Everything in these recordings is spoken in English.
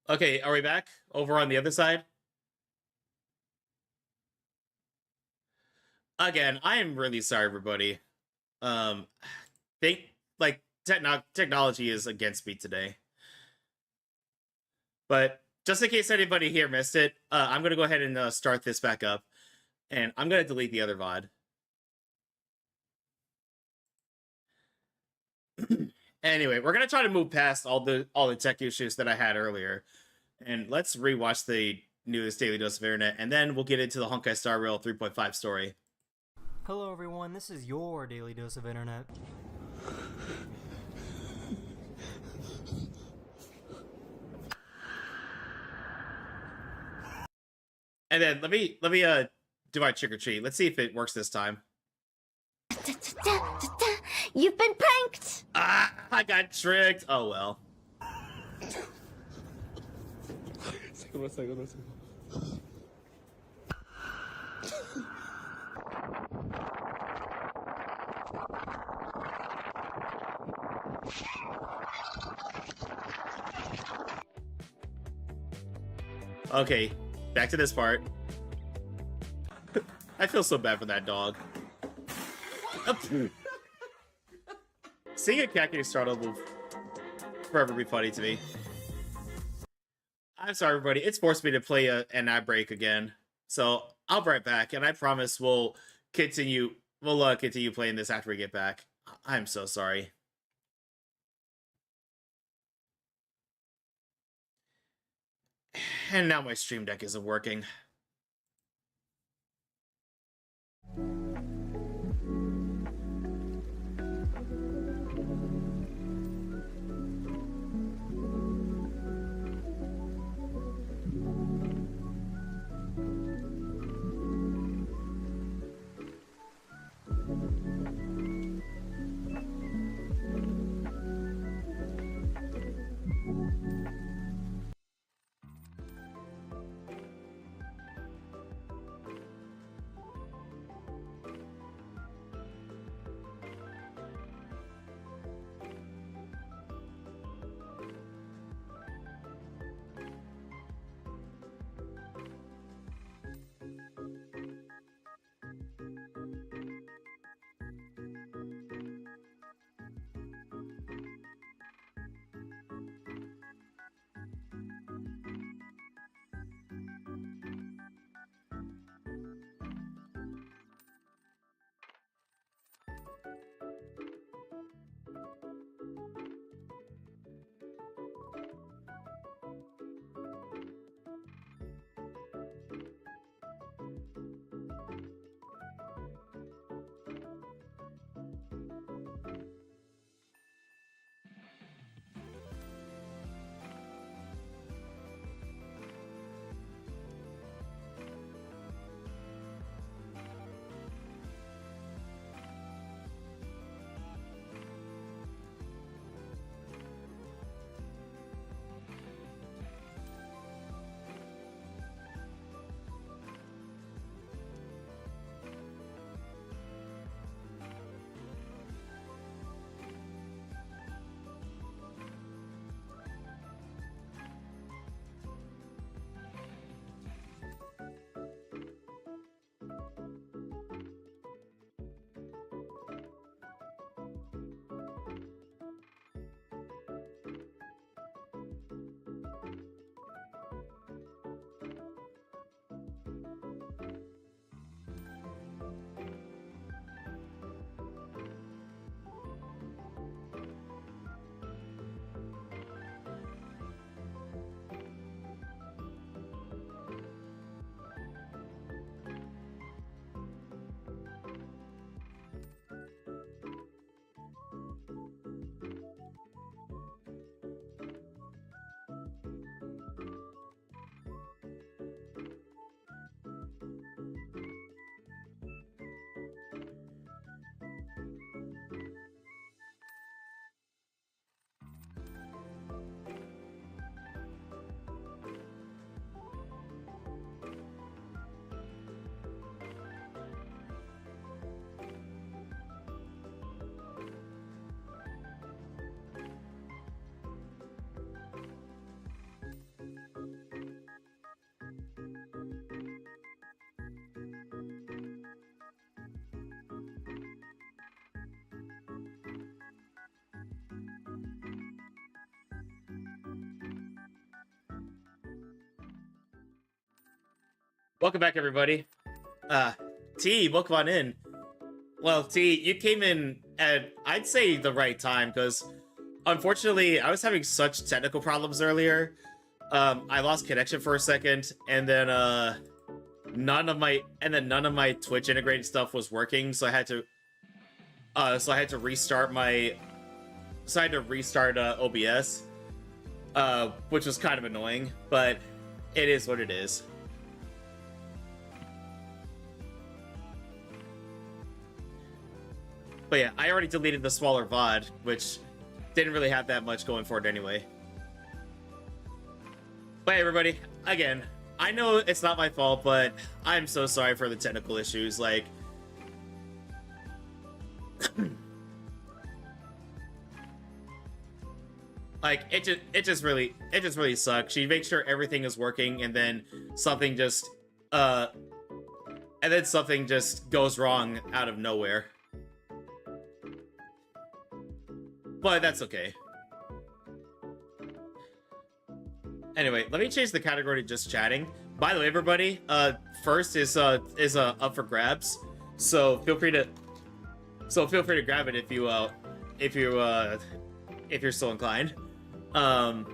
Okay, are we back? Over on the other side? Again, I am really sorry, everybody. Um, think like technology is against me today. But just in case anybody here missed it, I'm gonna go ahead and start this back up, and I'm gonna delete the other VOD. Anyway, we're gonna try to move past all the tech issues that I had earlier, and let's rewatch the newest Daily Dose of Internet, and then we'll get into the Honkai Star Rail 3.5 story. Hello everyone, this is your Daily Dose of Internet. And then let me do my trick or treat. Let's see if it works this time. You've been pranked! Ah, I got tricked. Oh well. Okay, back to this part. I feel so bad for that dog. Seeing a cat startled will forever be funny to me. I'm sorry, everybody. It's forced me to play an ad break again. So I'll be right back, and I promise we'll continue. We'll continue playing this after we get back. I'm so sorry. And now my stream deck isn't working. Welcome back, everybody. T, welcome on in. Well, T, you came in at, I'd say, the right time, because unfortunately, I was having such technical problems earlier. I lost connection for a second, and then none of my Twitch integrated stuff was working, so I had to restart OBS, which was kind of annoying, but it is what it is. But yeah, I already deleted the smaller VOD, which didn't really have that much going for it anyway. But hey, everybody, again, I know it's not my fault, but I'm so sorry for the technical issues. Like, it just really sucks. You make sure everything is working, and then something just goes wrong out of nowhere. But that's okay. Anyway, let me change the category to just chatting. By the way, everybody, first is up for grabs. So feel free to grab it if you're so inclined. But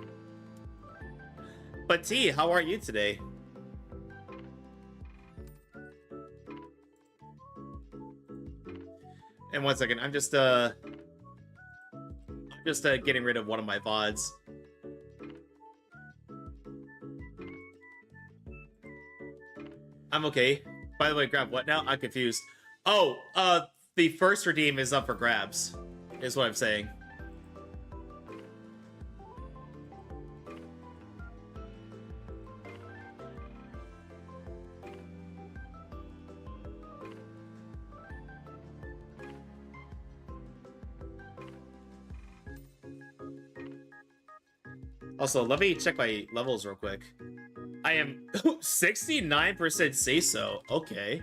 T, how are you today? And one second, I'm just getting rid of one of my VODs. I'm okay. By the way, grab what now? I'm confused. Oh, the first redeem is up for grabs, is what I'm saying. Also, let me check my levels real quick. I am 69% say so. Okay.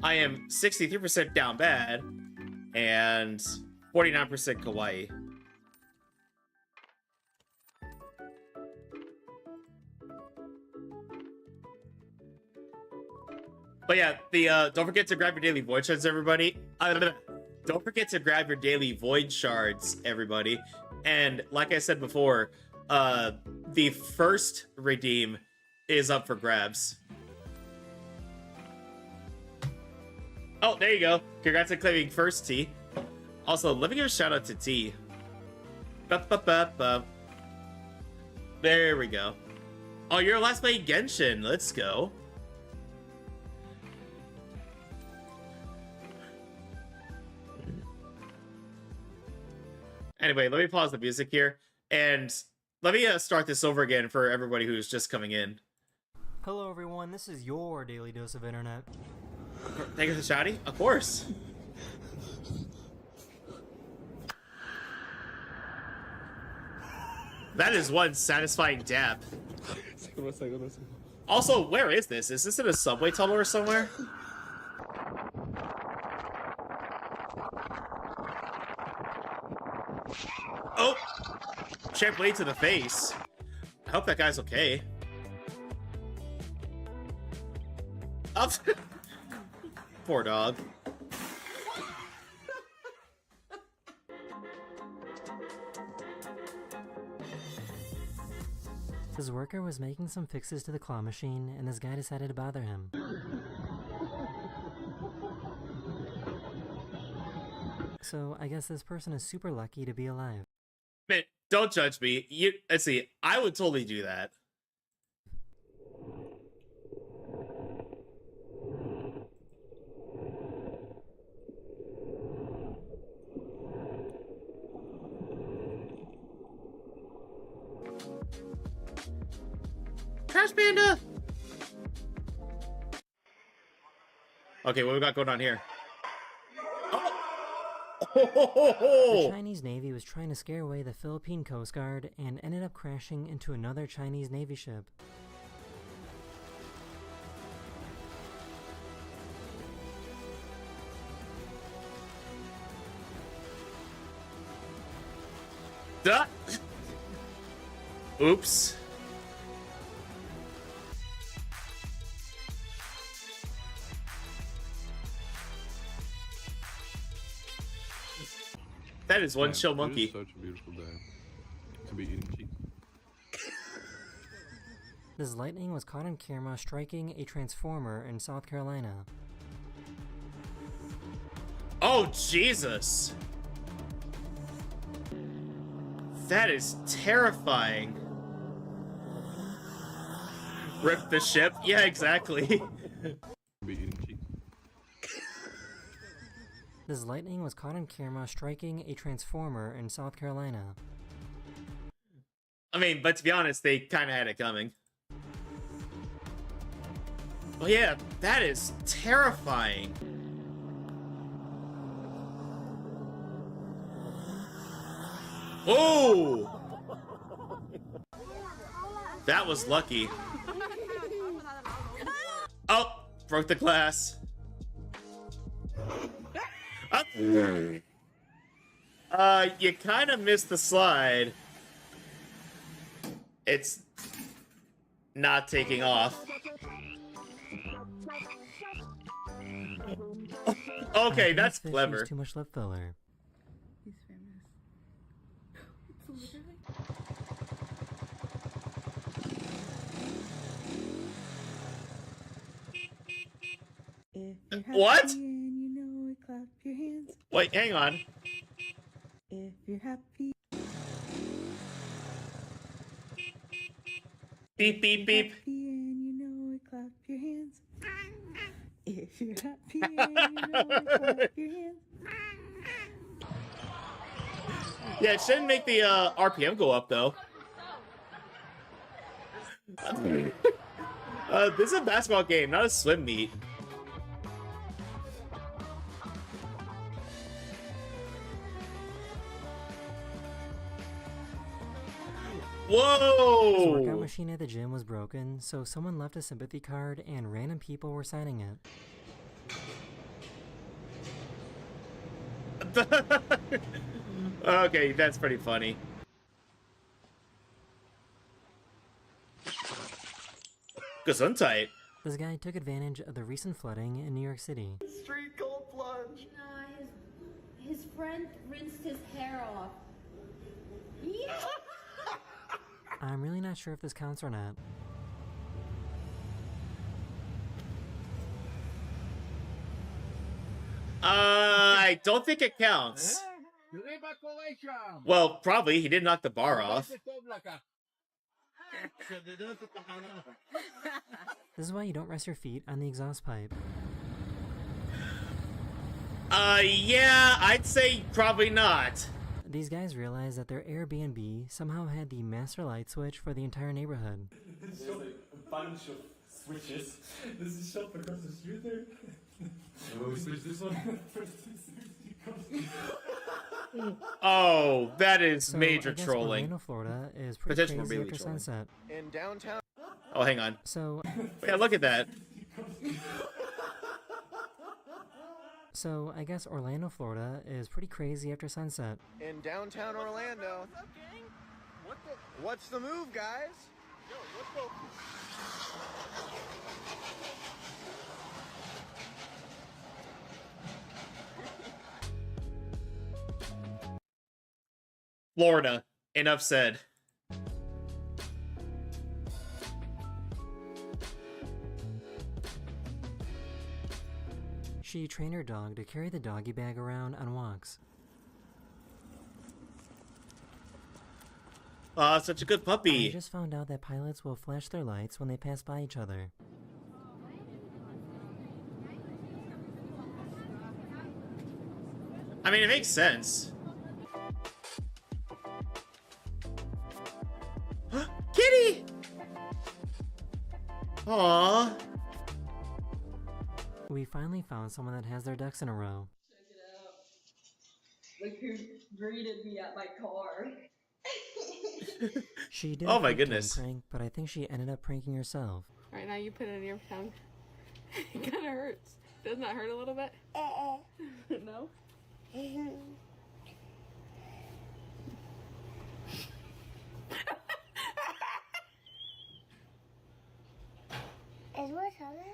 I am 63% down bad and 49% kawaii. But yeah, don't forget to grab your daily void shards, everybody. Don't forget to grab your daily void shards, everybody. And like I said before, the first redeem is up for grabs. Oh, there you go. Congrats on claiming first, T. Also, let me give a shout out to T. There we go. Oh, you're last playing Genshin. Let's go. Anyway, let me pause the music here, and let me start this over again for everybody who's just coming in. Hello everyone, this is your daily dose of internet. Thank you for shouting? Of course. That is one satisfying dab. Also, where is this? Is this in a subway tunnel or somewhere? Oh! Sharp blade to the face. I hope that guy's okay. Oh. Poor dog. His worker was making some fixes to the claw machine, and this guy decided to bother him. So, I guess this person is super lucky to be alive. Man, don't judge me. Let's see, I would totally do that. Trash Panda! Okay, what we got going on here? The Chinese Navy was trying to scare away the Philippine Coast Guard and ended up crashing into another Chinese Navy ship. Duh. Oops. That is one Man, chill it monkey. is such a beautiful day to be eating cheese. This lightning was caught on camera striking a transformer in South Carolina. Oh, Jesus. That is terrifying. Rip the ship? Yeah, exactly. Be eating cheese. This lightning was caught on camera striking a transformer in South Carolina. I mean, but to be honest, they kind of had it coming. Oh yeah, that is terrifying. Oh! That was lucky. Oh, broke the glass. You kind of missed the slide. It's not taking off. Okay, that's Fish clever. used too much lip filler. He's famous. It's literally. If you're happy What? and you know it, clap your hands. Wait, hang on. If you're happy. Beep, beep, beep. Happy and you know it, clap your hands. If you're happy and you know it, clap your hands. Yeah, it shouldn't make the RPM go up though. This is a basketball game, not a swim meet. This workout Whoa! machine at the gym was broken, so someone left a sympathy card and random people were signing it. Okay, that's pretty funny. Gesundheit. This guy took advantage of the recent flooding in New York City. Street cold plunge. His friend rinsed his hair off. Yeah. I'm really not sure if this counts or not. I don't think it counts. Well, probably. He did knock the bar off. This is why you don't rest your feet on the exhaust pipe. Yeah, I'd say probably not. These guys realized that their Airbnb somehow had the master light switch for the entire neighborhood. A bunch of switches. This is shop across the street there. We switch this one. Oh, that is So, major I guess trolling. Orlando, Florida is pretty Potential crazy really after trolling. sunset. In downtown. Oh, hang on. So, Yeah, look at that. I guess Orlando, Florida is pretty crazy after sunset. In downtown Orlando. What's up, gang? What's the move, guys? Yo, let's go. Florida. Enough said. She trained her dog to carry the doggy bag around on walks. Aw, such a good I puppy. just found out that pilots will flash their lights when they pass by each other. I mean, it makes sense. Kitty! Aww. We finally found someone that has their ducks in a row. Check it out. Look who greeted me at my car. She did Oh a my quick goodness. tongue prank, but I think she ended up pranking herself. Alright, now you put it in your tongue. It kind of hurts. Doesn't that hurt a little bit? No? Is what other?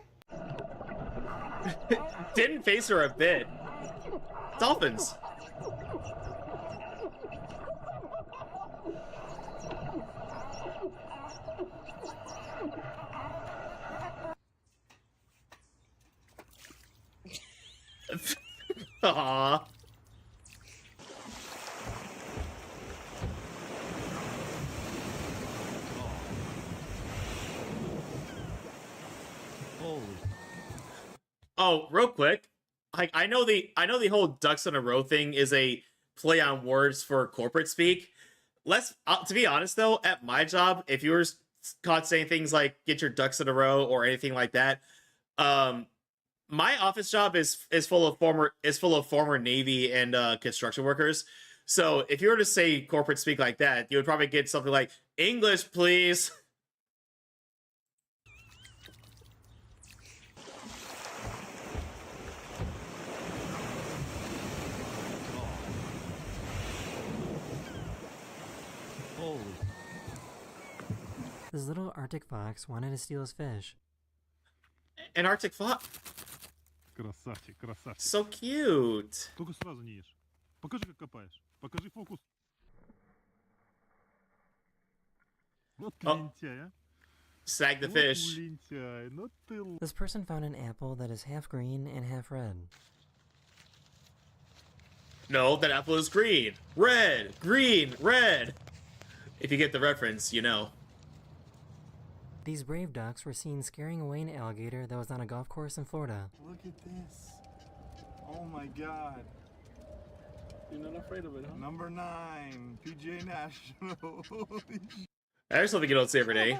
Didn't face her a bit. Dolphins. Aww. Oh, real quick, like I know the whole ducks in a row thing is a play on words for corporate speak. Let's to be honest though, at my job, if you were caught saying things like "get your ducks in a row" or anything like that, my office job is full of former Navy and construction workers. So if you were to say corporate speak like that, you would probably get something like "English, please." This little Arctic fox wanted to steal his fish. An Arctic fox. Красавчик, красавчик. So cute. Только сразу не ешь. Покажи, как копаешь. Покажи фокус. Вот лентяй, а. Snag the fish. Лентяй, ну ты... This person found an apple that is half green and half red. No, that apple is green. Red, green, red. If you get the reference, you know. These brave ducks were seen scaring away an alligator that was on a golf course in Florida. Look at this. Oh my god. You're not afraid of it, huh? Number 9, PGA National. There's something you don't see every day.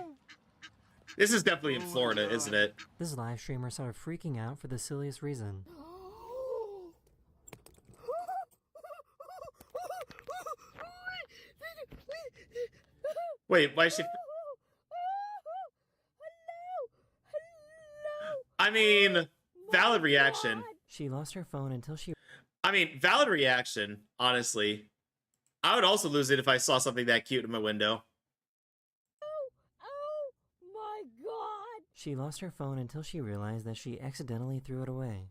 This is definitely in Florida, isn't it? This live streamer started freaking out for the silliest reason. Wait, why is she... I mean, valid reaction. She lost her phone until she... I mean, valid reaction, honestly. I would also lose it if I saw something that cute in my window. Oh my god! She lost her phone until she realized that she accidentally threw it away.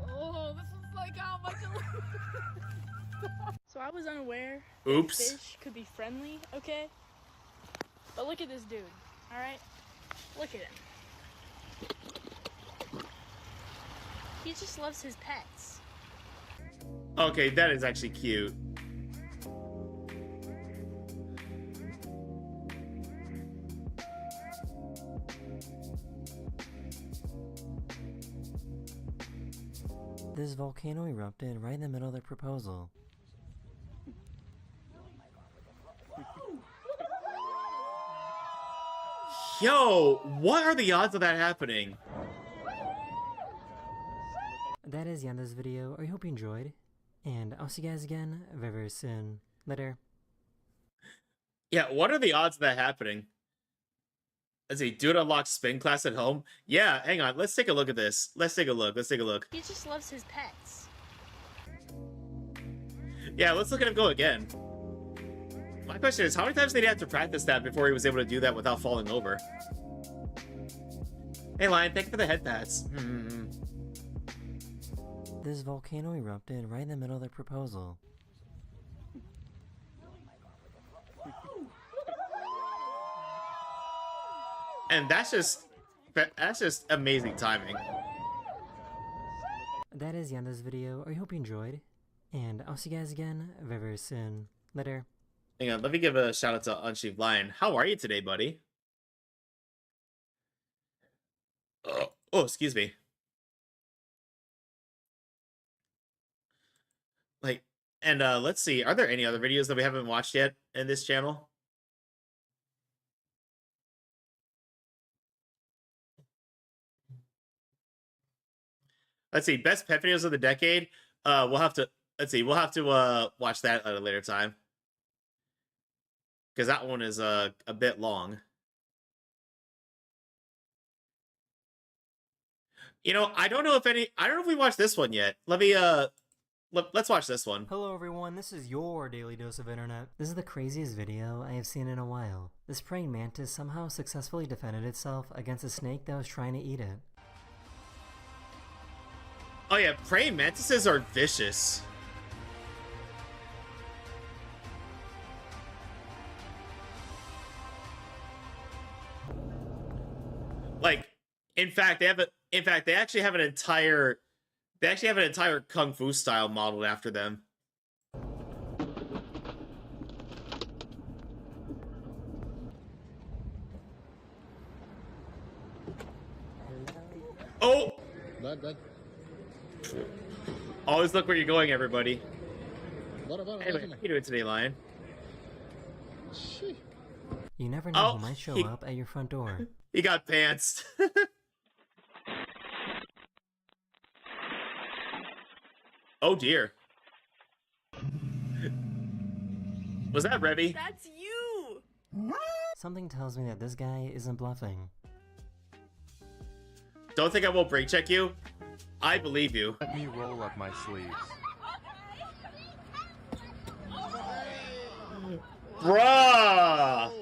Oh, this is like how much. So I was unaware. Oops. That fish could be friendly. Okay. But look at this dude. All right. Look at him. He just loves his pets. Okay, that is actually cute. This volcano erupted right in the middle of their proposal. Yo, what are the odds of that happening? That is the end of this video. I hope you enjoyed. And I'll see you guys again very, very soon. Later. Yeah, what are the odds of that happening? Let's see, dude unlocks spin class at home? Yeah, hang on, let's take a look at this. Let's take a look. He just loves his pets. Yeah, let's look at him go again. My question is, how many times did he have to practice that before he was able to do that without falling over? Hey, Lion, thank you for the head pats. This volcano erupted right in the middle of their proposal. And that's just amazing timing. That is the end of this video. I hope you enjoyed. And I'll see you guys again very, very soon. Later. Hang on, let me give a shout out to Unsheathed Lion. How are you today, buddy? Oh, excuse me. Like, and let's see, are there any other videos that we haven't watched yet in this channel? Let's see, best pet videos of the decade. We'll have to watch that at a later time. Because that one is a bit long. You know, I don't know if we watched this one yet. Let me let's watch this one. Hello everyone, this is your daily dose of internet. This is the craziest video I have seen in a while. This praying mantis somehow successfully defended itself against a snake that was trying to eat it. Oh yeah, praying mantises are vicious. Like, In fact, they actually have an entire kung fu style modeled after them. Oh! Always look where you're going, everybody. Anyway, how you doing today, Lion? You never know who might show up at your front door. He got pantsed. Oh dear. Was that Revy? That's you! Something tells me that this guy isn't bluffing. Don't think I won't brake check you. I believe you. Let me roll up my sleeves. Bruh!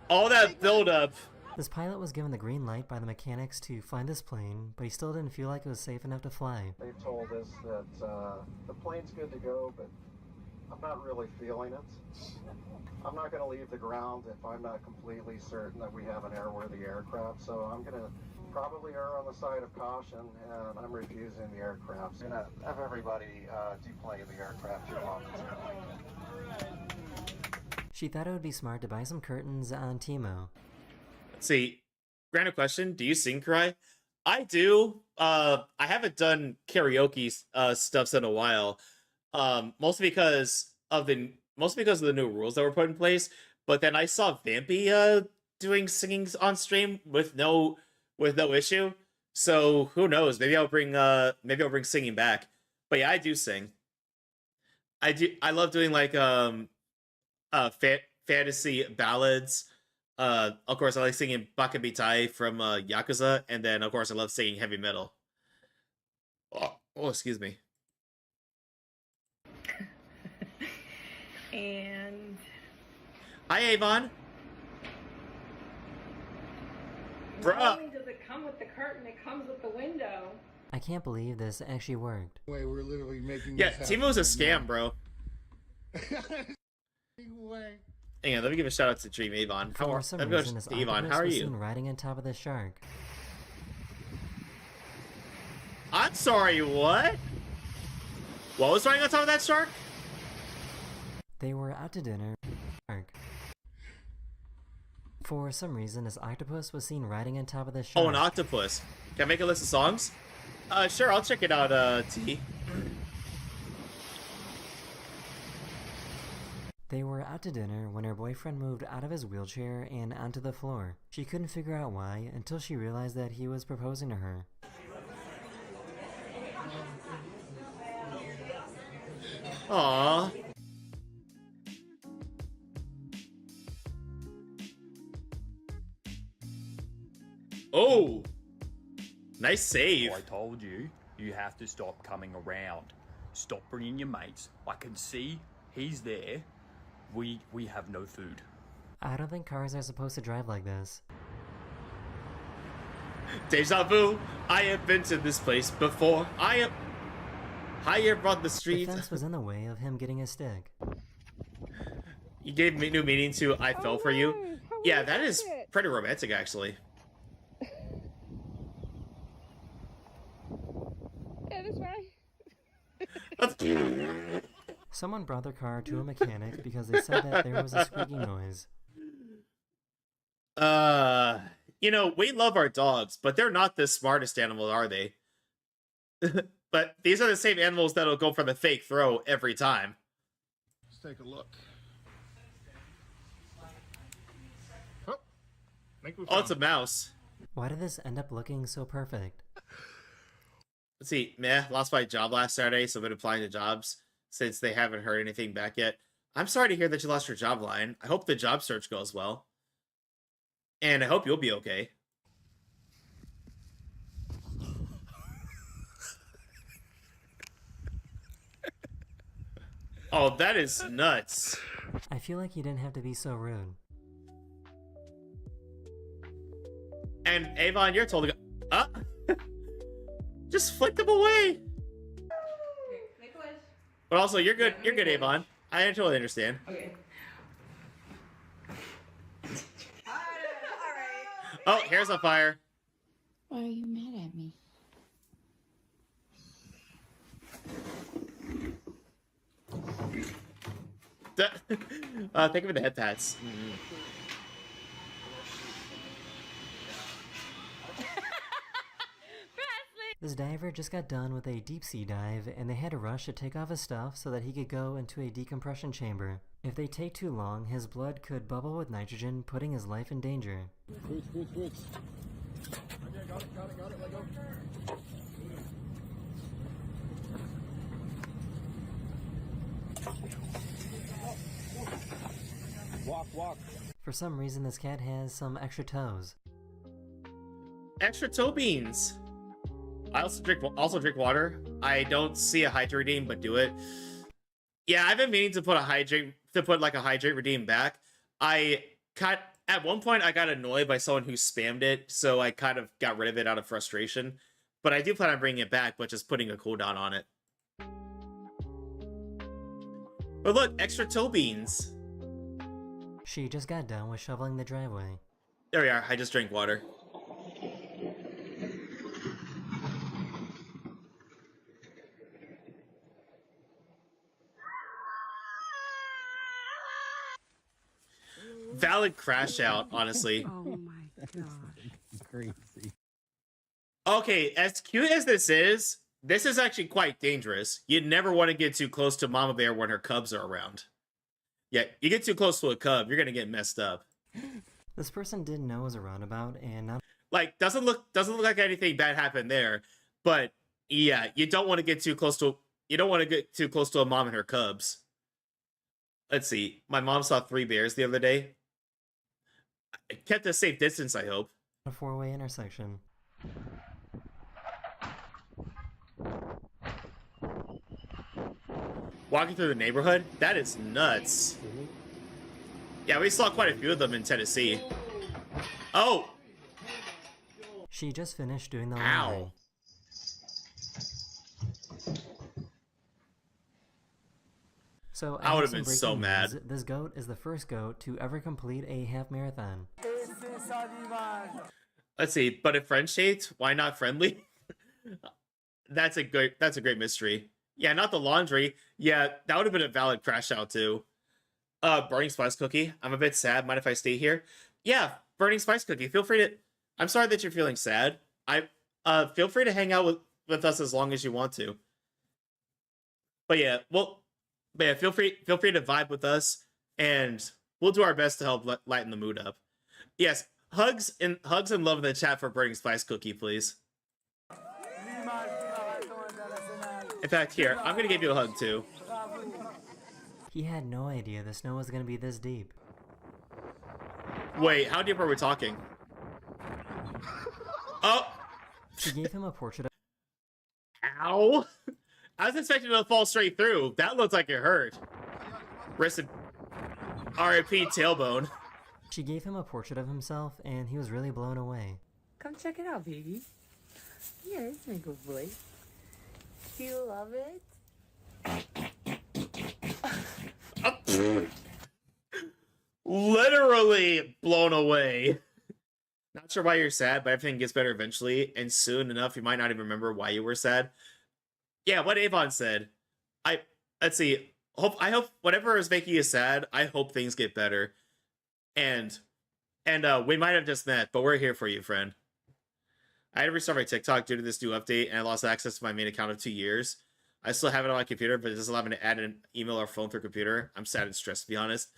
All that build-up. This pilot was given the green light by the mechanics to fly this plane, but he still didn't feel like it was safe enough to fly. They've told us that the plane's good to go, but I'm not really feeling it. I'm not going to leave the ground if I'm not completely certain that we have an airworthy aircraft, so I'm going to probably err on the side of caution, and I'm refusing the aircraft. I'm going to have everybody deplane the aircraft here on this. She thought it would be smart to buy some curtains on Timo. Let's see. Random question. Do you sing, Kurai? I do. I haven't done karaoke stuffs in a while. Mostly because of the new rules that were put in place. But then I saw Vampy doing singing on stream with no issue. So who knows? Maybe I'll bring singing back. But yeah, I do sing. I love doing like fantasy ballads. Of course, I like singing Bakabitai from Yakuza, and then of course I love singing heavy metal. Oh, excuse me. And Hi, Avon. not Bruh. only does it come with the curtain, it comes with the window. I can't believe this actually worked. Way we're literally making Yeah, this Timo's a happen scam, bro. way. Hang on, let me give a shout out to Dream Avon. For some reason, this Avon, octopus how are was you? seen riding on top of the shark. I'm sorry, what? What was riding on top of that shark? They were out to dinner. For some reason, this octopus was seen riding on top of the shark. Oh, an octopus. Can I make a list of songs? Sure, I'll check it out, T. They were out to dinner when her boyfriend moved out of his wheelchair and onto the floor. She couldn't figure out why until she realized that he was proposing to her. Aww. Oh! Nice save. I told you, you have to stop coming around. Stop bringing your mates. I can see he's there. We have no food. I don't think cars are supposed to drive like this. Deja vu. I have been to this place before. I have run the The streets. fence was in the way of him getting a stick. You gave me new meaning to "I fell for you." Yeah, that is pretty romantic, actually. Yeah, that's right. Someone brought their car to a mechanic because they said that there was a squeaking noise. You know, we love our dogs, but they're not the smartest animal, are they? But these are the same animals that'll go for the fake throw every time. Let's take a look. Oh, it's a mouse. Why did this end up looking so perfect? Let's see. Meh, lost my job last Saturday, so I've been applying to jobs since they haven't heard anything back yet. I'm sorry to hear that you lost your job, Lion. I hope the job search goes well. And I hope you'll be okay. Oh, that is nuts. I feel like you didn't have to be so rude. And Avon, you're told to go. Just flick them away. Make a wish. But also, you're good. You're good, Avon. I totally understand. Okay. Oh, here's a fire. Why are you mad at me? Thank you for the head pats. This diver just got done with a deep sea dive, and they had to rush to take off his stuff so that he could go into a decompression chamber. If they take too long, his blood could bubble with nitrogen, putting his life in danger. Walk. For some reason, this cat has some extra toes. Extra toe beans. I also drink water. I don't see a hydrate redeem, but do it. Yeah, I've been meaning to put a hydrate redeem back. At one point I got annoyed by someone who spammed it, so I kind of got rid of it out of frustration. But I do plan on bringing it back, but just putting a cooldown on it. But look, extra toe beans. She just got done with shoveling the driveway. There we are. I just drank water. Valid crash out, honestly. Oh my god. Crazy. Okay, as cute as this is actually quite dangerous. You'd never want to get too close to Mama Bear when her cubs are around. Yeah, you get too close to a cub, you're gonna get messed up. This person didn't know it was a roundabout, and not Like, doesn't look like anything bad happened there, but yeah, you don't want to get too close to a mom and her cubs. Let's see. My mom saw 3 bears the other day. I kept a safe distance, I hope. a four-way intersection. Walking through the neighborhood? That is nuts. Yeah, we saw quite a few of them in Tennessee. Oh! She just finished doing the Ow. laundry. So I would have some been so breaking mad. news. This goat is the first goat to ever complete a half marathon. Let's see, but if friend shaped, why not friendly? That's a great mystery. Yeah, not the laundry. Yeah, that would have been a valid crash out too. Burning Spice Cookie. I'm a bit sad. Mind if I stay here? Yeah, Burning Spice Cookie. Feel free to. I'm sorry that you're feeling sad. Feel free to hang out with us as long as you want to. But yeah, feel free to vibe with us, and we'll do our best to help lighten the mood up. Yes, hugs and love in the chat for Burning Spice Cookie, please. In fact, here, I'm gonna give you a hug too. He had no idea the snow was gonna be this deep. Wait, how deep are we talking? Oh! She gave him a portrait of Ow! I was expecting it to fall straight through. That looked like it hurt. Rest in R.I.P. tailbone. She gave him a portrait of himself, and he was really blown away. Come check it out, baby. Yeah, it's my good boy. Do you love it? Literally blown away. Not sure why you're sad, but everything gets better eventually, and soon enough you might not even remember why you were sad. Yeah, what Avon said. Let's see. I hope whatever is making you sad, I hope things get better. And we might have just met, but we're here for you, friend. I had to restart my TikTok due to this new update, and I lost access to my main account of 2 years. I still have it on my computer, but it doesn't allow me to add an email or phone through computer. I'm sad and stressed, to be honest.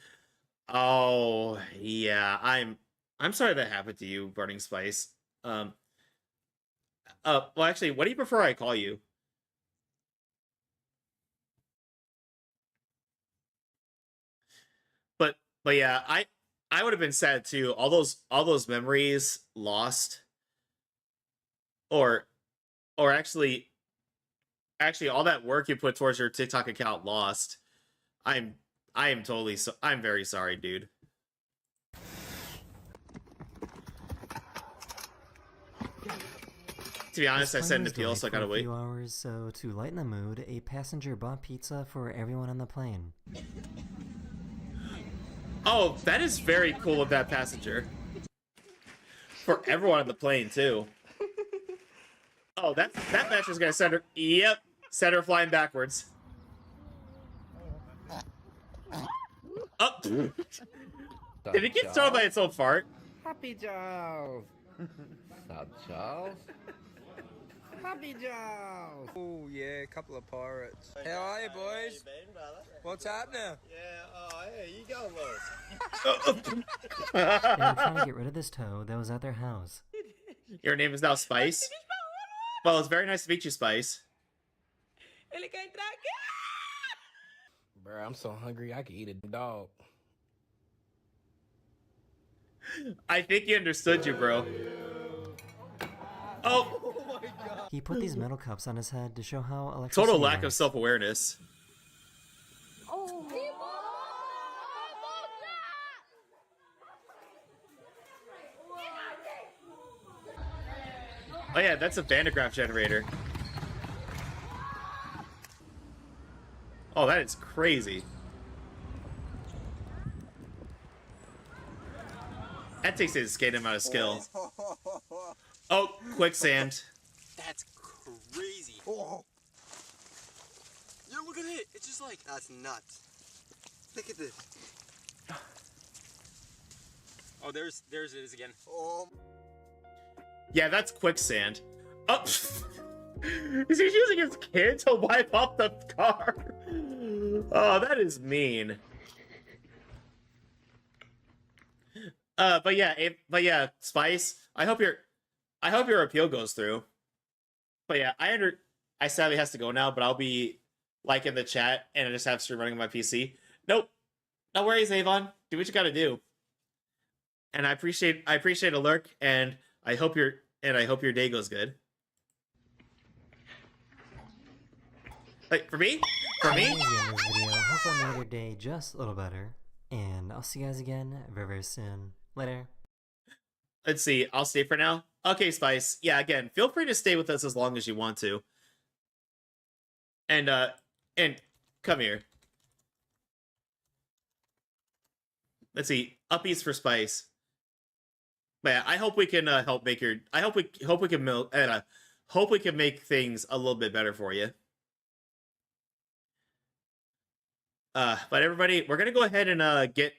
Oh, yeah. I'm sorry that happened to you, Burning Spice. Well, actually, what do you prefer I call you? But yeah, I would have been sad too. All those memories lost. Or actually all that work you put towards your TikTok account lost. I'm very sorry, dude. To be honest, I sent an appeal, so I gotta wait. A few hours, so to lighten the mood, a passenger bought pizza for everyone on the plane. Oh, that is very cool of that passenger. For everyone on the plane, too. Oh, that match is gonna send her. Yep, send her flying backwards. Oh, did it get startled by its own fart? Happy Charles. Stop, Charles. Happy Charles. Oh yeah, a couple of pirates. How are you, boys? What's happening? Hey, you got lost. They were trying to get rid of this toad that was at their house. Your name is now Spice? Well, it's very nice to meet you, Spice. Bro, I'm so hungry I could eat a dog. I think he understood you, bro. Oh! He put these metal cups on his head to show how electricity Total lack of works. self-awareness. Oh yeah, that's a Vandegraaff generator. Oh, that is crazy. That takes a skate amount of skill. Oh, quicksand. That's crazy. Oh. Yeah, look at it. It's just like... That's nuts. Look at this. Oh, there's it is again. Oh. Yeah, that's quicksand. Oh, is he using his kid to wipe off the car? Oh, that is mean. But yeah, Spice. I hope your appeal goes through. But yeah, I sadly has to go now, but I'll be like in the chat and I just have stream running on my PC. Nope. No worries, Avon. Do what you gotta do. And I appreciate a lurk, and I hope your day goes good. Like for me? For me? That is the end of this video. Hope I made your day just a little better. And I'll see you guys again very, very soon. Later. Let's see. I'll stay for now. Okay, Spice. Yeah, again, feel free to stay with us as long as you want to. And come here. Let's see. Uppies for Spice. But yeah, I hope we can help make your. I hope we can make things a little bit better for you. But everybody, we're gonna go ahead and get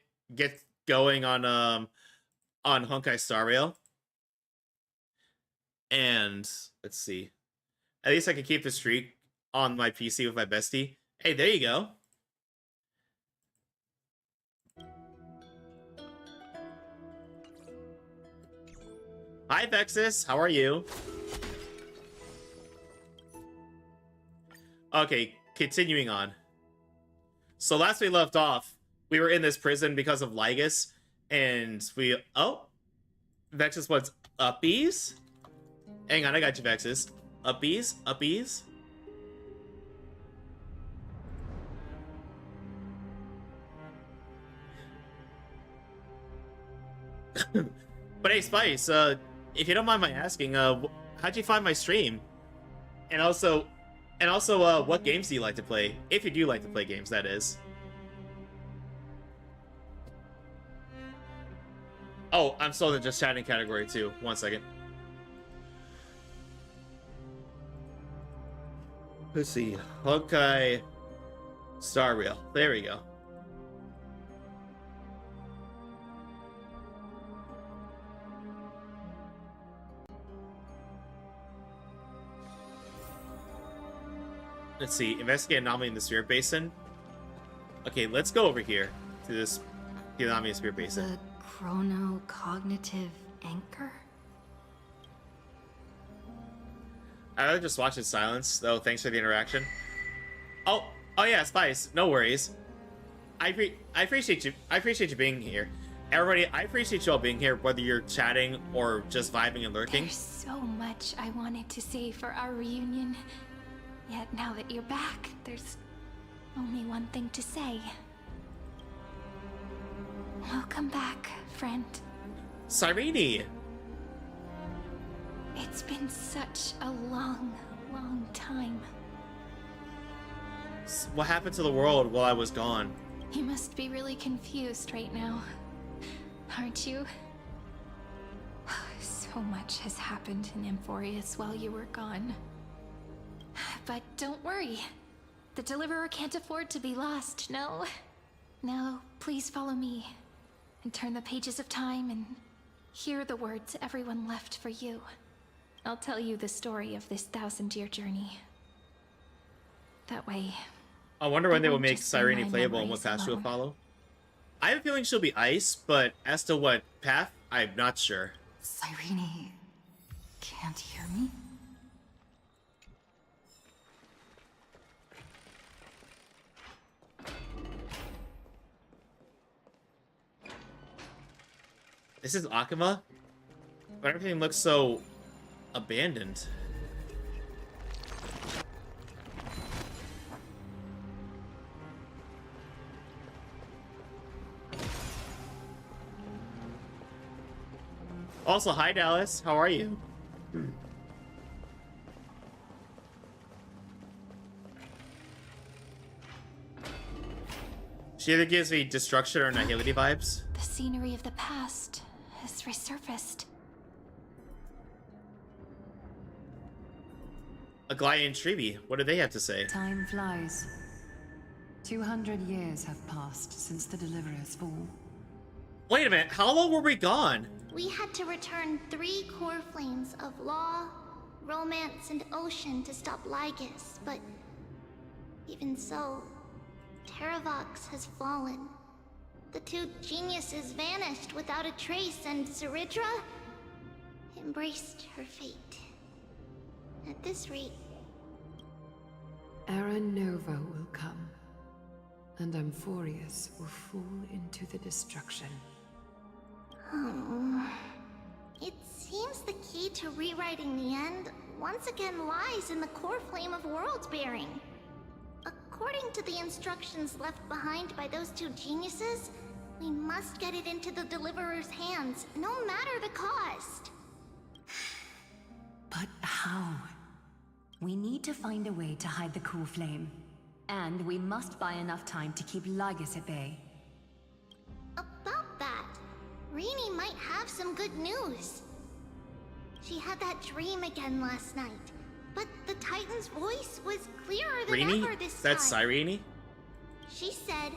going on Honkai Star Rail. And let's see. At least I can keep the streak on my PC with my bestie. Hey, there you go. Hi, Vexus. How are you? Okay, continuing on. So last we left off, we were in this prison because of Lygus, and we... Oh! Vexus wants uppies? Hang on, I got you, Vexus. Uppies? Uppies? But hey, Spice, if you don't mind my asking, how'd you find my stream? And also, what games do you like to play? If you do like to play games, that is. Oh, I'm still in the just chatting category too. 1 second. Let's see. Honkai Star Rail. There we go. Let's see. Investigate anomaly in the Spirit Basin. Okay, let's go over here to the anomaly in the Spirit Basin. The chrono-cognitive anchor? I'd rather just watch in silence, though. Thanks for the interaction. Oh yeah, Spice. No worries. I appreciate you. I appreciate you being here. Everybody, I appreciate you all being here, whether you're chatting or just vibing and lurking. There's so much I wanted to say for our reunion. Yet now that you're back, there's only one thing to say. Welcome back, friend. Cyrene! It's been such a long, long time. What happened to the world while I was gone? You must be really confused right now, aren't you? So So much has happened in Amphoreus while you were gone. But don't worry. The Deliverer can't afford to be lost, no? Now, please follow me, and turn the pages of time and hear the words everyone left for you. I'll tell you the story of this 1000-year journey. That way... I wonder when they will won't make just be Cyrene my playable and what memories path she will alone. follow. I have a feeling she'll be Ice, but as to what path, I'm not sure. Cyrene can't hear me? This is Akuma? But everything looks so abandoned. Also, hi Dallas, how are you? She either gives me destruction or nihility vibes. The scenery of the past has resurfaced. Aglaya and Treeby, what do they have to say? Time flies. 200 years have passed since the Deliverer's fall. Wait a minute, how long were we gone? We had to return 3 core flames of law, romance, and ocean to stop Lygus, but even so, Terravox has fallen. The 2 geniuses vanished without a trace, and Ceridra embraced her fate. At this rate... Era Nova will come, and Amphoreus will fall into the destruction. It seems the key to rewriting the end once again lies in the core flame of world bearing. According to the instructions left behind by those 2 geniuses, we must get it into the Deliverer's hands, no matter the cost. But how? We need to find a way to hide the cool flame. And we must buy enough time to keep Lygus at bay. About that, Rini might have some good news. She had that dream again last night, but the Titan's voice was clearer than ever this time. That's Cyrene? She said,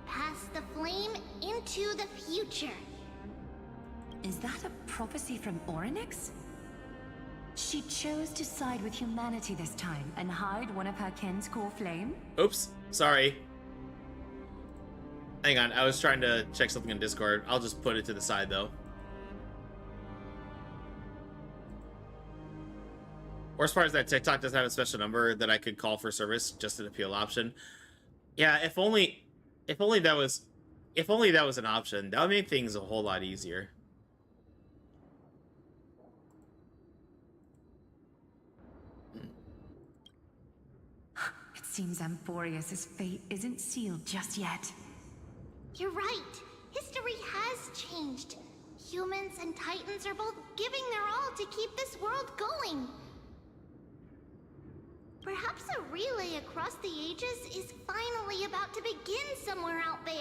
pass the flame into the future. Is that a prophecy from Orynyx? She chose to side with humanity this time and hide one of her kin's core flame? Oops, sorry. Hang on, I was trying to check something in Discord. I'll just put it to the side though. Or as far as that TikTok doesn't have a special number that I could call for service, just an appeal option. Yeah, if only that was an option, that would make things a whole lot easier. It seems Amphoreus' fate isn't sealed just yet. You're right. History has changed. Humans and Titans are both giving their all to keep this world going. Perhaps a relay across the ages is finally about to begin somewhere out there.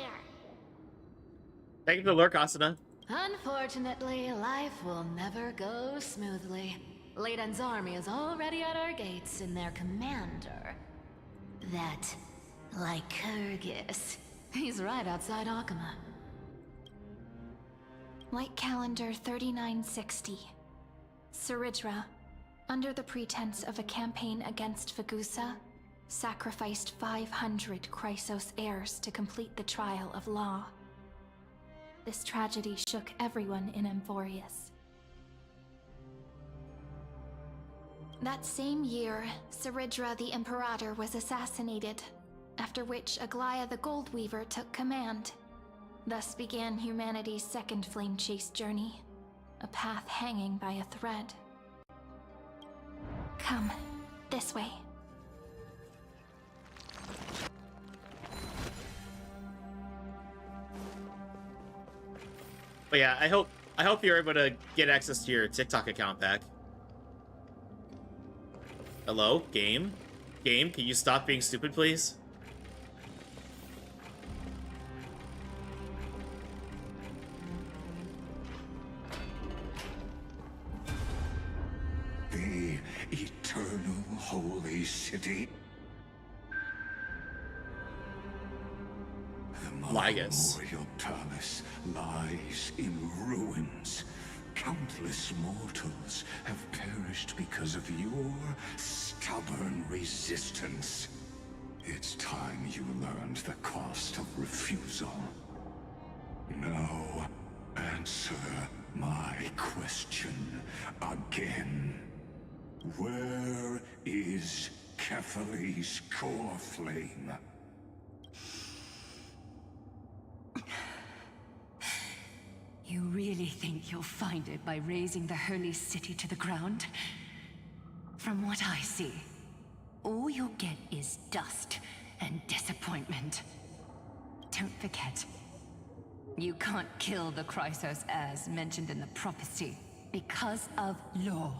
Thank you for the lurk, Asuna. Unfortunately, life will never go smoothly. Leiden's army is already at our gates, and their commander, that Lycurgus, he's right outside Akuma. Light calendar 3960. Ceridra, under the pretense of a campaign against Vagusa, sacrificed 500 Chrysos heirs to complete the trial of law. This tragedy shook everyone in Amphoreus. That same year, Ceridra the Imperator was assassinated, after which Aglaya the Goldweaver took command. Thus began humanity's second flame chase journey, a path hanging by a thread. Come, this way. But yeah, I hope you're able to get access to your TikTok account back. Hello, game? Game, can you stop being stupid, please? eternal holy city. The Lygus. Memorial Palace lies in ruins. Countless mortals have perished because of your stubborn resistance. It's time you learned the cost of refusal. Now, answer my question again. Where is Kefali's core flame? You really think you'll find it by razing the holy city to the ground? From what I see, all you'll get is dust and disappointment. Don't forget, you can't kill the Chrysos as mentioned in the prophecy because of law.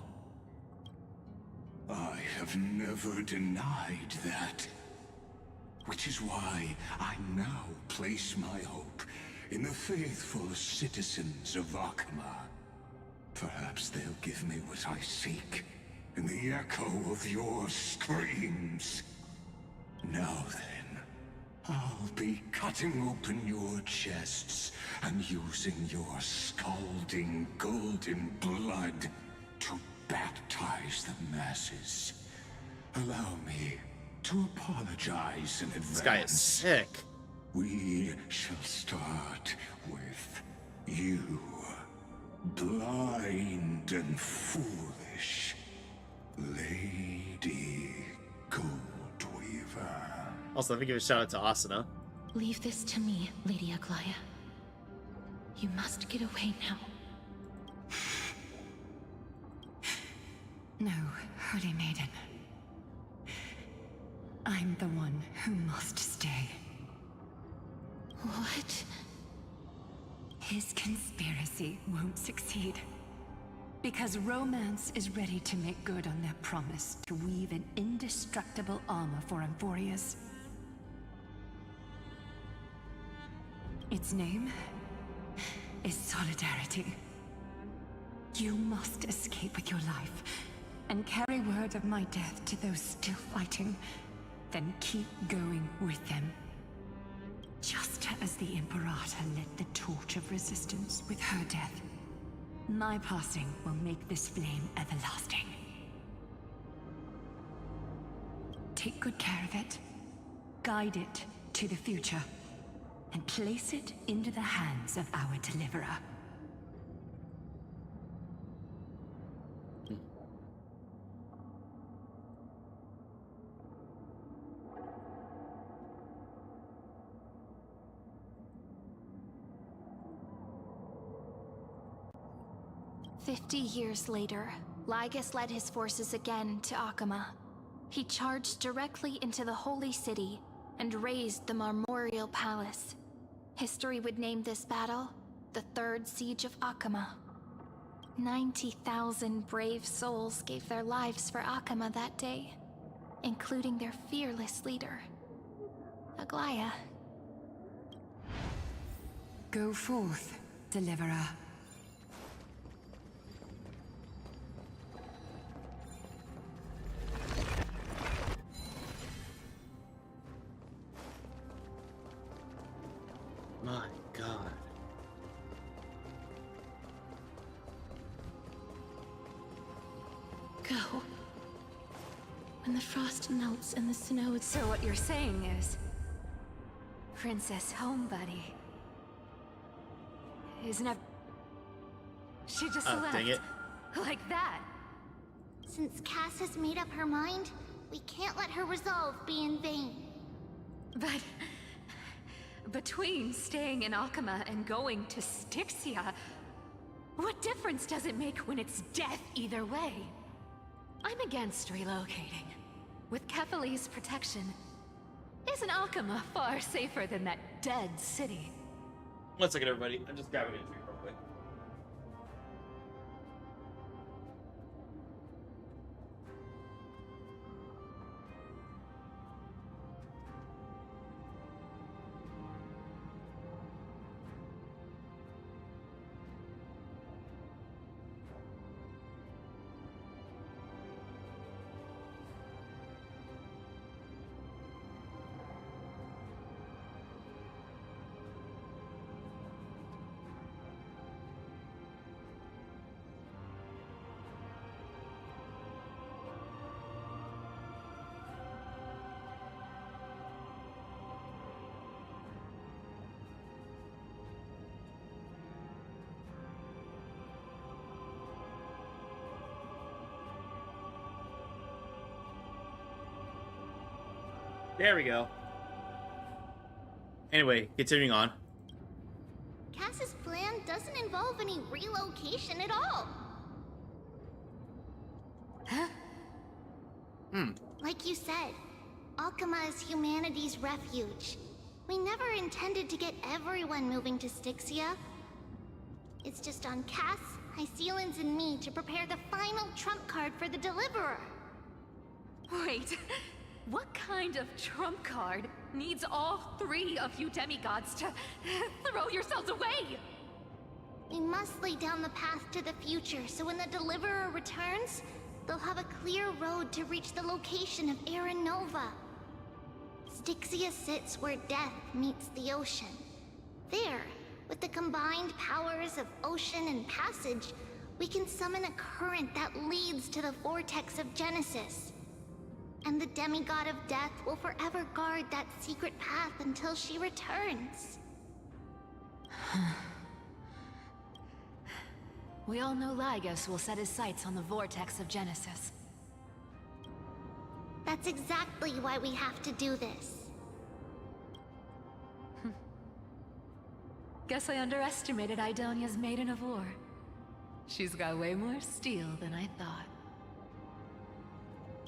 I have never denied that. Which is why I now place my hope in the faithful citizens of Akama. Perhaps they'll give me what I seek in the echo of your screams. Now then, I'll be cutting open your chests and using your scalding golden blood to baptize the masses. Allow me to apologize in advance. This guy is sick. We shall start with you, blind and foolish Lady Goldweaver. Also, let me give a shout out to Asuna. Leave this to me, Lady Aglaya. You must get away now. No, Holy Maiden. I'm the one who must stay. What? His conspiracy won't succeed. Because Romance is ready to make good on their promise to weave an indestructible armor for Amphoreus. Its name is Solidarity. You must escape with your life and carry word of my death to those still fighting, then keep going with them. Just as the Imperator lit the torch of resistance with her death, my passing will make this flame everlasting. Take good care of it, guide it to the future, and place it into the hands of our deliverer. 50 years later, Lygus led his forces again to Akama. He charged directly into the Holy City and razed the Memorial Palace. History would name this battle the Third Siege of Akama. 90,000 brave souls gave their lives for Akama that day, including their fearless leader, Aglaya. Go forth, deliverer. My God. Go. When the frost melts and the snow... So what you're saying is... Princess Homebuddy... is never... She just left. Dang it. Like that. Since Cass has made up her mind, we can't let her resolve be in vain. But... between staying in Akama and going to Styxia, what difference does it make when it's death either way? I'm against relocating. With Kefali's protection, isn't Akama far safer than that dead city? One second, everybody. I'm just grabbing a drink real quick. There we go. Anyway, continuing on. Cass's plan doesn't involve any relocation at all. Huh? Like you said, Alchema is humanity's refuge. We never intended to get everyone moving to Styxia. It's just on Cass, Hycealans, and me to prepare the final trump card for the Deliverer. Wait, what kind of trump card needs all three of you demigods to throw yourselves away? We must lay down the path to the future, so when the Deliverer returns, they'll have a clear road to reach the location of Aaron Nova. Styxia sits where death meets the ocean. There, with the combined powers of ocean and passage, we can summon a current that leads to the vortex of Genesis. And the demigod of death will forever guard that secret path until she returns. We all know Lygus will set his sights on the vortex of Genesis. That's exactly why we have to do this. Guess I underestimated Idonia's Maiden of War. She's got way more steel than I thought.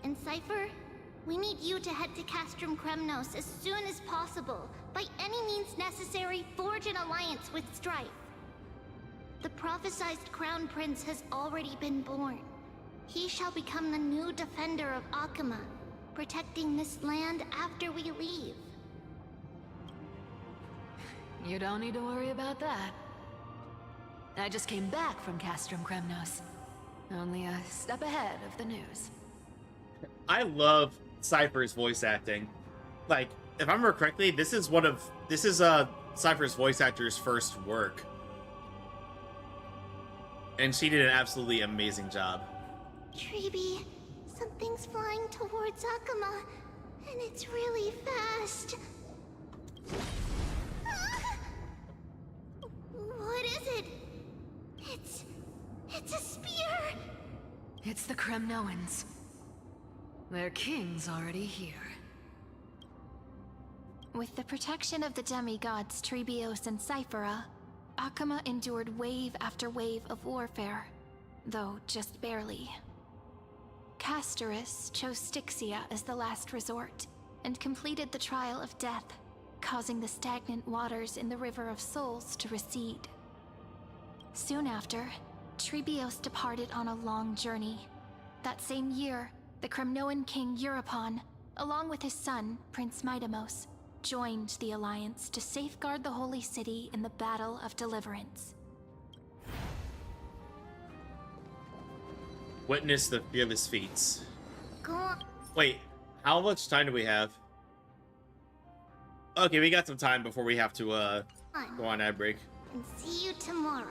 And Cypher, we need you to head to Castrum Kremnos as soon as possible. By any means necessary, forge an alliance with Strife. The prophesized Crown Prince has already been born. He shall become the new defender of Alchema, protecting this land after we leave. You don't need to worry about that. I just came back from Castrum Kremnos. Only a step ahead of the news. I love Cypher's voice acting. Like, if I remember correctly, this is Cypher's voice actor's first work. And she did an absolutely amazing job. Treeby, something's flying towards Akama, and it's really fast. What is it? It's a spear! It's the Kremnoans. Their king's already here. With the protection of the demigods Trebios and Cyphera, Akama endured wave after wave of warfare, though just barely. Castorus chose Styxia as the last resort, and completed the trial of death, causing the stagnant waters in the River of Souls to recede. Soon after, Trebios departed on a long journey. That same year, the Kremnoan king Euripon, along with his son, Prince Midamos, joined the Alliance to safeguard the Holy City in the Battle of Deliverance. Witness the fearless feats. Go on. Wait, how much time do we have? Okay, we got some time before we have to go on ad break. And see you tomorrow.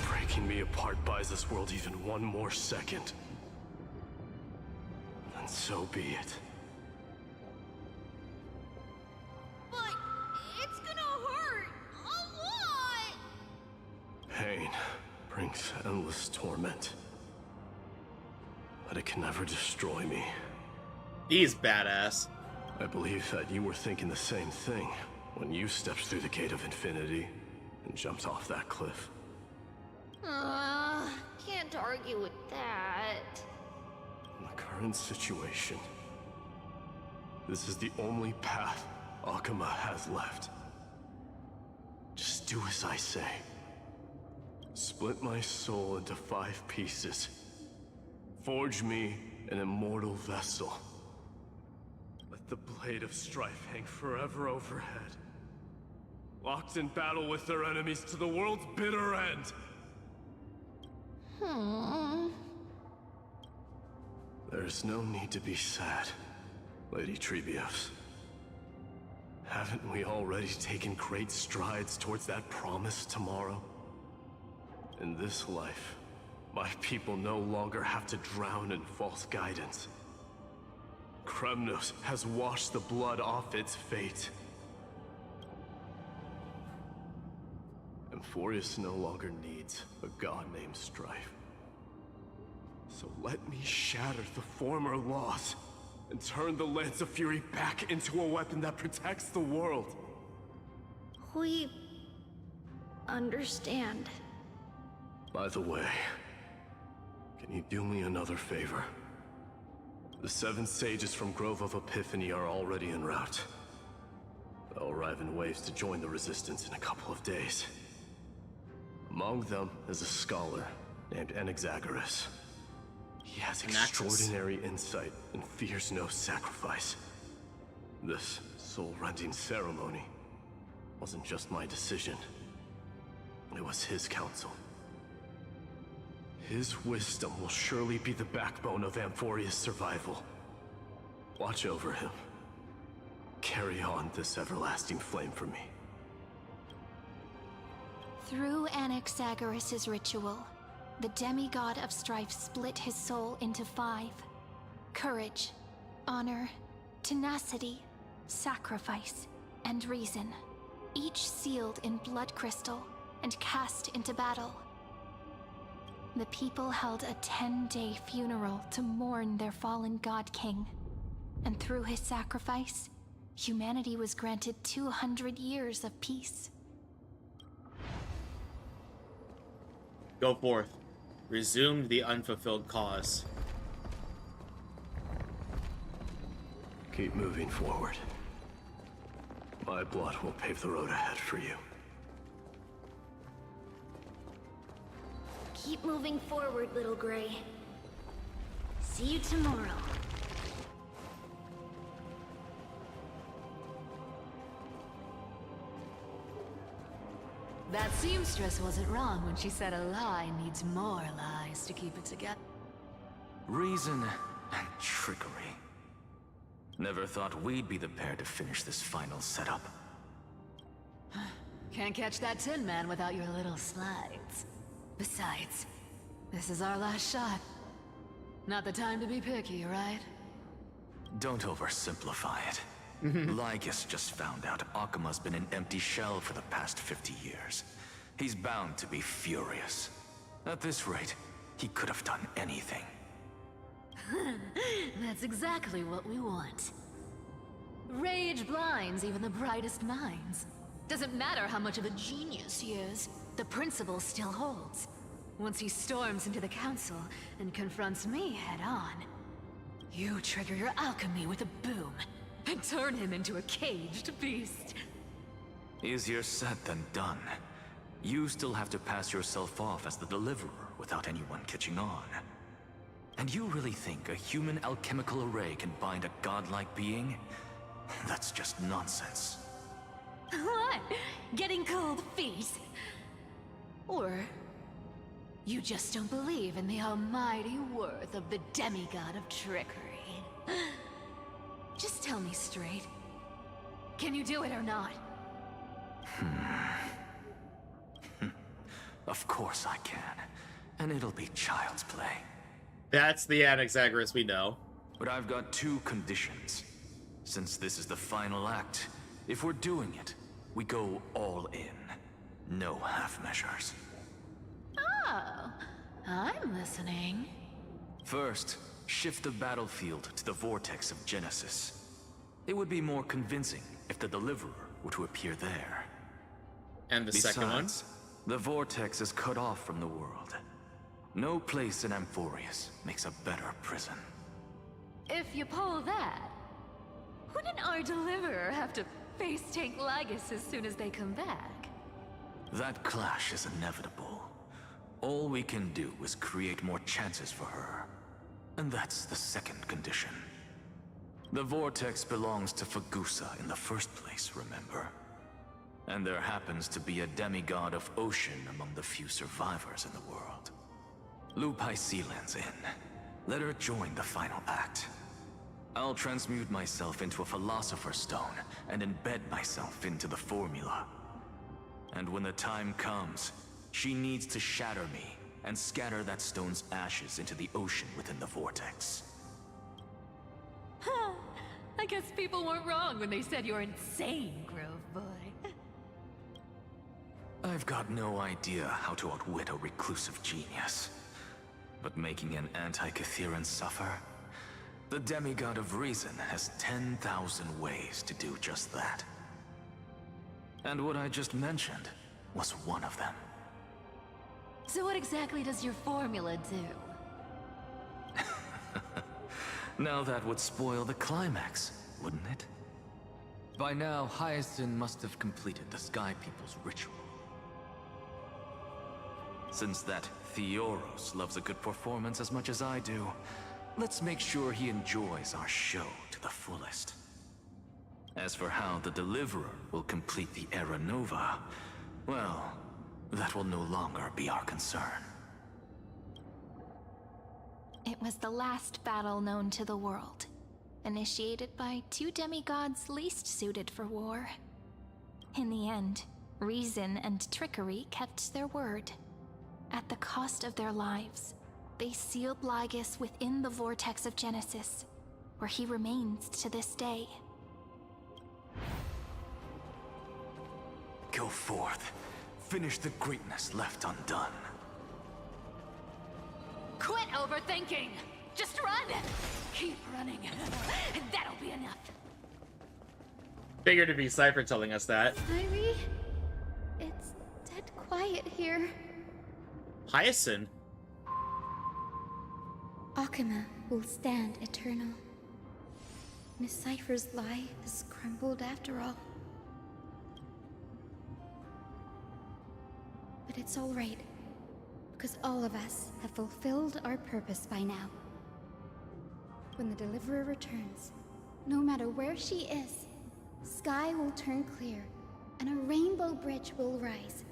Breaking me apart buys this world even one more second. And so be it. But it's gonna hurt a lot! Pain brings endless torment. But it can never destroy me. He's badass. I believe that you were thinking the same thing when you stepped through the gate of infinity and jumped off that cliff. Can't argue with that. In the current situation, this is the only path Akama has left. Just do as I say. Split my soul into 5 pieces. Forge me an immortal vessel. Let the blade of strife hang forever overhead. Locked in battle with their enemies to the world's bitter end. There's no need to be sad, Lady Trebios. Haven't we already taken great strides towards that promise tomorrow? In this life, my people no longer have to drown in false guidance. Kremnos has washed the blood off its fate. Amphoreus no longer needs a god named Strife. So let me shatter the former laws and turn the Lance of Fury back into a weapon that protects the world. We understand. By the way, can you do me another favor? The 7 sages from Grove of Epiphany are already en route. They'll arrive in waves to join the resistance in a couple of days. Among them is a scholar named Anaxagoras. He has extraordinary insight and fears no sacrifice. This soul-rending ceremony wasn't just my decision. It was his counsel. His wisdom will surely be the backbone of Amphoreus' survival. Watch over him. Carry on this everlasting flame for me. Through Anaxagoras' ritual, the demigod of strife split his soul into 5. Courage, honor, tenacity, sacrifice, and reason. Each sealed in blood crystal and cast into battle. The people held a 10-day funeral to mourn their fallen god king. And through his sacrifice, humanity was granted 200 years of peace. Go forth. Resume the unfulfilled cause. Keep moving forward. My blood will pave the road ahead for you. Keep moving forward, little Gray. See you tomorrow. That seamstress wasn't wrong when she said a lie needs more lies to keep it together. Reason and trickery. Never thought we'd be the pair to finish this final setup. Can't catch that Tin Man without your little slides. Besides, this is our last shot. Not the time to be picky, right? Don't oversimplify it. Lygus just found out Akima's been an empty shell for the past 50 years. He's bound to be furious. At this rate, he could have done anything. That's exactly what we want. Rage blinds even the brightest minds. Doesn't matter how much of a genius he is, the principle still holds. Once he storms into the council and confronts me head-on, you trigger your alchemy with a boom and turn him into a caged beast. Easier said than done. You still have to pass yourself off as the deliverer without anyone catching on. And you really think a human alchemical array can bind a godlike being? That's just nonsense. What? Getting cold feet? Or you just don't believe in the almighty worth of the demigod of trickery? Just tell me straight. Can you do it or not? Of course I can. And it'll be child's play. That's the Anaxagoras we know. But I've got 2 conditions. Since this is the final act, if we're doing it, we go all in. No half measures. Oh, I'm listening. First, shift the battlefield to the vortex of Genesis. It would be more convincing if the deliverer were to appear there. And the second one? The vortex is cut off from the world. No place in Amphoreus makes a better prison. If you pull that, wouldn't our deliverer have to face tank Lygus as soon as they come back? That clash is inevitable. All we can do is create more chances for her. And that's the second condition. The vortex belongs to Fagusa in the first place, remember? And there happens to be a demigod of ocean among the few survivors in the world. Lupai Sealand's in. Let her join the final act. I'll transmute myself into a Philosopher's Stone and embed myself into the formula. And when the time comes, she needs to shatter me and scatter that stone's ashes into the ocean within the vortex. Huh. guess people weren't wrong when they said you're insane, Grove Boy. I've got no idea how to outwit a reclusive genius. But making an anti-Catheran suffer? The demigod of reason has 10,000 ways to do just that. And what I just mentioned was one of them. So what exactly does your formula do? Now that would spoil the climax, wouldn't it? By now, Hyacinth must have completed the Sky People's ritual. Since that Theoros loves a good performance as much as I do, let's make sure he enjoys our show to the fullest. As for how the Deliverer will complete the Era Nova, well, that will no longer be our concern. It was the last battle known to the world, initiated by two demigods least suited for war. In the end, reason and trickery kept their word. At the cost of their lives, they sealed Lygus within the vortex of Genesis, where he remains to this day. Go forth. Finish the greatness left undone. Quit overthinking! Just run! Keep running. That'll be enough. Figured to be Cypher telling us that. Kyrie, it's dead quiet here. Hyacinth? Akuma will stand eternal. Miss Cypher's lie has crumbled after all. But it's all right, because all of us have fulfilled our purpose by now. When the Deliverer returns, no matter where she is, sky will turn clear, and a rainbow bridge will rise,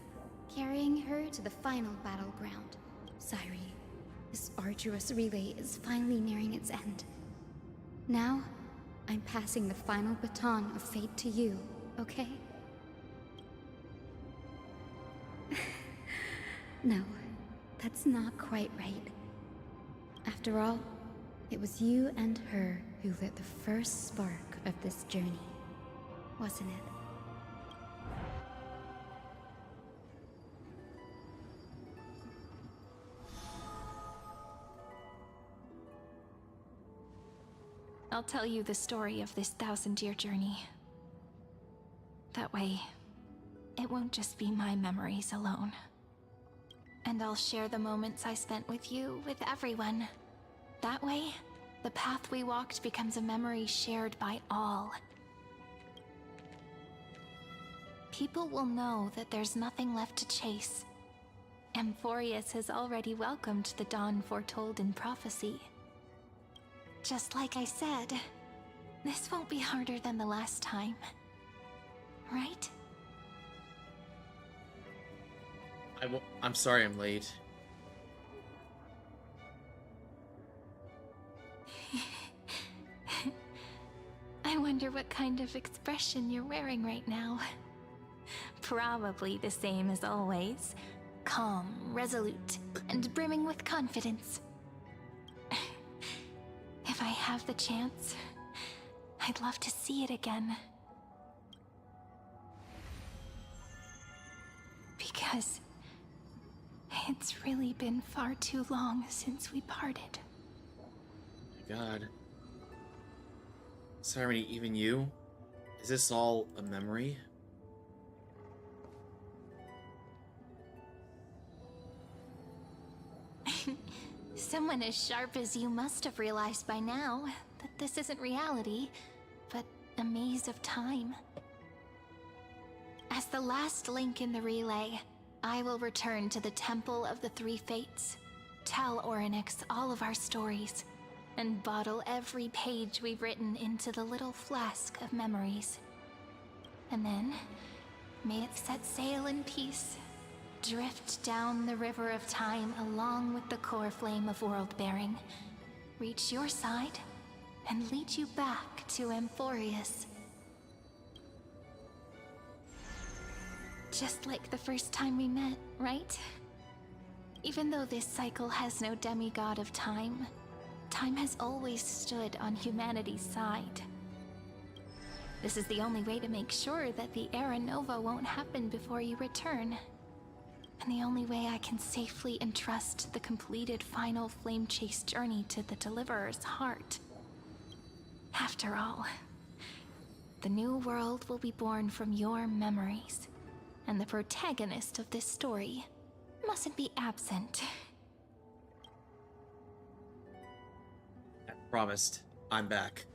carrying her to the final battleground. Cyrie, this arduous relay is finally nearing its end. Now, I'm passing the final baton of fate to you, okay? No, that's not quite right. After all, it was you and her who lit the first spark of this journey, wasn't it? I'll tell you the story of this 1,000-year journey. That way, it won't just be my memories alone. And I'll share the moments I spent with you with everyone. That way, the path we walked becomes a memory shared by all. People will know that there's nothing left to chase. Amphoreus has already welcomed the dawn foretold in prophecy. Just like I said, this won't be harder than the last time. Right? I'm sorry I'm late. I wonder what kind of expression you're wearing right now. Probably the same as always. Calm, resolute, and brimming with confidence. If I have the chance, I'd love to see it again. Because it's really been far too long since we parted. My God. Sorry, even you? Is this all a memory? Someone as sharp as you must have realized by now that this isn't reality, but a maze of time. As the last link in the relay, I will return to the Temple of the Three Fates, tell Orynyx all of our stories, and bottle every page we've written into the little flask of memories. And then, may it set sail in peace, drift down the river of time along with the core flame of world-bearing, reach your side, and lead you back to Amphoreus. Just like the first time we met, right? Even though this cycle has no demigod of time, time has always stood on humanity's side. This is the only way to make sure that the Era Nova won't happen before you return. And the only way I can safely entrust the completed final flame chase journey to the Deliverer's heart. After all, the new world will be born from your memories, and the protagonist of this story mustn't be absent. I promised. I'm back.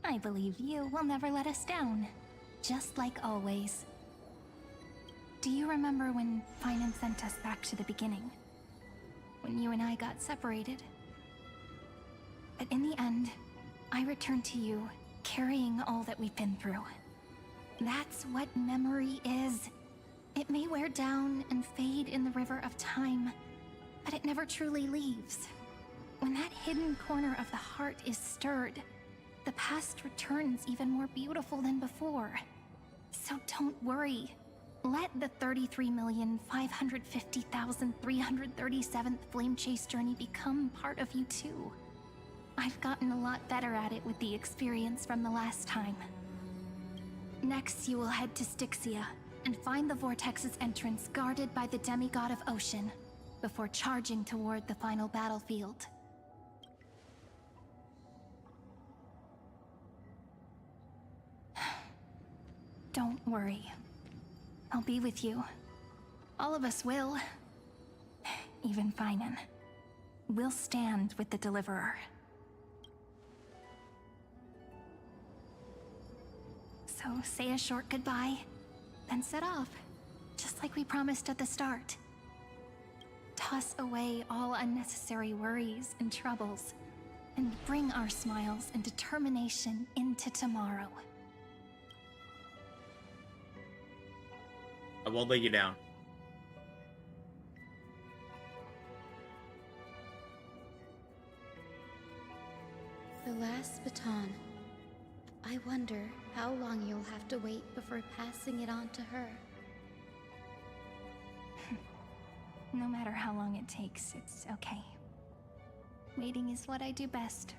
I believe you will never let us down, just like always. Do you remember when Finan sent us back to the beginning? When you and I got separated? But in the end, I returned to you, carrying all that we've been through. That's what memory is. It may wear down and fade in the river of time, but it never truly leaves. When that hidden corner of the heart is stirred, the past returns even more beautiful than before. So don't worry. Let the 33,550,337th Flame Chase journey become part of you too. I've gotten a lot better at it with the experience from the last time. Next, you will head to Styxia and find the Vortex's entrance guarded by the demigod of Ocean, before charging toward the final battlefield. Don't worry. I'll be with you. All of us will. Even Finan. We'll stand with the Deliverer. So say a short goodbye, then set off, just like we promised at the start. Toss away all unnecessary worries and troubles, and bring our smiles and determination into tomorrow. I won't lay you down. The last baton. I wonder how long you'll have to wait before passing it on to her. No matter how long it takes, it's okay. Waiting is what I do best.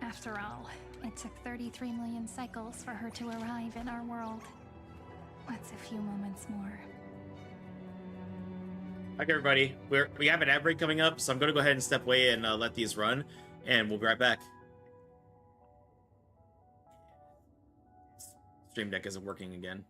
After all, it took 33 million cycles for her to arrive in our world. What's a few moments more? Okay, everybody. We have an ad break coming up, so I'm going to go ahead and step away and let these run, and we'll be right back. Stream Deck isn't working again.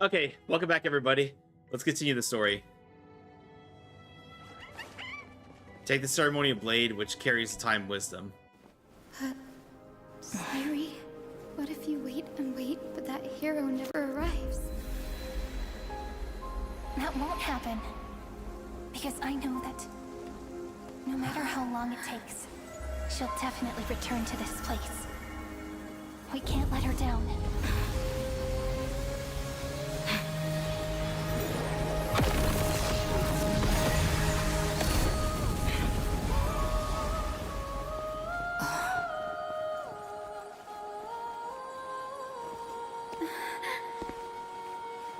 Okay, welcome back, everybody. Let's continue the story. Take the ceremonial blade, which carries the time wisdom. Sayuri, what if you wait and wait, but that hero never arrives? That won't happen. Because I know that no matter how long it takes, she'll definitely return to this place. We can't let her down.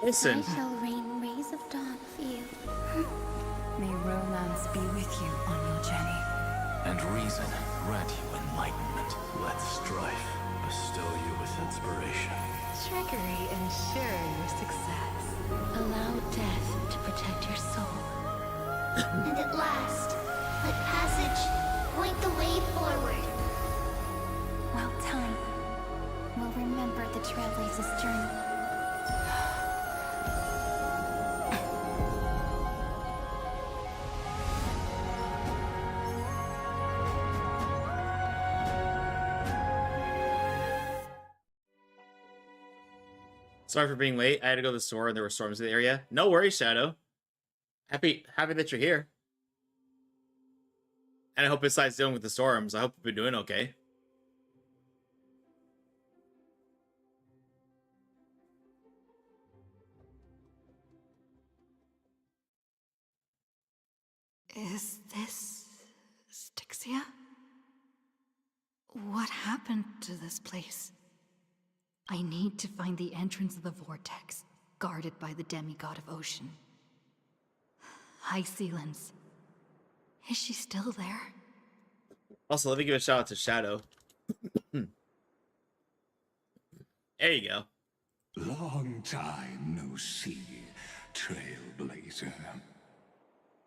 Listen. I shall rain rays of dawn for you. May romance be with you on your journey. And reason grant you enlightenment. Let strife bestow you with inspiration. Trickery ensure your success. Allow death to protect your soul. And at last, let passage point the way forward. Well, time will remember the Trailblazer's journey. Sorry for being late. I had to go to the store and there were storms in the area. No worries, Shadow. Happy that you're here. And I hope besides dealing with the storms, I hope you've been doing okay. Is this Styxia? What happened to this place? I need to find the entrance of the vortex, guarded by the demigod of ocean. High Sealens. Is she still there? Also, let me give a shout out to Shadow. There you go. Long time no see, Trailblazer.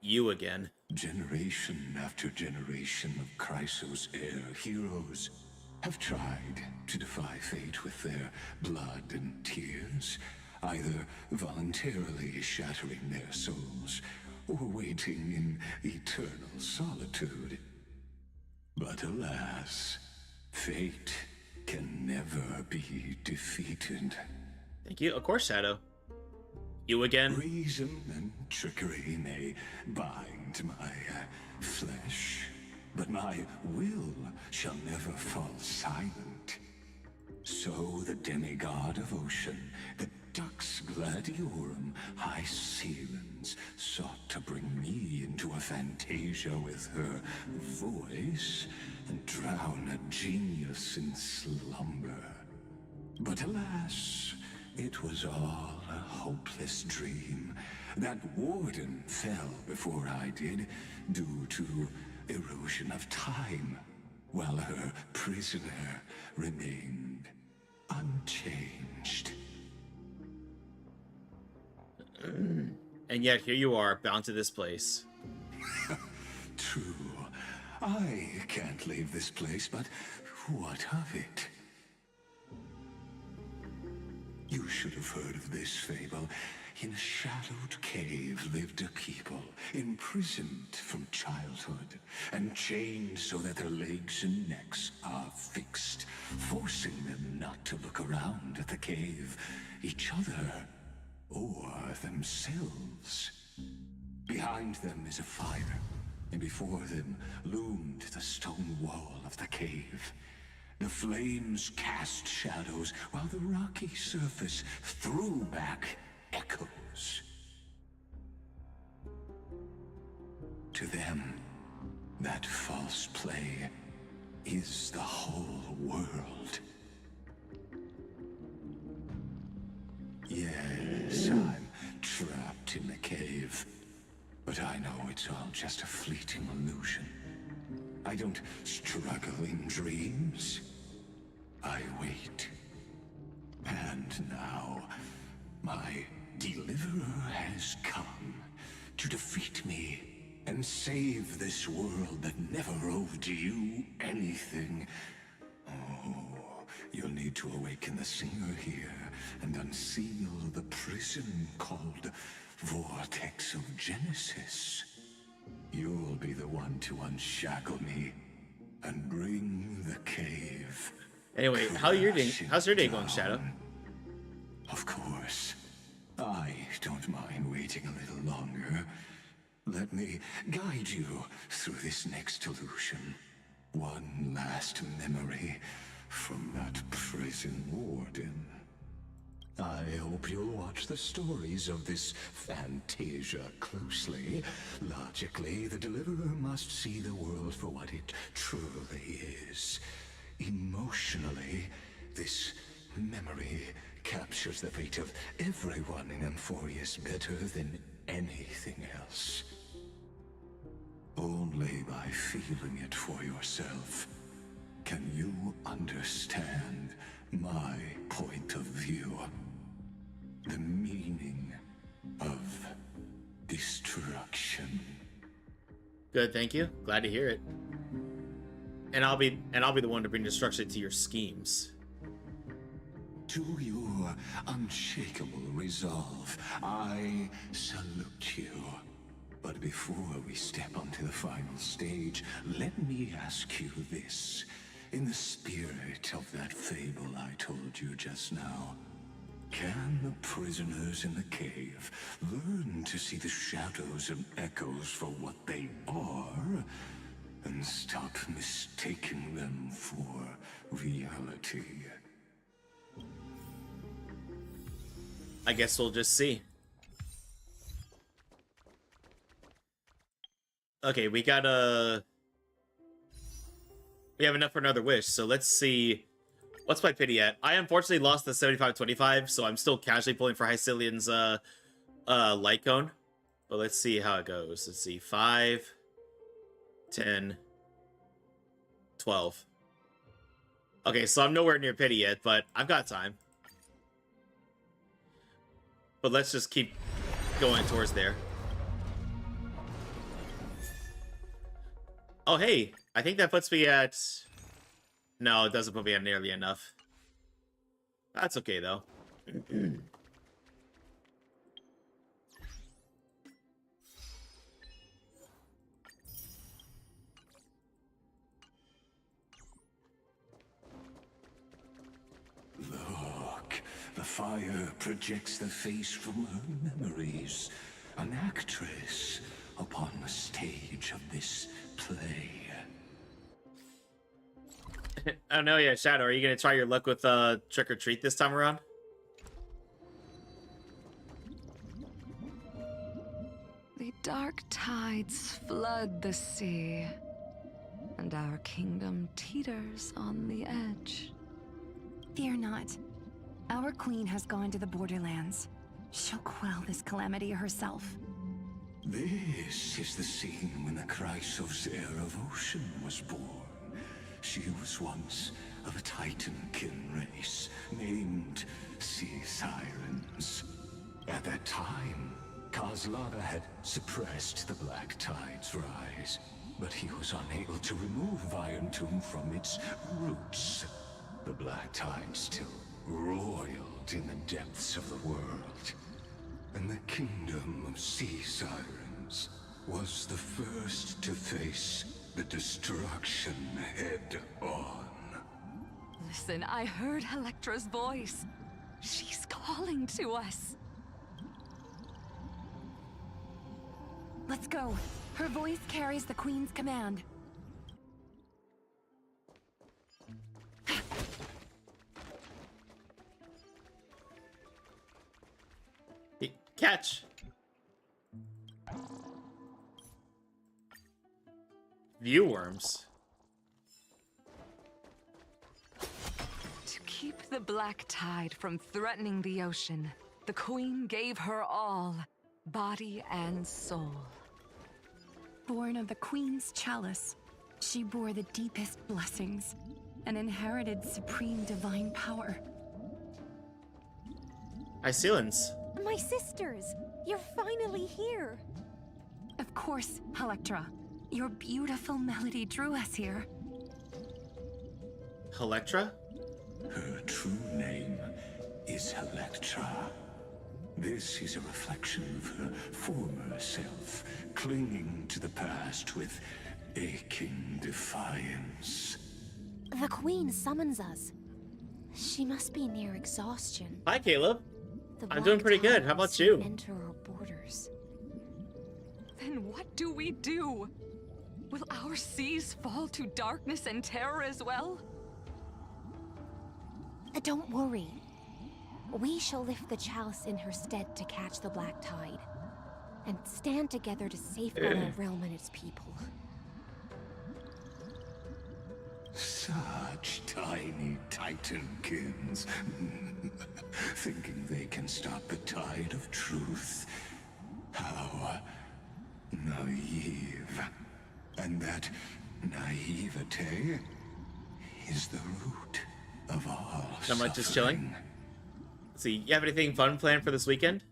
You again. Generation after generation of Chrysos heir heroes have tried to defy fate with their blood and tears, either voluntarily shattering their souls or waiting in eternal solitude. But alas, fate can never be defeated. Thank you. Of course, Shadow. You again? Reason and trickery may bind my flesh, but my will shall never fall silent. So the demigod of ocean, the Dux Gladiorum, High Sealens, sought to bring me into a fantasia with her voice and drown a genius in slumber. But alas, it was all a hopeless dream. That warden fell before I did, due to erosion of time, while her prisoner remained unchanged. And yet here you are, bound to this place. True. I can't leave this place, but what of it? You should have heard of this fable. In a shadowed cave lived a people, imprisoned from childhood, and chained so that their legs and necks are fixed, forcing them not to look around at the cave, each other, or themselves. Behind them is a fire, and before them loomed the stone wall of the cave. The flames cast shadows, while the rocky surface threw back echoes. To them, that false play is the whole world. Yes, I'm trapped in the cave, but I know it's all just a fleeting illusion. I don't struggle in dreams. I wait. And now, my deliverer has come to defeat me and save this world that never owed you anything. Oh, you'll need ready to awaken the singer here and unseal the prison called Vortex of Genesis, you'll be the one to unshackle me and bring the cave. Anyway, how's your day going, Shadow? Of course. I don't mind waiting a little longer. Let me guide you through this next illusion. One last memory from that prison warden. I hope you'll watch the stories of this Fantasia closely. Logically, the Deliverer must see the world for what it truly is. Emotionally, this memory captures the fate of everyone in Amphoreus better than anything else. Only by feeling it for yourself can you understand my point of view. The meaning of destruction. Good, thank you. Glad to hear it. And I'll be the one to bring destruction to your schemes. To your unshakable resolve, I salute you. But before we step onto the final stage, let me ask you this. In the spirit of that fable I told you just now, can the prisoners in the cave learn to see the shadows and echoes for what they are, and stop mistaking them for reality? I guess we'll just see. Okay, we have enough for another wish, so let's see. What's my pity at? I unfortunately lost the 75-25, so I'm still casually pulling for Hycelian's light cone. But let's see how it goes. Let's see. 5, 10, 12. Okay, so I'm nowhere near pity yet, but I've got time. But let's just keep going towards there. Oh, hey, I think that puts me at... No, it doesn't put me at nearly enough. That's okay, though. Look, the fire projects the face from her memories. An actress upon the stage of this play. Oh no, yeah, Shadow, are you gonna try your luck with Trick or Treat this time around? The dark tides flood the sea, and our kingdom teeters on the edge. Fear not. Our queen has gone to the borderlands. She'll quell this calamity herself. This is the scene when the Chrysos heir of Ocean was born. She was once of a Titan-kin race named Sea Sirens. At that time, Kozlana had suppressed the Black Tide's rise, but he was unable to remove Iron Tomb from its roots. The Black Tide still roiled in the depths of the world, and the kingdom of Sea Sirens was the first to face the destruction head-on. Listen, I heard Electra's voice. She's calling to us. Let's go. Her voice carries the queen's command. Catch! Viewworms. To keep the Black Tide from threatening the ocean, the queen gave her all, body and soul. Born of the queen's chalice, she bore the deepest blessings and inherited supreme divine power. Hycelians. My sisters, you're finally here. Of course, Electra. Your beautiful melody drew us here. Electra? Her true name is Electra. This is a reflection of her former self, clinging to the past with aching defiance. The Queen summons us. She must be near exhaustion. Hi, Caleb. The I'm doing pretty good. How about you? Enter our borders. Then what do we do? Will our seas fall to darkness and terror as well? Don't worry. We shall lift the chalice in her stead to catch the black tide, and stand together to safeguard our realm and its people. Such tiny titankins, thinking they can stop the tide of truth. How naive. And that naivete is the root of all Not much, just chilling. Let's see, you have anything fun planned for this weekend?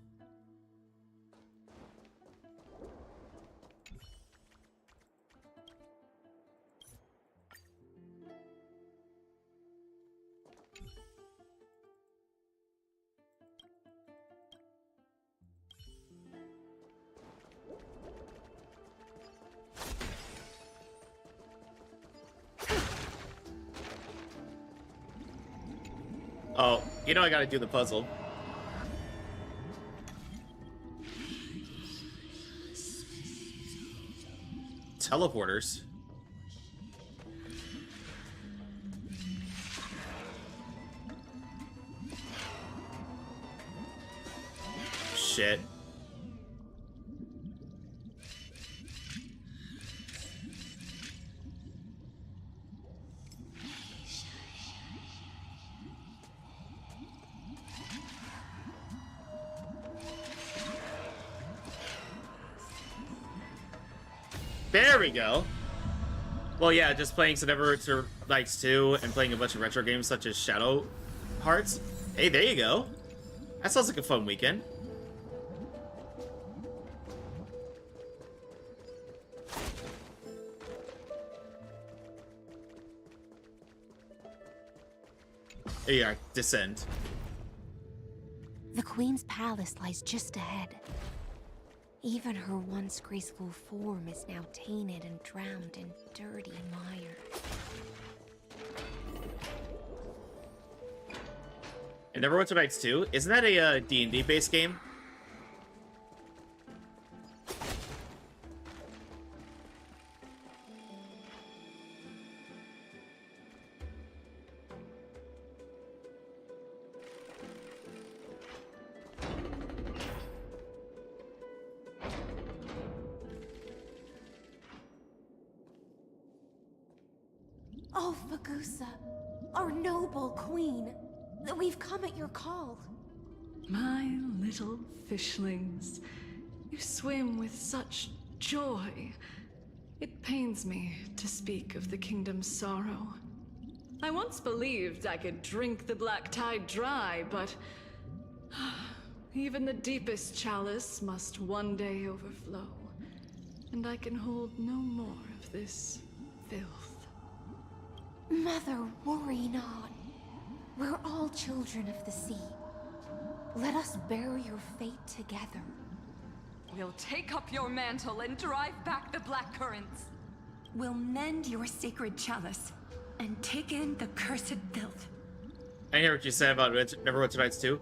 Oh, you know I gotta do the puzzle. Teleporters? Shit. There we go. Well, yeah, just playing some Evernight Nights 2 and playing a bunch of retro games such as Shadow Hearts. Hey, there you go. That sounds like a fun weekend. There you are. Descend. The Queen's palace lies just ahead. Even her once graceful form is now tainted and drowned in dirty mire. And Neverwinter Nights 2? Isn't that a D&D based game? Oh, Fagusa, our noble queen, we've come at your call. My little fishlings, you swim with such joy. It pains me to speak of the kingdom's sorrow. I once believed I could drink the black tide dry, but even the deepest chalice must one day overflow, and I can hold no more of this filth. Mother, worry not. We're all children of the sea. Let us bear your fate together. We'll take up your mantle and drive back the black currents. We'll mend your sacred chalice and take in the cursed filth. I hear what you said about Neverwinter Nights 2.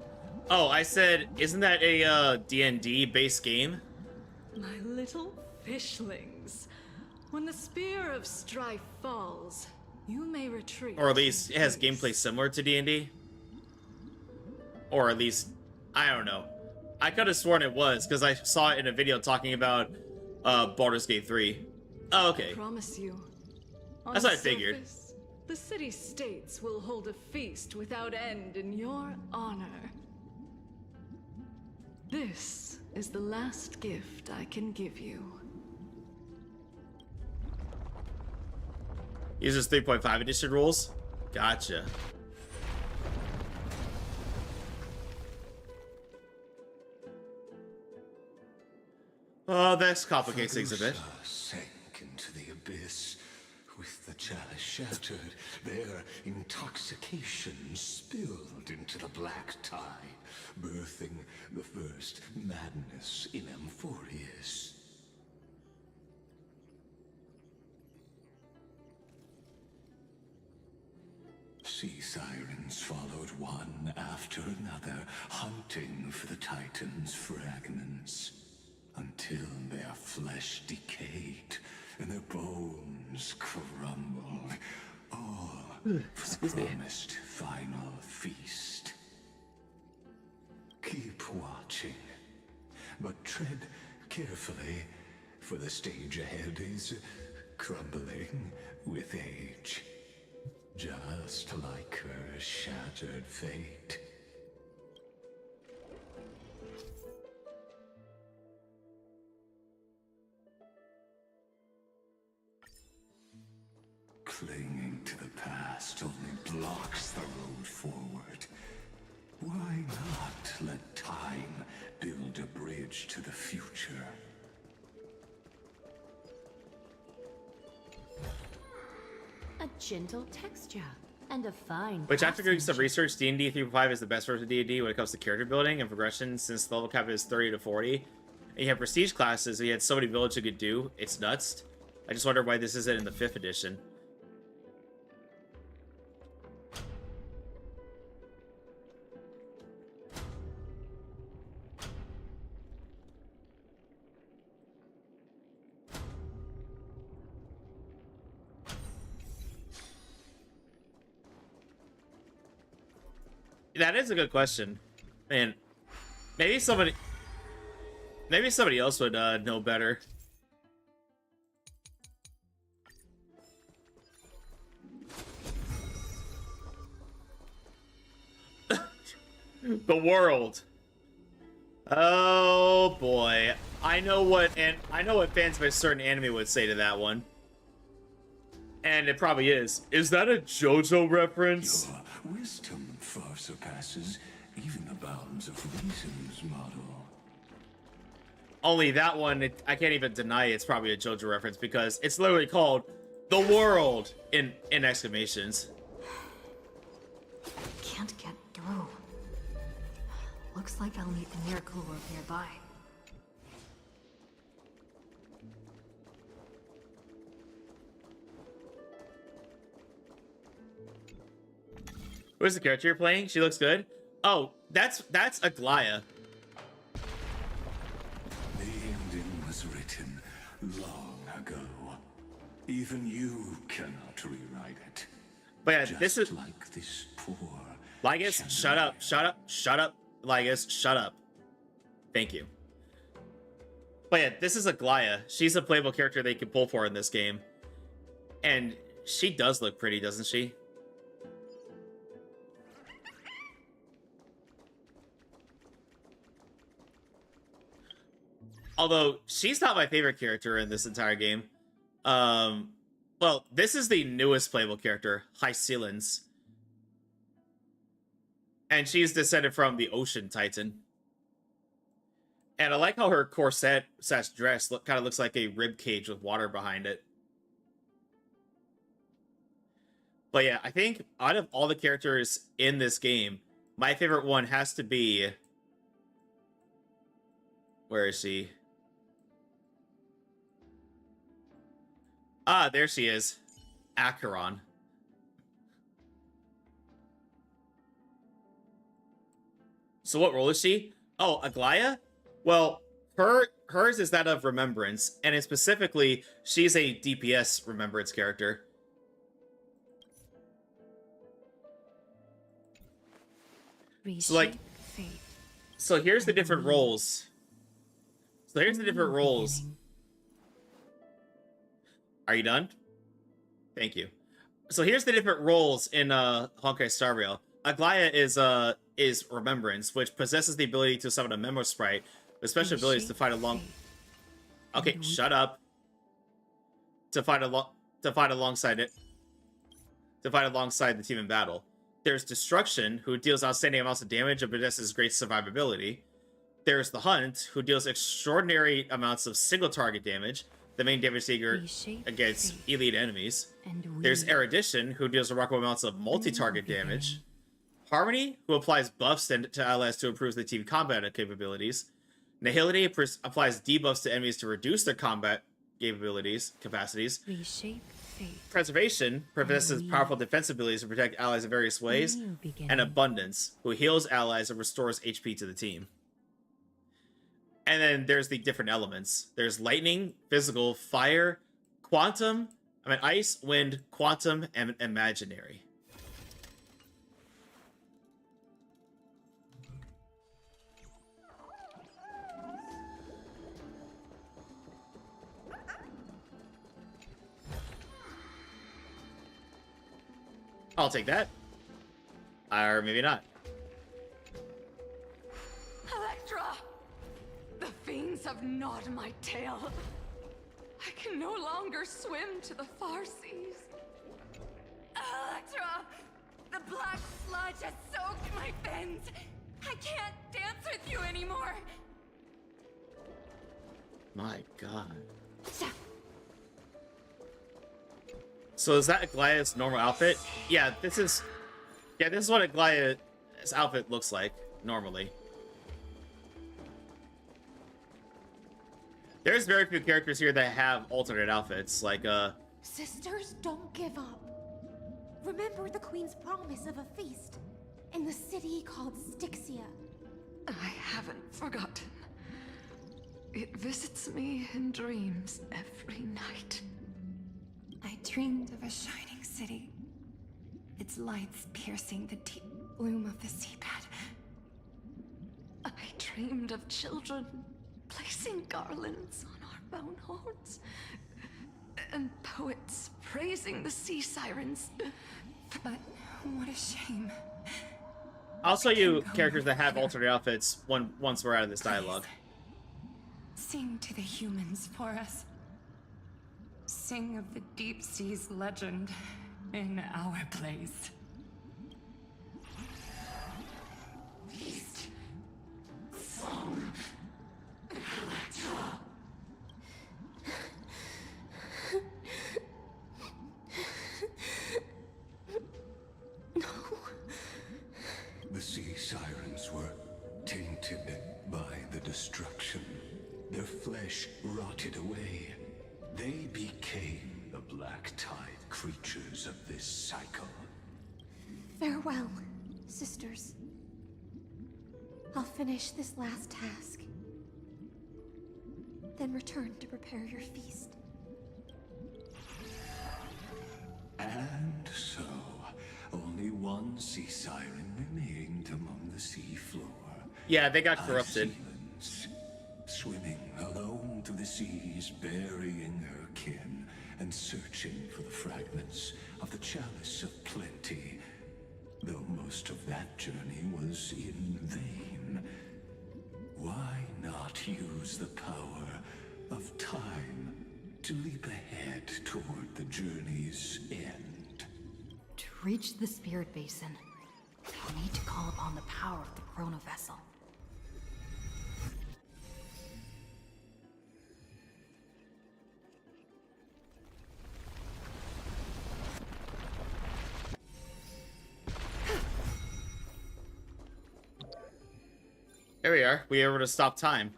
Oh, I said, isn't that a D&D based game? My little fishlings, when the spear of strife falls, you may retreat. Or at least it has gameplay similar to D&D. Or at least, I don't know. I could have sworn it was, because I saw it in a video talking about Baldur's Gate 3. Oh, okay. I promise you. That's what I figured. Surface, the city-states will hold a feast without end in your honor. This is the last gift I can give you. Uses 3.5 edition rules? Gotcha. Oh, this complicates things a bit. Sank into the abyss with the chalice shattered, their intoxication spilled into the black tide, birthing the first madness in Amphoreus. Sea sirens followed one after another, hunting for the Titan's fragments, until their flesh decayed and their bones crumbled, all for the promised final feast. Keep watching, but tread carefully, for the stage ahead is crumbling with age. Just like her shattered fate. Clinging to the past only blocks the road forward. Why not let time build a bridge to the future? A gentle texture and a fine. Which, after doing some research, D&D 3.5 is the best version of D&D when it comes to character building and progression, since the level cap is 30 to 40. And you have prestige classes, and you had so many villages you could do. It's nuts. I just wonder why this isn't in the 5th edition. That is a good question. Man, maybe somebody else would know better. The world. Oh boy. I know what fans of a certain anime would say to that one. And it probably is. Is that a JoJo reference? Your wisdom far surpasses even the bounds of reason's model. Only that one, I can't even deny it's probably a JoJo reference because it's literally called The World in exclamations. Can't get through. Looks like I'll need the near cooler nearby. Who's the character you're playing? She looks good. Oh, that's Aglaya. The ending was written long ago. Even you cannot rewrite it. But yeah, Just this is like this poor Lygus. Shut up! Shut up! Shut up! Lygus, shut up. Thank you. But yeah, this is Aglaya. She's a playable character they can pull for in this game, and she does look pretty, doesn't she? Although, she's not my favorite character in this entire game. Well, this is the newest playable character, Hycelens. And she's descended from the Ocean Titan. And I like how her corset / dress kind of looks like a rib cage with water behind it. But yeah, I think out of all the characters in this game, my favorite one has to be... Where is she? Ah, there she is. Acheron. So what role is she? Oh, Aglaya? Well, hers is that of Remembrance, and specifically, she's a DPS Remembrance character. So like, so here's the different roles. So here's the different roles. Are you done? Thank you. So here's the different roles in Honkai Star Rail. Aglaya is Remembrance, which possesses the ability to summon a Memo Sprite with special abilities to fight along. Okay, shut up. To fight alongside the team in battle. There's Destruction, who deals outstanding amounts of damage and possesses great survivability. There's the Hunt, who deals extraordinary amounts of single target damage, the main damage dealer against elite enemies. There's Erudition, who deals remarkable amounts of multi-target damage. Harmony, who applies buffs to allies to improve the team combat capabilities. Nihility applies debuffs to enemies to reduce their combat capacities. Preservation possesses powerful defense abilities to protect allies in various ways. And Abundance, who heals allies and restores HP to the team. And then there's the different elements. There's lightning, physical, fire, quantum, ice, wind, quantum, and imaginary. I'll take that. Or maybe not. Electra! The fiends have gnawed my tail. I can no longer swim to the far seas. Electra! The black sludge has soaked my fins. I can't dance with you anymore. My god. So is that Aglaya's normal outfit? Yeah, this is what Aglaya's outfit looks like normally. There's very few characters here that have alternate outfits, like Sisters, don't give up. Remember the Queen's promise of a feast in the city called Styxia. I haven't forgotten. It visits me in dreams every night. I dreamed of a shining city, its lights piercing the deep gloom of the seabed. I dreamed of children placing garlands on our bone horns, and poets praising the sea sirens. But what a shame. I'll show you characters that have alternate outfits once we're out of this dialogue. Sing to the humans for us. Sing of the deep sea's legend in our place. Feast. Song. Electra. No. The sea sirens were tainted by the destruction. Their flesh rotted away. They became the black tide creatures of this cycle. Farewell, sisters. I'll finish this last task, then return to prepare your feast. And so, only one sea siren remained among the sea floor. Yeah, they got corrupted. Swimming alone through the seas, burying her kin, and searching for the fragments of the chalice of plenty. Though most of that journey was in vain. Why not use the power of time to leap ahead toward the journey's end? To reach the spirit basin, I'll need to call upon the power of the chrono vessel. There we are. We were able to stop time.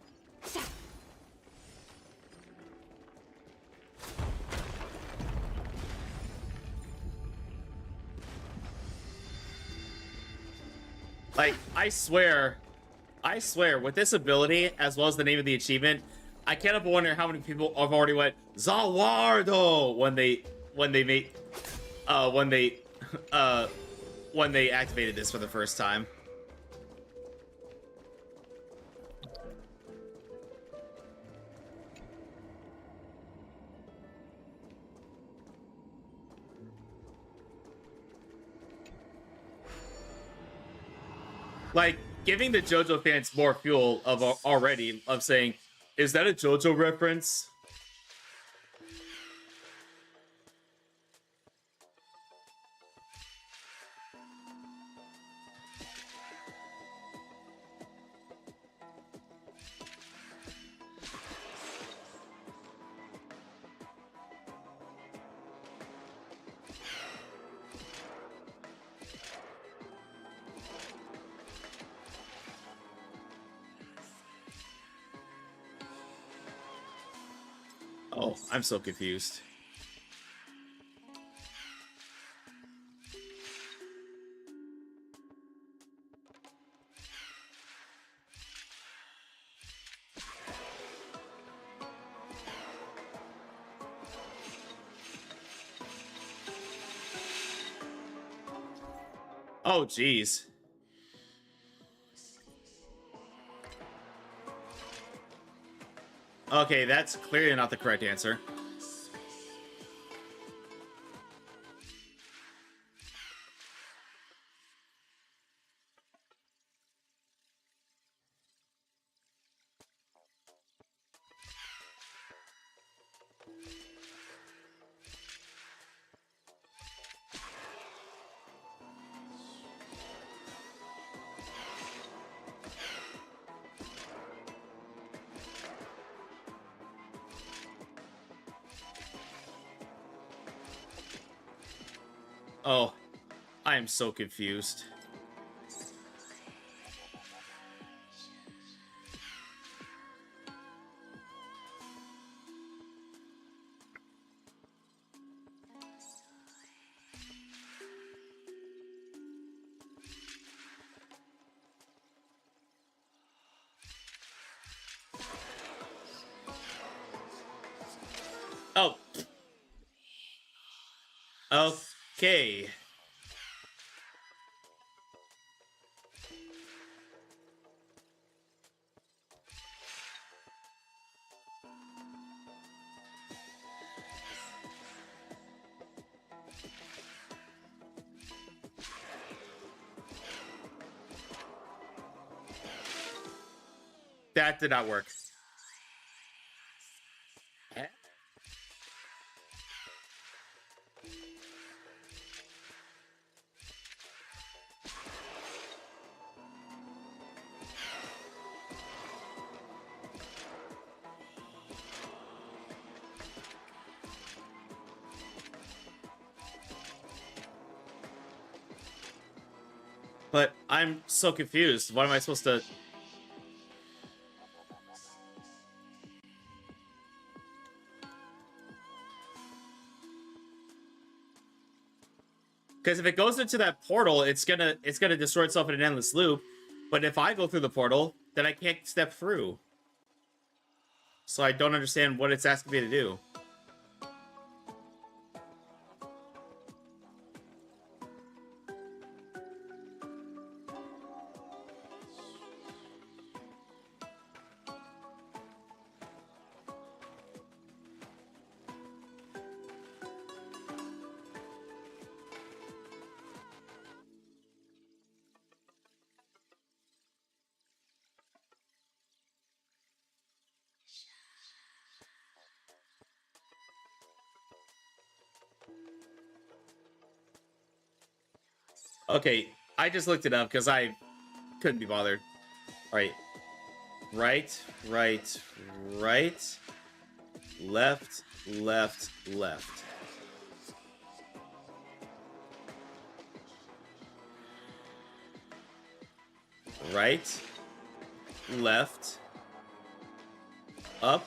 Like, I swear, with this ability, as well as the name of the achievement, I can't help but wonder how many people have already went Zawardo when they activated this for the first time. Like, giving the JoJo fans more fuel of saying, is that a JoJo reference? Oh, I'm so confused. Oh, jeez. Okay, that's clearly not the correct answer. Oh, I am so confused. Oh. Okay. That did not work. But I'm so confused. What am I supposed to... Because if it goes into that portal, it's gonna destroy itself in an endless loop. But if I go through the portal, then I can't step through. So I don't understand what it's asking me to do. Okay, I just looked it up because I couldn't be bothered. Alright. Right, right, right. Left, left, left. Right, left, up,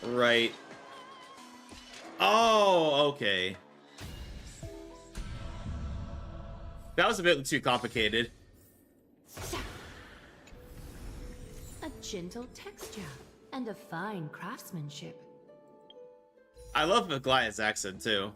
right. Oh, okay. That was a bit too complicated. A gentle texture and a fine craftsmanship. I love Maglaya's accent too.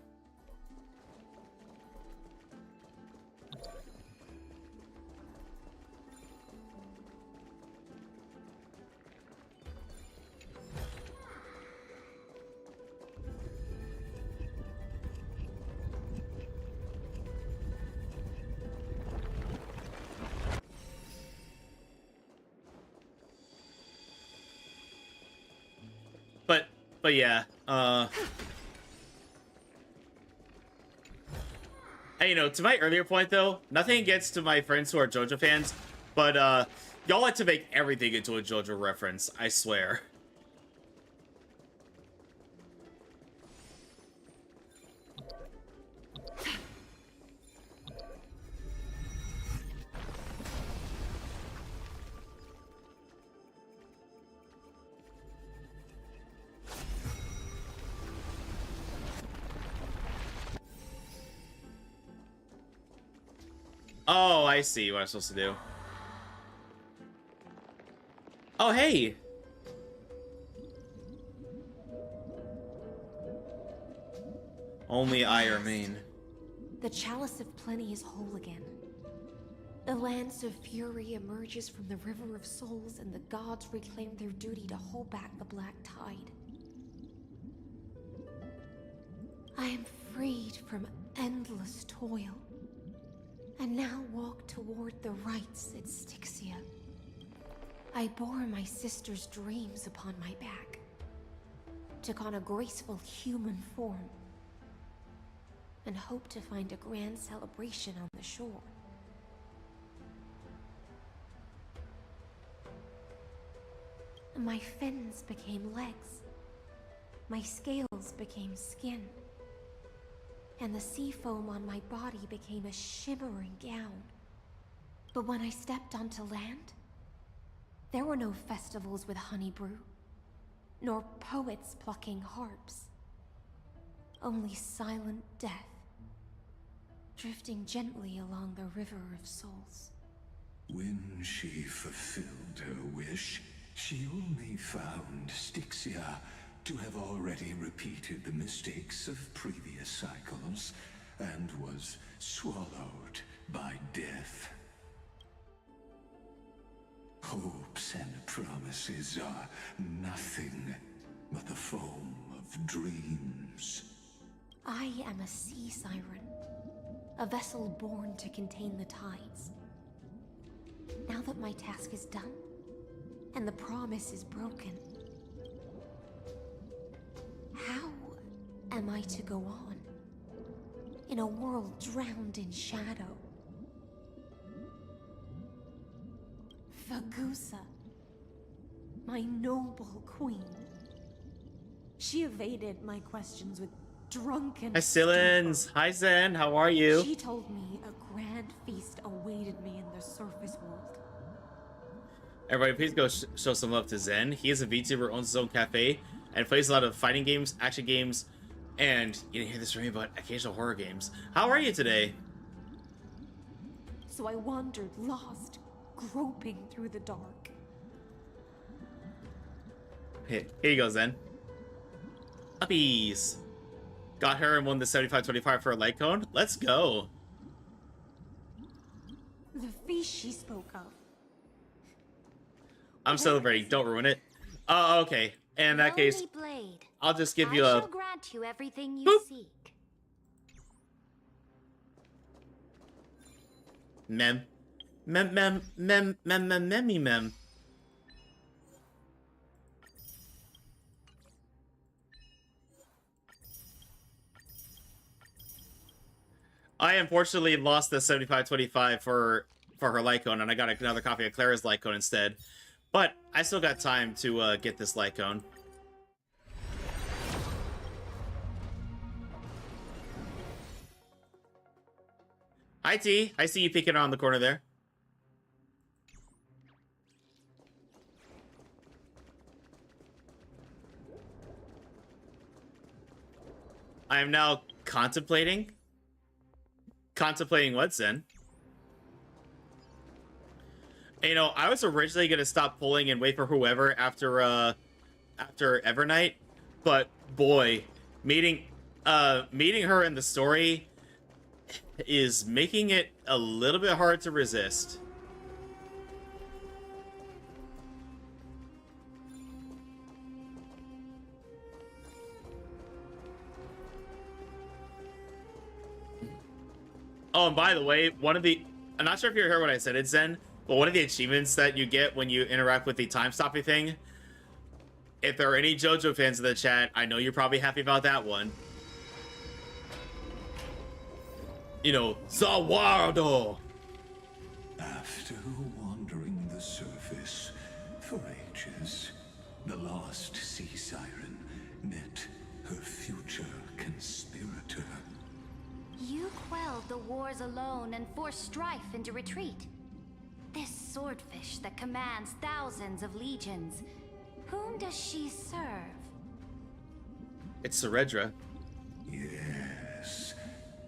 But yeah, and, you know, to my earlier point though, nothing against to my friends who are JoJo fans, but y'all like to make everything into a JoJo reference, I swear. Oh, I see what I'm supposed to do. Oh, hey! Only I remain. The Chalice of Plenty is whole again. The Lance of Fury emerges from the River of Souls, and the gods reclaim their duty to hold back the Black Tide. I am freed from endless toil, and now walk toward the rites at Styxia. I bore my sister's dreams upon my back, took on a graceful human form, and hoped to find a grand celebration on the shore. My fins became legs, my scales became skin, and the sea foam on my body became a shimmering gown. But when I stepped onto land, there were no festivals with honey brew, nor poets plucking harps. Only silent death, drifting gently along the River of Souls. When she fulfilled her wish, she only found Styxia to have already repeated the mistakes of previous cycles, and was swallowed by death. Hopes and promises are nothing but the foam of dreams. I am a sea siren, a vessel born to contain the tides. Now that my task is done, and the promise is broken, how am I to go on in a world drowned in shadow? Fagusa, my noble queen. She evaded my questions with drunken Hi, Sillins. Hi, Zen. How are you? She told me a grand feast awaited me in the surface world. Everybody, please go show some love to Zen. He is a VTuber, owns his own cafe, and plays a lot of fighting games, action games, and you didn't hear this from me, but occasional horror games. How are you today? So I wandered, lost, groping through the dark. Here you go, Zen. Uppies. Got her and won the 75-25 for a light cone. Let's go. The feast she spoke of. I'm celebrating. Don't ruin it. Oh, okay. In that case, Blade. I'll just give you I a... shall grant you everything you Boop. seek. Mem. Mem. I unfortunately lost the 75-25 for her light cone, and I got another copy of Clara's light cone instead. But I still got time to get this light cone. Hi, T. I see you peeking around the corner there. I am now contemplating. Contemplating what, Zen? You know, I was originally gonna stop pulling and wait for whoever after Evernight, but boy, meeting her in the story is making it a little bit hard to resist. Oh, and by the way, I'm not sure if you heard what I said, it's Zen, but one of the achievements that you get when you interact with the time-stopping thing, if there are any JoJo fans in the chat, I know you're probably happy about that one. You know, Zawardo! After wandering the surface for ages, the lost sea siren met her future conspirator. You quelled the wars alone and forced strife into retreat. This swordfish that commands thousands of legions, whom does she serve? It's Ceredra. Yes,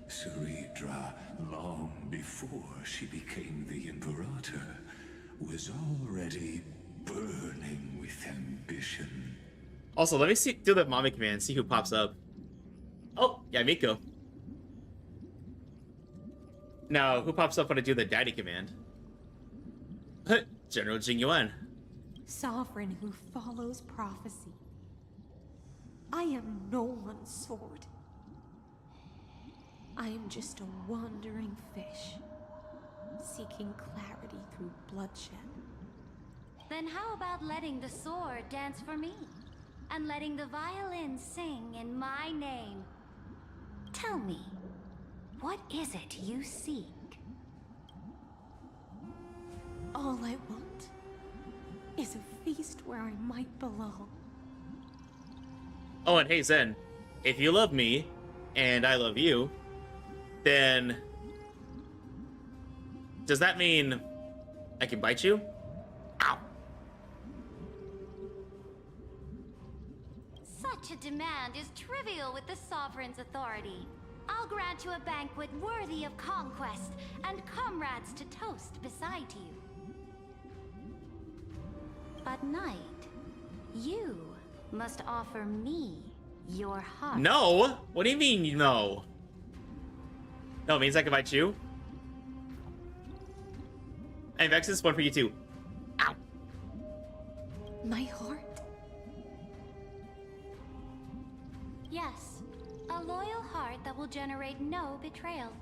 Cerebra. Electra, long before she became the Imperator, was already burning with ambition. Also, let me do the mommy command, see who pops up. Oh, yeah, Miko. Now, who pops up when I do the daddy command? General Jing Yuan. Sovereign who follows prophecy. I am no one's sword. I am just a wandering fish, seeking clarity through bloodshed. Then how about letting the sword dance for me? And letting the violin sing in my name? Tell me, what is it you seek? All I want is a feast where I might belong. Oh, and hey, Zen. If you love me, and I love you, then... does that mean I can bite you? Ow! Such a demand is trivial with the Sovereign's authority. I'll grant you a banquet worthy of conquest, and comrades to toast beside you. But Knight, you must offer me your heart. No? What do you mean, no? No, it means I can bite you? Hey, Vex, this is one for you too. Ow! My heart? Yes, a loyal heart that will generate no betrayal.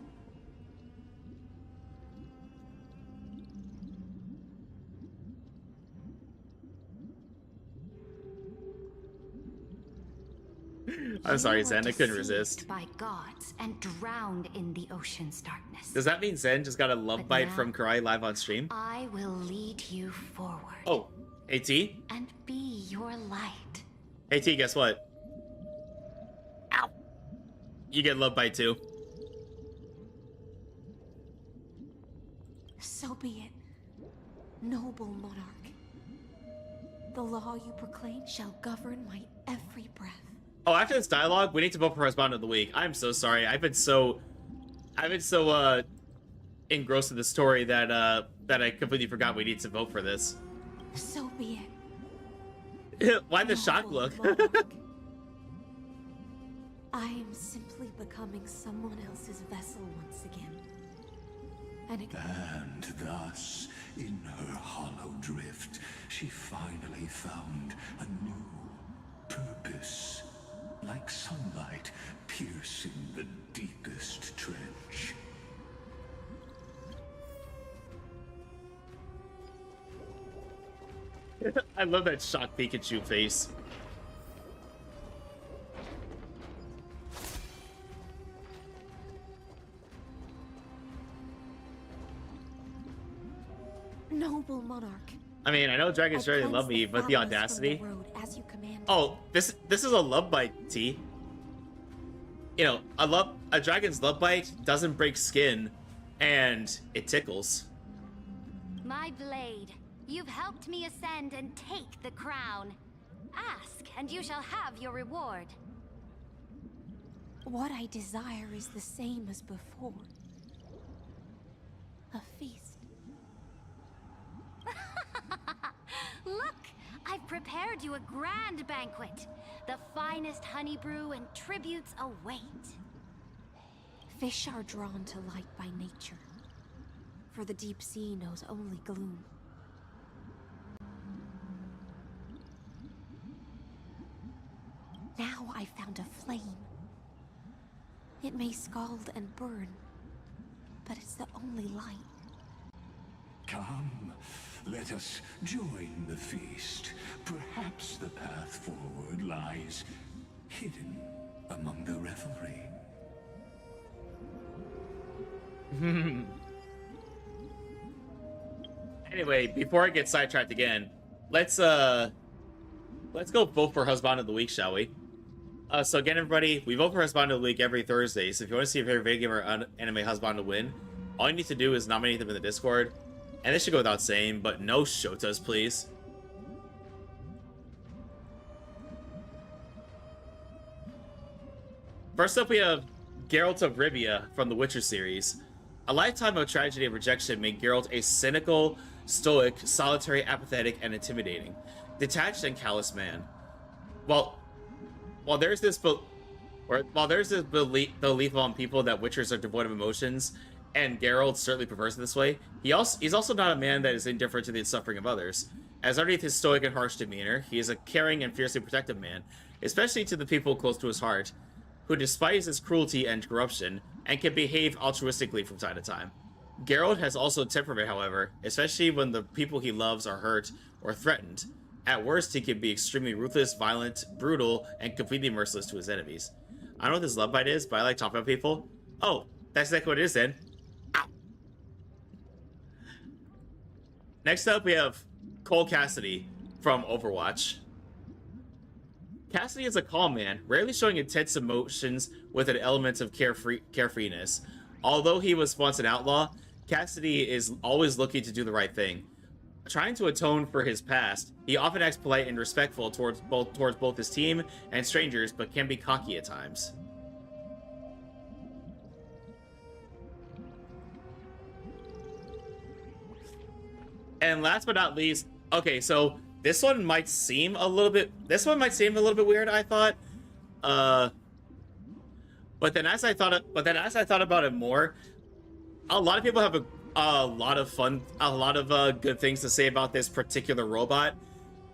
I'm sorry, You were Zen. I couldn't deceived resist. by gods and drowned in the ocean's darkness. Does that mean Zen just got a love But bite now- from Kurai live on stream? I will lead you forward Oh, hey T? and be your light. Hey T, guess what? Ow! You get love bite too. So be it, noble monarch. The law you proclaim shall govern my every breath. Oh, after this dialogue, we need to vote for Husband of the Week. I'm so sorry. I've been so engrossed in the story that I completely forgot we need to vote for this. So be it. Why the shock look? I am simply becoming someone else's vessel once again. And thus, in her hollow drift, she finally found a new purpose. Like sunlight piercing the deepest trench. I love that shocked Pikachu face. Noble monarch. I mean, I know dragons really love me, but the audacity. As you commanded. Oh, this is a love bite, T. You know, a dragon's love bite doesn't break skin, and it tickles. My blade, you've helped me ascend and take the crown. Ask, and you shall have your reward. What I desire is the same as before. A feast. Look, I've prepared you a grand banquet. The finest honey brew and tributes await. Fish are drawn to light by nature, for the deep sea knows only gloom. Now I found a flame. It may scald and burn, but it's the only light. Come, let us join the feast. Perhaps the path forward lies hidden among the revelry. Anyway, before I get sidetracked again, let's go vote for Husband of the Week, shall we? So again, everybody, we vote for Husband of the Week every Thursday. So if you want to see your favorite video game or anime husband to win, all you need to do is nominate them in the Discord. And this should go without saying, but no Shotas, please. First up, we have Geralt of Rivia from the Witcher series. A lifetime of tragedy and rejection made Geralt a cynical, stoic, solitary, apathetic, and intimidating, detached and callous man. While there's this belief among people that Witchers are devoid of emotions, and Geralt certainly prefers it this way, he's also not a man that is indifferent to the suffering of others. As underneath his stoic and harsh demeanor, he is a caring and fiercely protective man, especially to the people close to his heart, who despise his cruelty and corruption, and can behave altruistically from time to time. Geralt has also temperament, however, especially when the people he loves are hurt or threatened. At worst, he can be extremely ruthless, violent, brutal, and completely merciless to his enemies. I don't know what this love bite is, but I like talking about people. Oh, that's exactly what it is then. Ow. Next up, we have Cole Cassidy from Overwatch. Cassidy is a calm man, rarely showing intense emotions with an element of carefreeness. Although he was once an outlaw, Cassidy is always looking to do the right thing. Trying to atone for his past, he often acts polite and respectful towards both his team and strangers, but can be cocky at times. And last but not least, okay, so this one might seem a little bit weird, I thought. But then as I thought about it more, a lot of people have a lot of good things to say about this particular robot.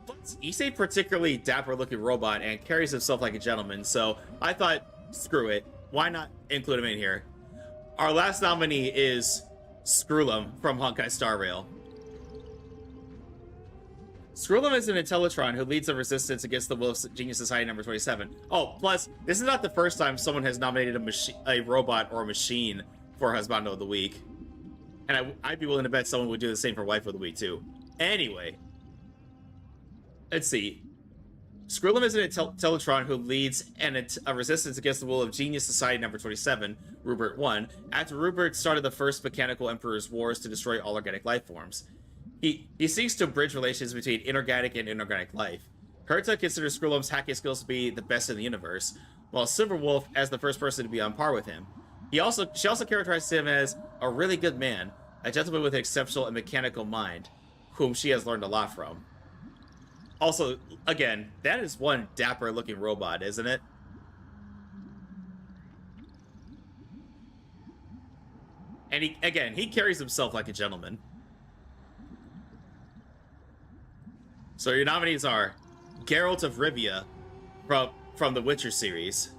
But he's a particularly dapper looking robot and carries himself like a gentleman, so I thought, screw it, why not include him in here? Our last nominee is Screwlum from Honkai Star Rail. Screwlum is an Intellitron who leads the resistance against the will of Genius Society number 27. Oh, plus, this is not the first time someone has nominated a robot or a machine for Husbando of the Week. And I'd be willing to bet someone would do the same for Wife of the Week, too. Anyway. Let's see. Screwlum is an Intellitron who leads a resistance against the will of Genius Society number 27, Rupert 1, after Rupert started the first Mechanical Emperor's Wars to destroy all organic life forms. He seeks to bridge relations between inorganic and inorganic life. Herta considers Screwlum's hacking skills to be the best in the universe, while Silverwolf as the first person to be on par with him. She also characterizes him as a really good man, a gentleman with an exceptional and mechanical mind, whom she has learned a lot from. Also, again, that is one dapper-looking robot, isn't it? And he carries himself like a gentleman. So your nominees are Geralt of Rivia from the Witcher series.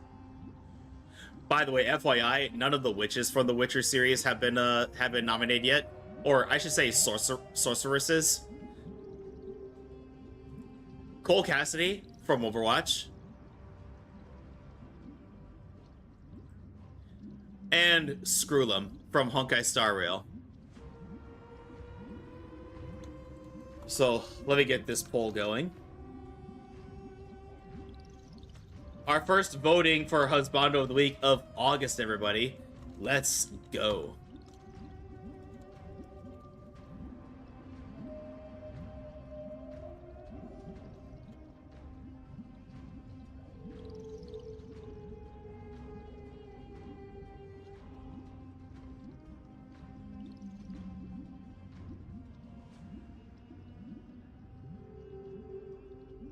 By the way, FYI, none of the witches from the Witcher series have been nominated yet, or I should say sorceresses. Cole Cassidy from Overwatch, and Screwlum from Honkai Star Rail. So let me get this poll going. Our first voting for Husbando of the Week of August, everybody. Let's go.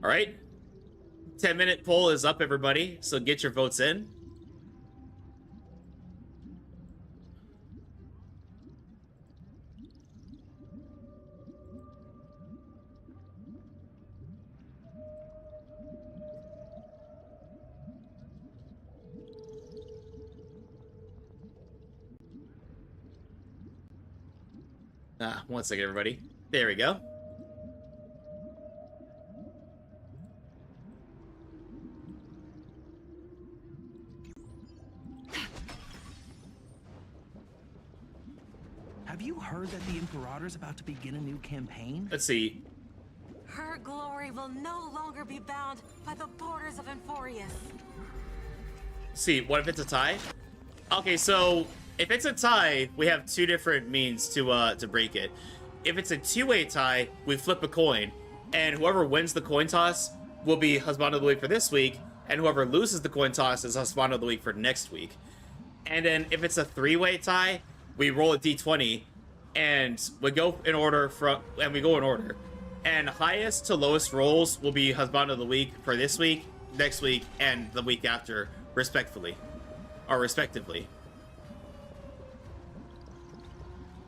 All right. 10-minute poll is up, everybody, so get your votes in. One second, everybody. There we go. Have you heard that the Imperator's about to begin a new campaign? Let's see. Her glory will no longer be bound by the borders of Amphoreus. See, what if it's a tie? Okay, so if it's a tie, we have two different means to break it. If it's a two-way tie, we flip a coin, and whoever wins the coin toss will be Husband of the Week for this week, and whoever loses the coin toss is Husband of the Week for next week. And then if it's a 3-way tie, we roll a d20, and we go in order And highest to lowest rolls will be husband of the week for this week, next week, and the week after, respectively.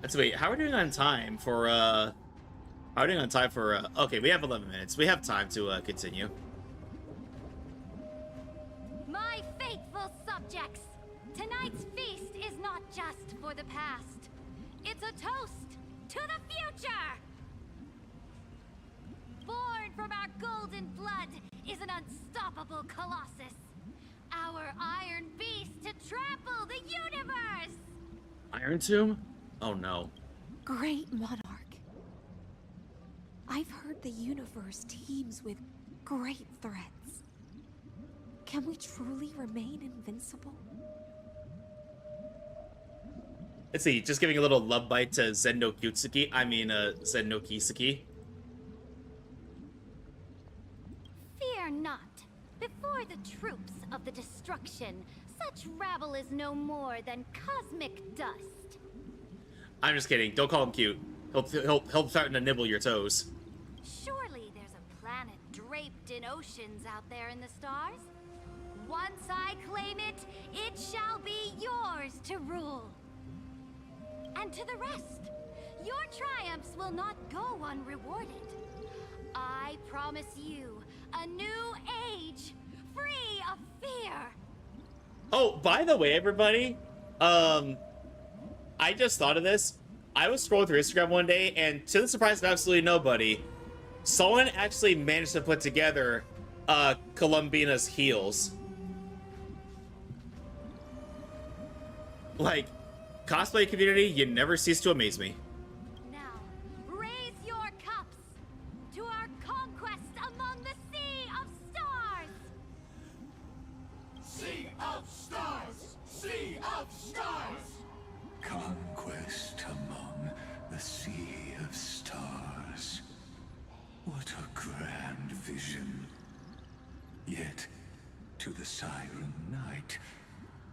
Let's wait. How are we doing on time for? Okay, we have 11 minutes. We have time to continue. My faithful subjects, tonight's feast is not just for the past. It's a toast to the future! Born from our golden blood is an unstoppable colossus. Our iron beast to trample the universe! Iron Tomb? Oh no. Great monarch. I've heard the universe teems with great threats. Can we truly remain invincible? Let's see, just giving a little love bite to Zen no Kiseki. Fear not. Before the troops of the destruction, such rabble is no more than cosmic dust. I'm just kidding. Don't call him cute. He'll start to nibble your toes. Surely there's a planet draped in oceans out there in the stars. Once I claim it, it shall be yours to rule. And to the rest, your triumphs will not go unrewarded. I promise you a new age, free of fear. Oh, by the way, everybody, I just thought of this. I was scrolling through Instagram one day, and to the surprise of absolutely nobody, someone actually managed to put together Columbina's heels. Like, cosplay community, you never cease to amaze me. Now, raise your cups to our conquest among the Sea of Stars! Sea of Stars! Sea of Stars! Conquest among the Sea of Stars. What a grand vision. Yet, to the Siren Night,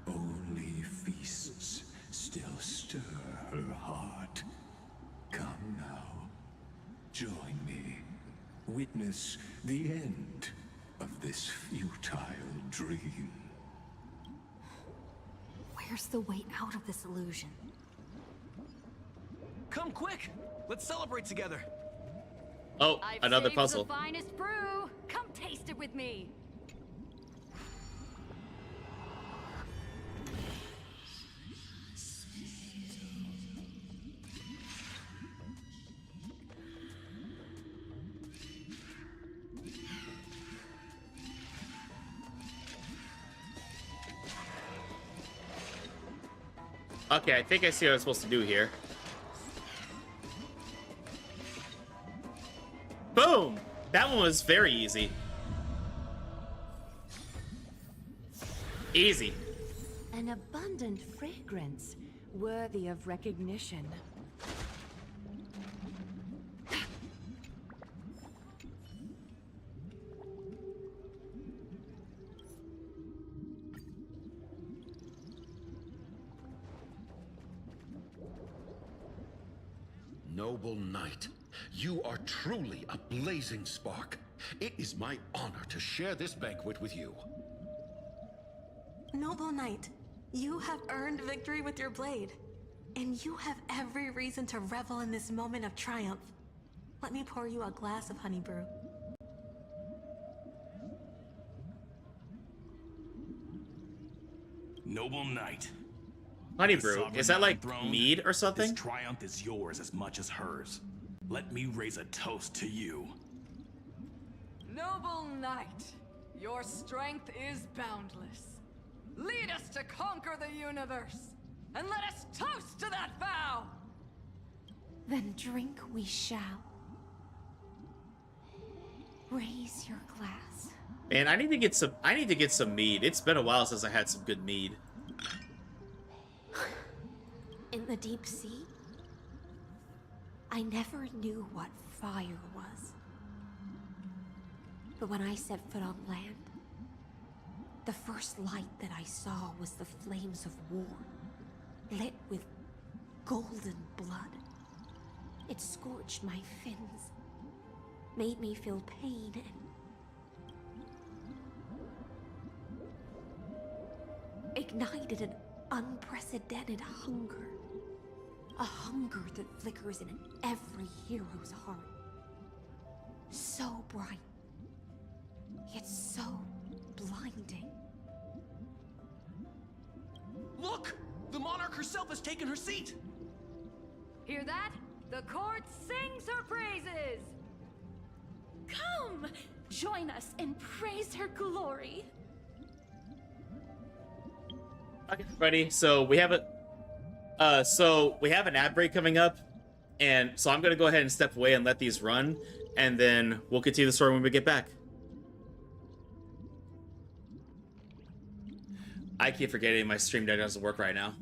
only feasts still stir her heart. Come now, join me. Witness the end of this futile dream. Where's the way out of this illusion? Come quick! Let's celebrate together. Oh, I've another saved puzzle. The finest brew. Come taste it with me. Okay, I think I see what I'm supposed to do here. Boom! That one was very easy. Easy. An abundant fragrance, worthy of recognition. Noble knight, you are truly a blazing spark. It is my honor to share this banquet with you. Noble Knight, you have earned victory with your blade. And you have every reason to revel in this moment of triumph. Let me pour you a glass of honey brew. Noble Knight. Honey brew, is that like Throne, mead or something? This triumph is yours as much as hers. Let me raise a toast to you. Noble knight, your strength is boundless. Lead us to conquer the universe, and let us toast to that vow! Then drink we shall. Raise your glass. Man, I need to get some mead. It's been a while since I had some good mead. In the deep sea, I never knew what fire was. But when I set foot on land, The first light that I saw was the flames of war, lit with golden blood. It scorched my fins, made me feel pain and ignited an unprecedented hunger. A hunger that flickers in every hero's heart. So bright, yet so blinding. Look! The monarch herself has taken her seat! Hear that? The court sings her praises! Come! Join us and praise her glory. Okay, everybody. So we have an ad break coming up, and so I'm gonna go ahead and step away and let these run, and then we'll continue the story when we get back. I keep forgetting my stream deck doesn't work right now.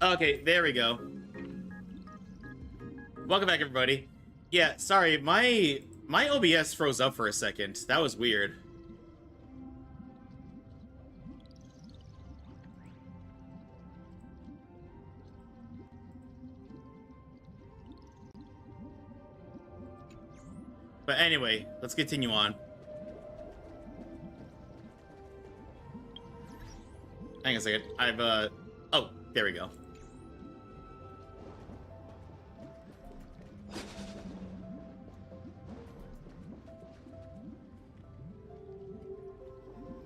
Okay, there we go. Welcome back, everybody. Yeah, sorry, my OBS froze up for a second. That was weird. But anyway, let's continue on. Hang on a second. Oh, there we go.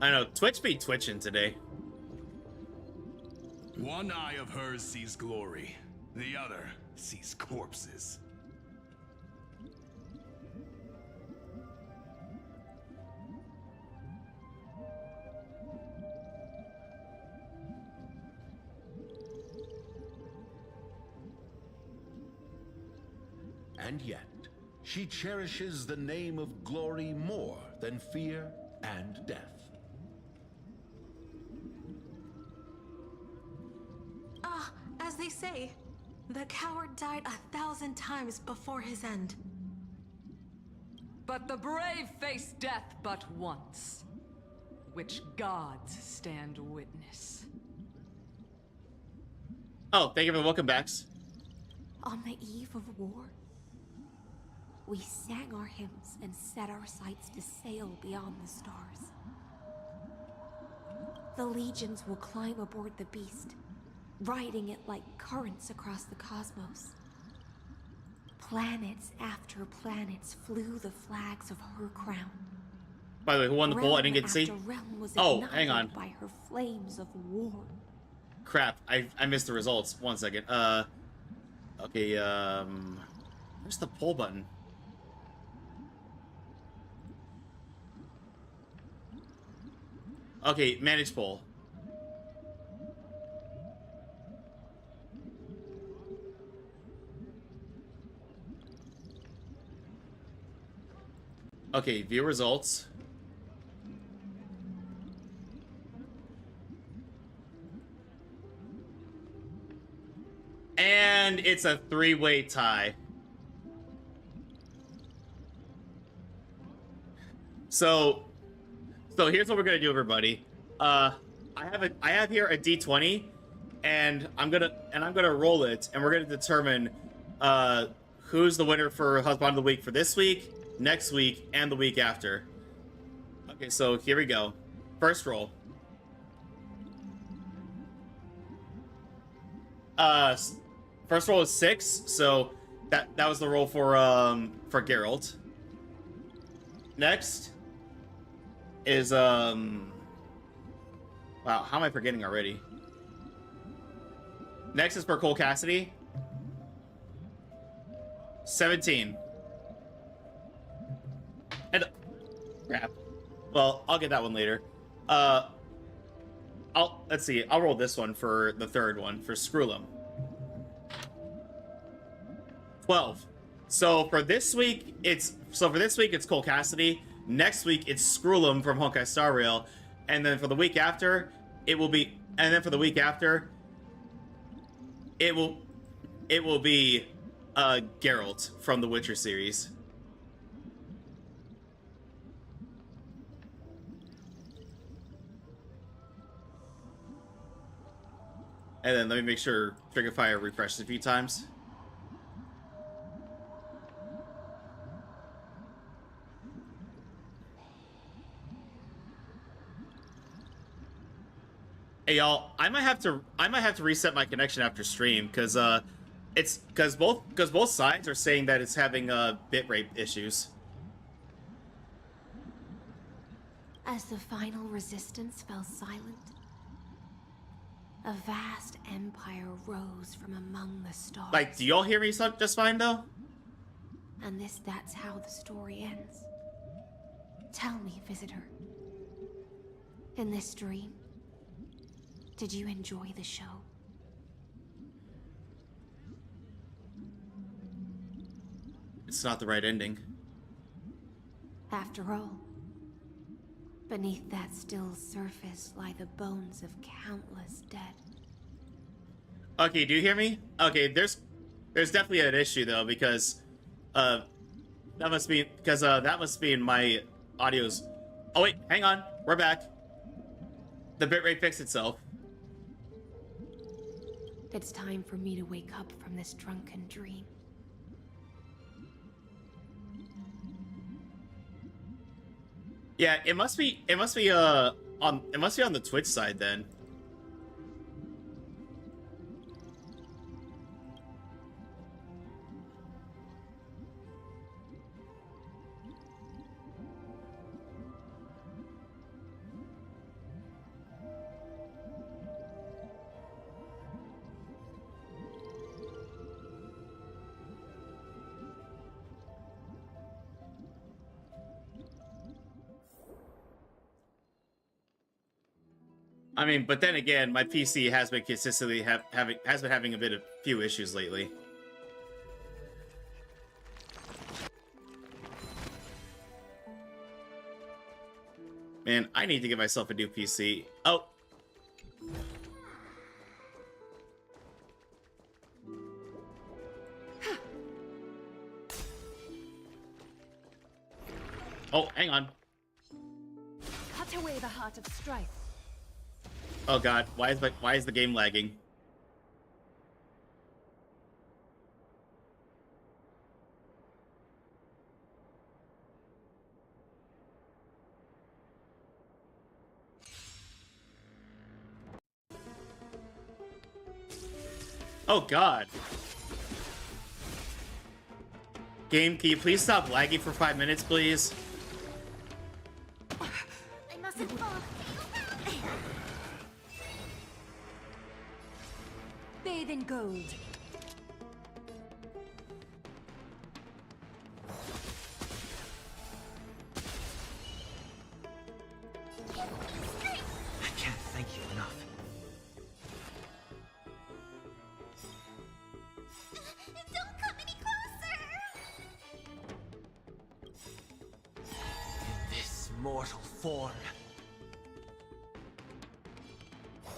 I know, Twitch be twitching today. One eye of hers sees glory, the other sees corpses. And yet, she cherishes the name of glory more than fear and death. As they say, the coward died 1,000 times before his end. But the brave face death but once, which gods stand witness. Oh, thank you for the welcome backs. On the eve of war, we sang our hymns and set our sights to sail beyond the stars. The legions will climb aboard the beast, riding it like currents across the cosmos. Planets after planets flew the flags of her crown. By the way, who won the poll? I didn't get to see. Realm was Oh, hang on. by her flames of war. Crap, I missed the results. 1 second. Okay, where's the poll button? Okay, manage poll. Okay, view results. And it's a three-way tie. So here's what we're gonna do, everybody. I have here a D20, and I'm gonna roll it, and we're gonna determine who's the winner for Husband of the Week for this week, next week, and the week after. Okay, so here we go. First roll. First roll is 6, so that was the roll for Geralt. Next is wow, how am I forgetting already? Next is for Cole Cassidy. 17. And crap. Well, I'll get that one later. Let's see. I'll roll this one for the third one for Skrullum. 12. So for this week, it's Cole Cassidy. Next week, it's Skrullum from Honkai Star Rail, and then for the week after, it will be Geralt from the Witcher series. And then let me make sure Trigger Fire refreshes a few times. Hey y'all, I might have to reset my connection after stream because both sides are saying that it's having bitrate issues. As the final resistance fell silent, a vast empire rose from among the stars. Like, do y'all hear me just fine though? And that's how the story ends. Tell me, visitor. In this dream, did you enjoy the show? It's not the right ending. After all, beneath that still surface lie the bones of countless dead. Okay, do you hear me? Okay, there's definitely an issue though because that must be in my audio's. Oh wait, hang on, we're back. The bitrate fixed itself. It's time for me to wake up from this drunken dream. Yeah, it must be on the Twitch side then. I mean, but then again, my PC has been consistently having a few issues lately. Man, I need to get myself a new PC. Oh. Oh, hang on. Cut away the heart of strife. Oh god, why is the game lagging? Oh god. Game, can you please stop lagging for 5 minutes, please? I mustn't fall. Bathe in gold. I can't thank you enough. Don't come any closer! In this mortal form.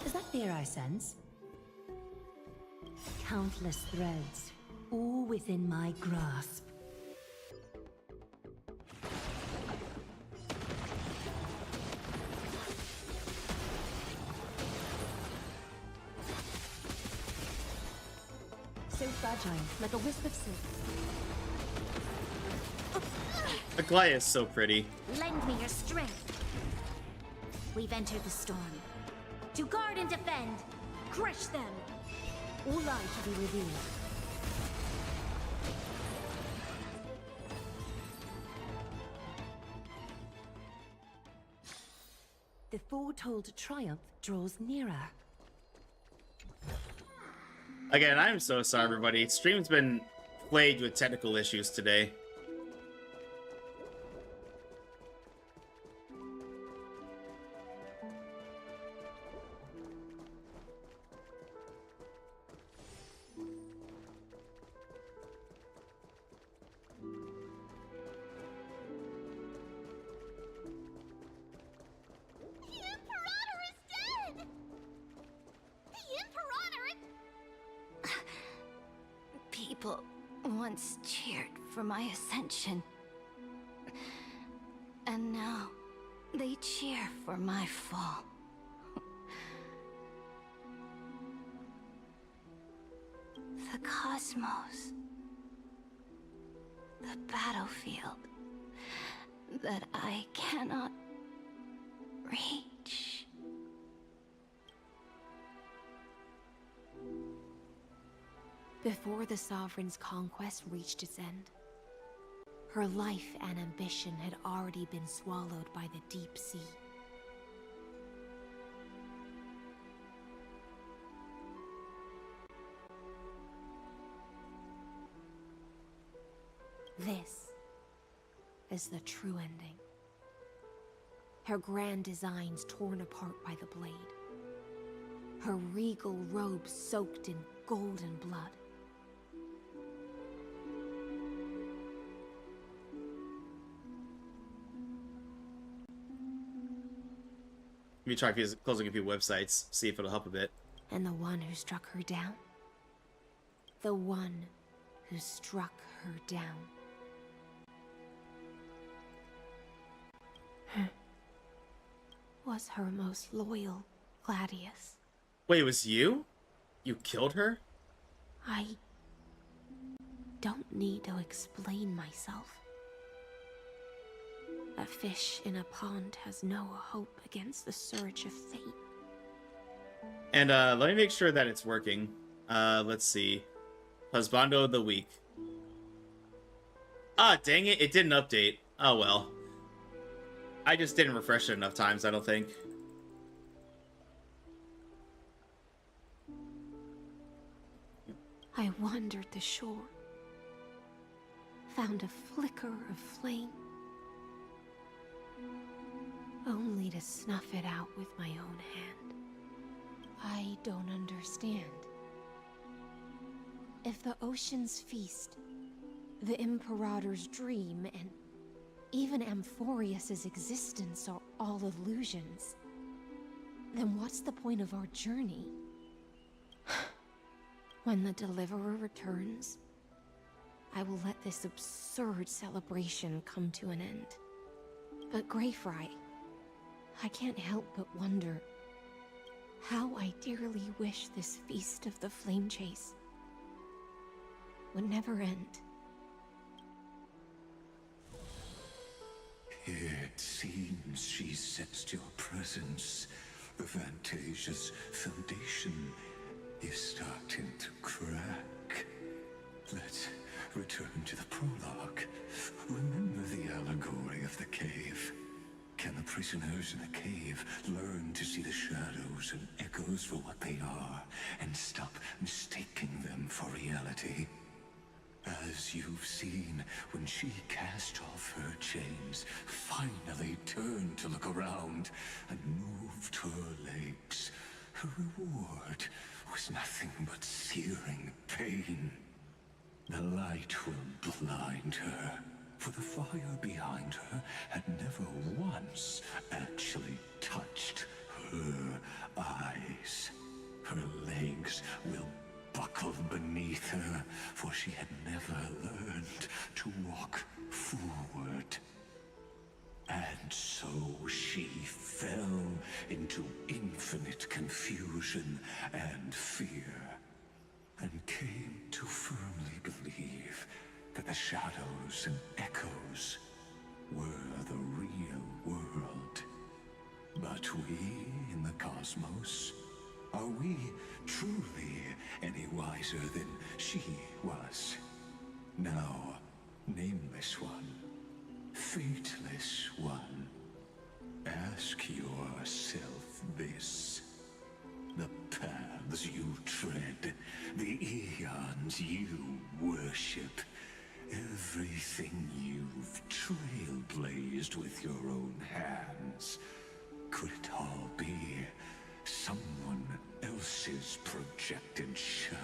Is that fear I sense? Countless threads, all within my grasp. So fragile, like a wisp of silk. Aglaya is so pretty. Lend me your strength. We've entered the storm. To guard and defend. Crush them. All lies shall be revealed. The foretold triumph draws nearer. Again, I'm so sorry, everybody. Stream's been plagued with technical issues today. People once cheered for my ascension. And now they cheer for my fall. The cosmos. The battlefield that I cannot reach. Before the Sovereign's conquest reached its end, her life and ambition had already been swallowed by the deep sea. This is the true ending. Her grand designs torn apart by the blade. Her regal robes soaked in golden blood. Let me try closing a few websites, see if it'll help a bit. And the one who struck her down? The one who struck her down. Was her most loyal Gladius. Wait, it was you? You killed her? I don't need to explain myself. A fish in a pond has no hope against the surge of fate. And let me make sure that it's working. Let's see. Husbando of the week. Ah, dang it, it didn't update. Oh well. I just didn't refresh it enough times, I don't think. I wandered the shore, found a flicker of flame, only to snuff it out with my own hand. I don't understand. If the ocean's feast, the Imperator's dream, and even Amphoreus' existence are all illusions, then what's the point of our journey? When the Deliverer returns, I will let this absurd celebration come to an end. But Greyfry, I can't help but wonder how I dearly wish this feast of the Flame Chase would never end. It seems she sensed your presence. The Fantasia's foundation is starting to crack. Let's return to the prologue. Remember the allegory of the cave. Can the prisoners in the cave learn to see the shadows and echoes for what they are, and stop mistaking them for reality? As you've seen, when she cast off her chains, finally turned to look around, and moved her legs, her reward was nothing but searing pain. The light will blind her, for the fire behind her had never once actually touched her eyes. Her legs will buckle beneath her, for she had never learned to walk forward. And so she fell into infinite confusion and fear, and came to firmly believe that the shadows and echoes were the real world. But we in the cosmos, are we truly any wiser than she was? Now, nameless one, fateless one, ask yourself this. The paths you tread, the eons you worship, everything you've trailblazed with your own hands, could it all be someone else's projected shadow?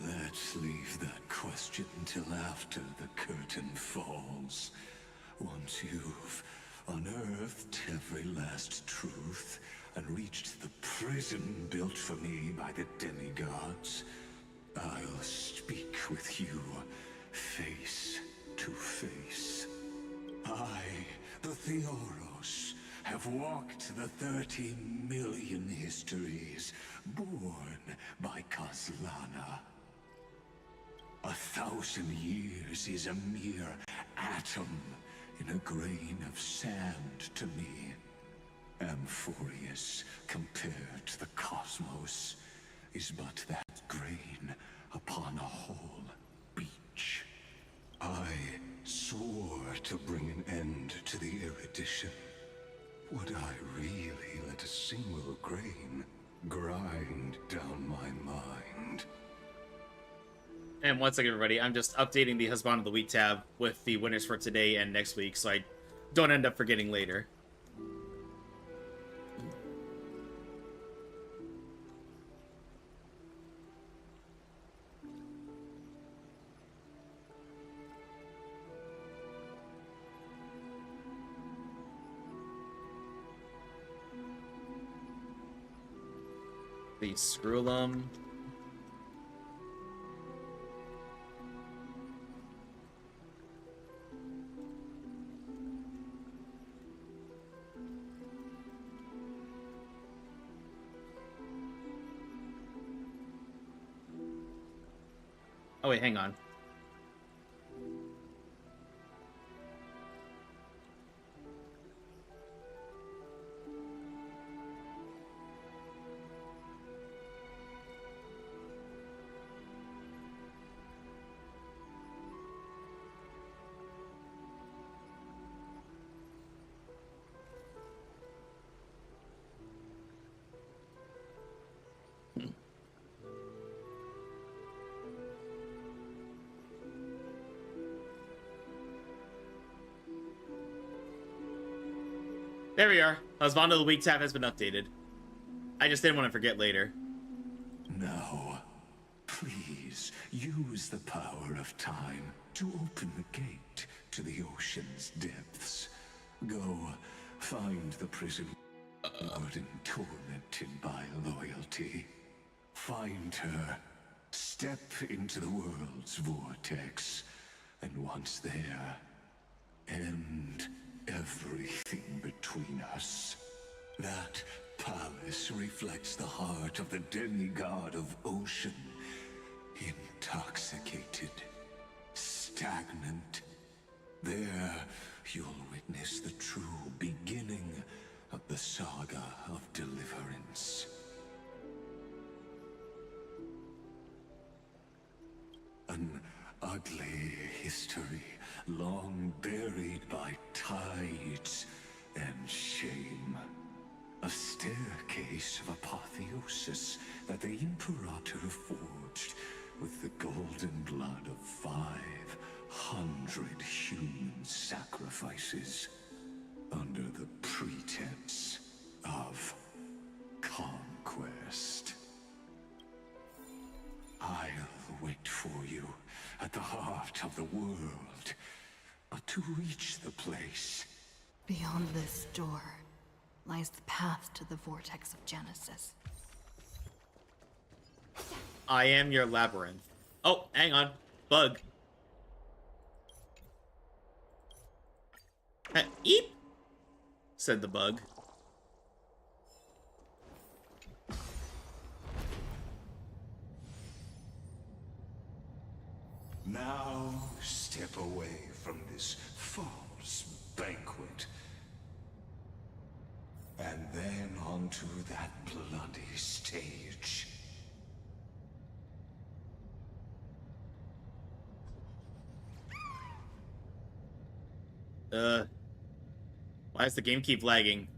Let's leave that question till after the curtain falls. Once you've unearthed every last truth and reached the prison built for me by the demigods, I'll speak with you face to face. I, the Theoros, have walked the 30 million histories born by Kozlana. 1,000 years is a mere atom in a grain of sand to me. Amphoreus, compared to the cosmos, is but that grain upon a whole beach. I swore to bring an end to the erudition. Would I really let a single grain grind down my mind? And once again, everybody, I'm just updating the Husband of the Week tab with the winners for today and next week, so I don't end up forgetting later. The Screwlum. Oh wait, hang on. There we are. Husband of the Week tab has been updated. I just didn't want to forget later. Now, please use the power of time to open the gate to the ocean's depths. Go find the prison warden tormented by loyalty. Find her, step into the world's vortex, and once there, end everything between us. That palace reflects the heart of the demigod of ocean. Intoxicated, stagnant. There, you'll witness the true beginning of the saga of deliverance. An ugly history, long buried by tides and shame. A staircase of apotheosis that the Imperator forged with the golden blood of 500 human sacrifices under the pretense of conquest. I'll wait for you at the heart of the world, to reach the place. Beyond this door lies the path to the vortex of Genesis. I am your labyrinth. Oh, hang on. Bug. Eep! Said the bug. Now step away from this false banquet. And then onto that bloody stage. Why does the game keep lagging?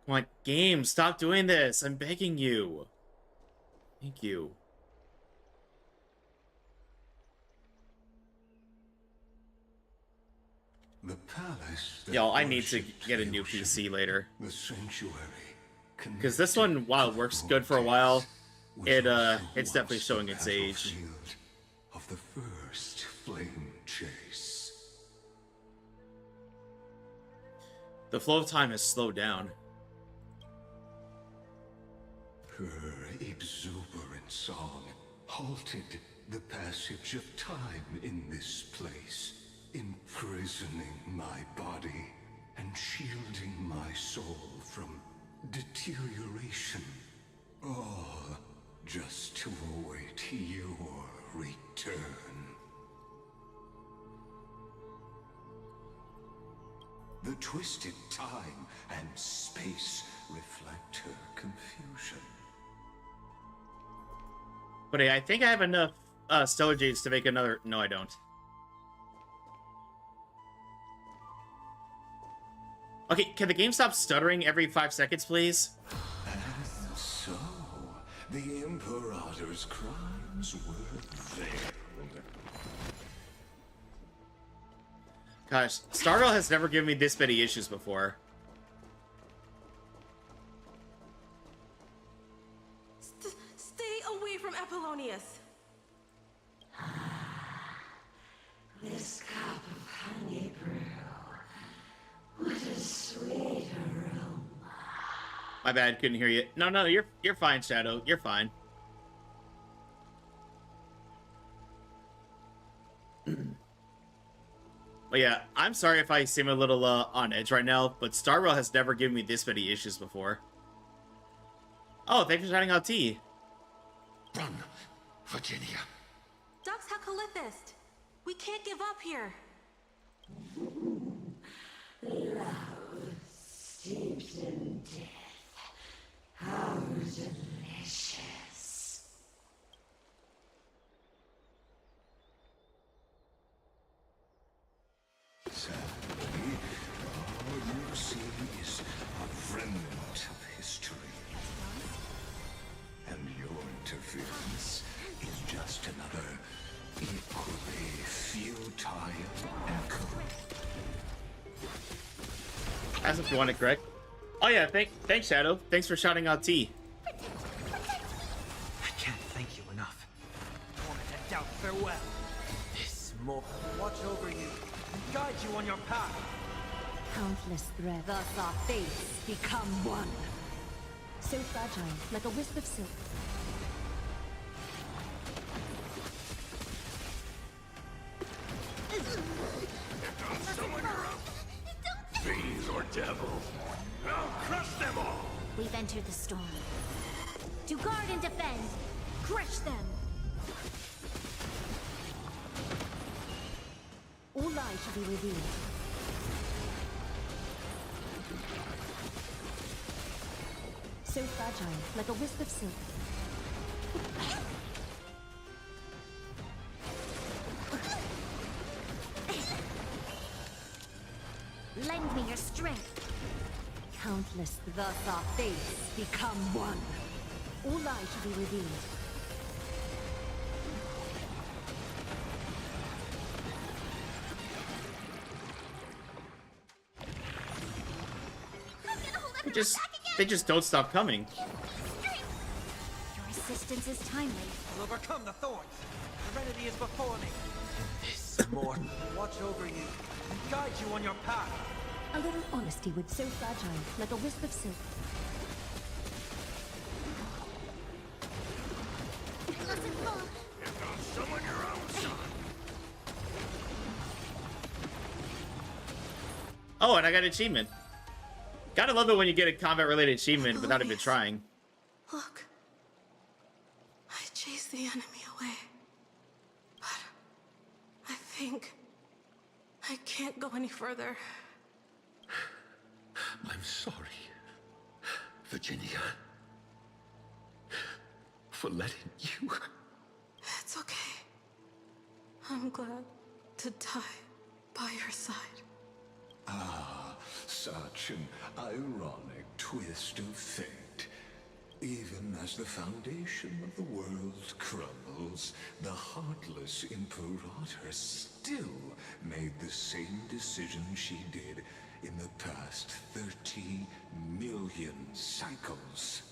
Come on, game, stop doing this. I'm begging you. Thank you. The palace. Yo, I need to get a new PC later. The sanctuary. Because this one, while it works good for a while, it's definitely showing its age. Of the first flame chase. The flow of time has slowed down. Her exuberant song halted the passage of time in this place, imprisoning my body and shielding my soul from deterioration. All just to await your return. The twisted time and space reflect her confusion. But hey, I think I have enough stellar jades to make another. No, I don't. Okay, can the game stop stuttering every 5 seconds, please? And so, the Imperator's crimes were veiled. Gosh, Stardoll has never given me this many issues before. Stay away from Apollonius. This cup of honey brew. What a sweet aroma. My bad, couldn't hear you. No, you're fine, Shadow. You're fine. But yeah, I'm sorry if I seem a little on edge right now, but Star Rail has never given me this many issues before. Oh, thanks for shouting out T. Run, Virginia. Dux Hakalithist! We can't give up here! Love steeped in death. How delicious. Sadly, all you see is a remnant of history. And your interference is just another equally futile echo. As if you want it correct. Oh yeah, thanks Shadow. Thanks for shouting out T. I can't thank you enough. Torment and doubt, farewell. This more watch over you and guide you on your path. Countless threads. Thus our fates become one. So fragile, like a wisp of silk. Fiends or devils, I'll crush them all! We've entered the storm. To guard and defend, crush them. All lies shall be revealed. So fragile, like a wisp of silk. Lend me your strength. Countless. Thus our fates become one. All lies shall be revealed. They just don't stop coming. Your assistance is timely. I'll overcome the thorns. Serenity is before me. This mortal watch over you and guide you on your path. A little honesty would so fragile, like a wisp of silk. Someone your own son. Oh, and I got an achievement. Gotta love it when you get a combat-related achievement without even trying. Look. I chased the enemy away. But I think I can't go any further. I'm sorry, Virginia, for letting you. It's okay. I'm glad to die by your side. Ah, such an ironic twist of fate. Even as the foundation of the world crumbles, the heartless Imperator still made the same decision she did in the past 30 million cycles.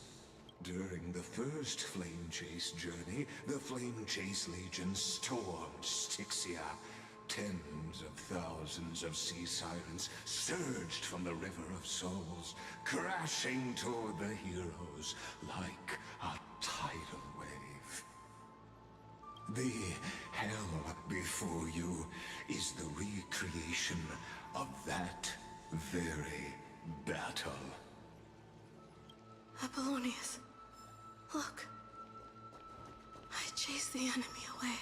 During the first Flame Chase journey, the Flame Chase Legion stormed Styxia. Tens of thousands of sea sirens surged from the River of Souls, crashing toward the heroes like a tidal wave. The hell before you is the recreation of that very battle. Apollonius, look. I chased the enemy away.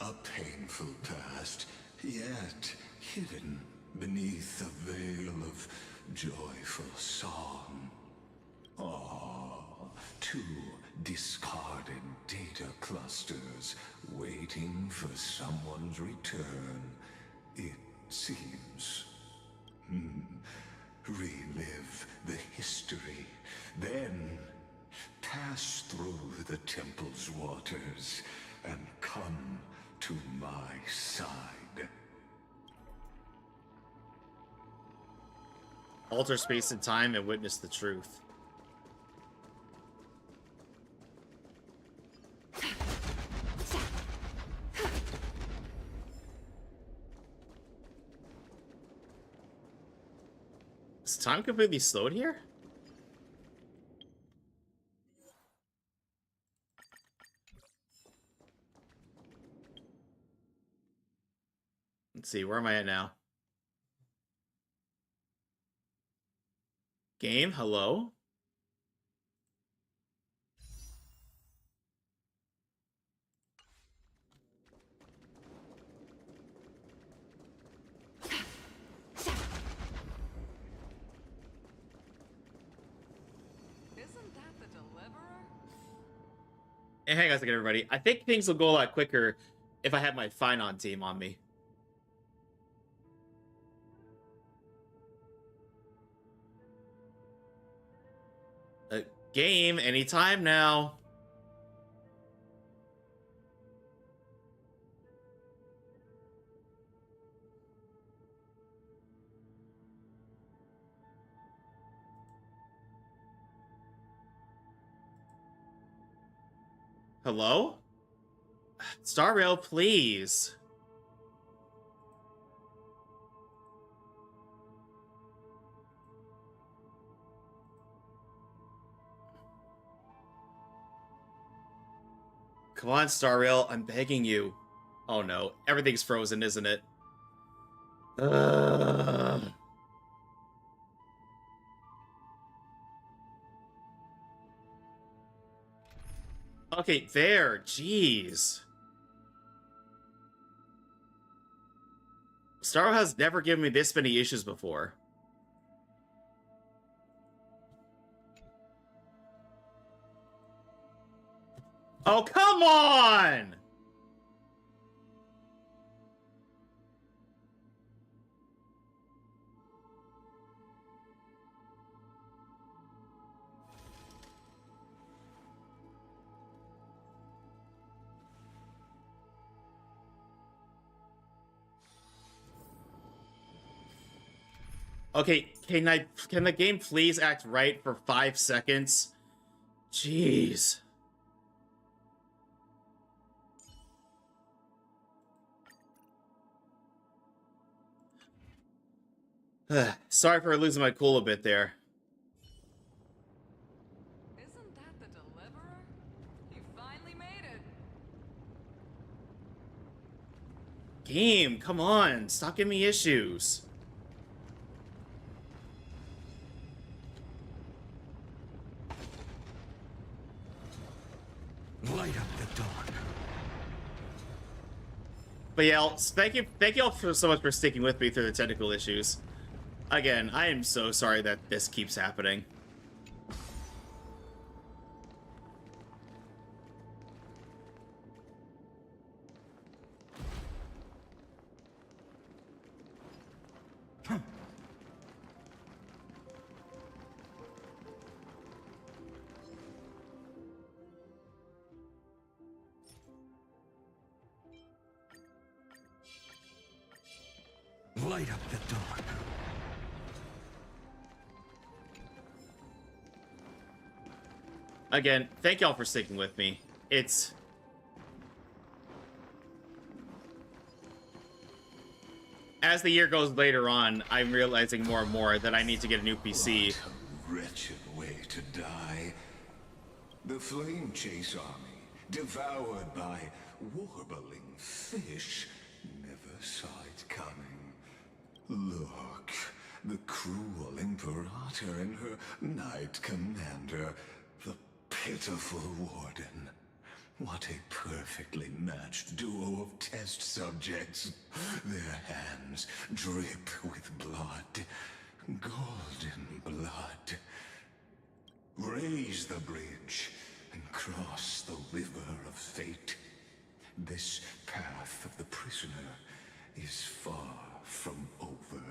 A painful past, yet hidden beneath a veil of joyful song. Ah, two discarded data clusters waiting for someone's return, it seems. Relive the history, then pass through the temple's waters and come to my side. Alter space and time and witness the truth. Is time completely slowed here? Let's see, where am I at now? Game, hello? Hey, hang on a second, everybody. I think things will go a lot quicker if I have my Finon team on me. Game, anytime now. Hello? Star Rail, please. Come on, Star Rail, I'm begging you. Oh no, everything's frozen, isn't it? Okay, there, jeez. Star Rail has never given me this many issues before. Oh, come on! Okay, can the game please act right for 5 seconds? Jeez. Sorry for losing my cool a bit there. Isn't that the deliverer? You finally made it. Game, come on, stop giving me issues. Light up the dawn. But yeah, thank you all so much for sticking with me through the technical issues. Again, I am so sorry that this keeps happening. Light up the dawn. Again, thank y'all for sticking with me. It's... As the year goes later on, I'm realizing more and more that I need to get a new PC. What a wretched way to die. The Flame Chase army, devoured by warbling fish, never saw it coming. Look, the cruel Imperator and her Knight Commander, the pitiful Warden. What a perfectly matched duo of test subjects. Their hands drip with blood, golden blood. Raise the bridge and cross the river of fate. This path of the prisoner is far from over.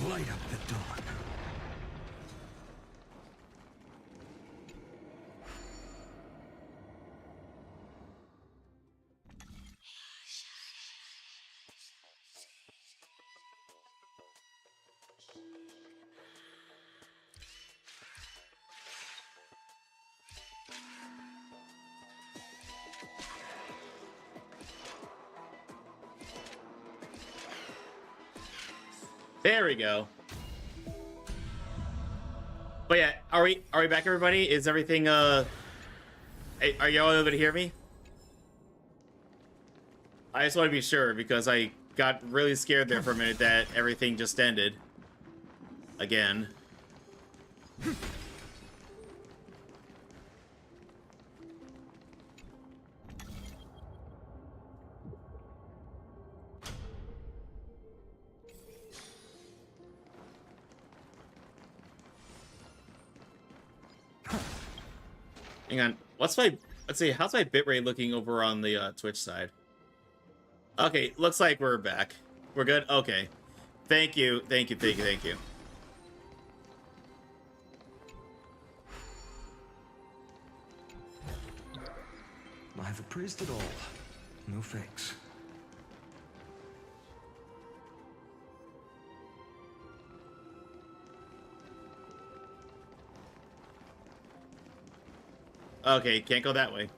Light up the dawn. There we go. But yeah, are we back, everybody? Is everything are y'all able to hear me? I just want to be sure because I got really scared there for a minute that everything just ended again. Hang on. Let's see, how's my bitrate looking over on the Twitch side? Okay, looks like we're back. We're good? Okay. Thank you. Thank you. I've appraised it all. No thanks. Okay, can't go that way.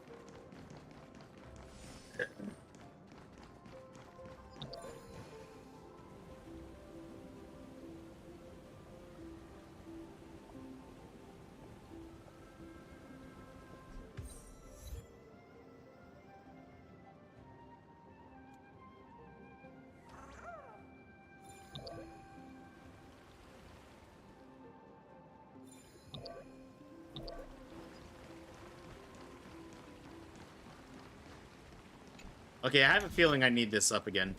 Okay, I have a feeling I need this up again.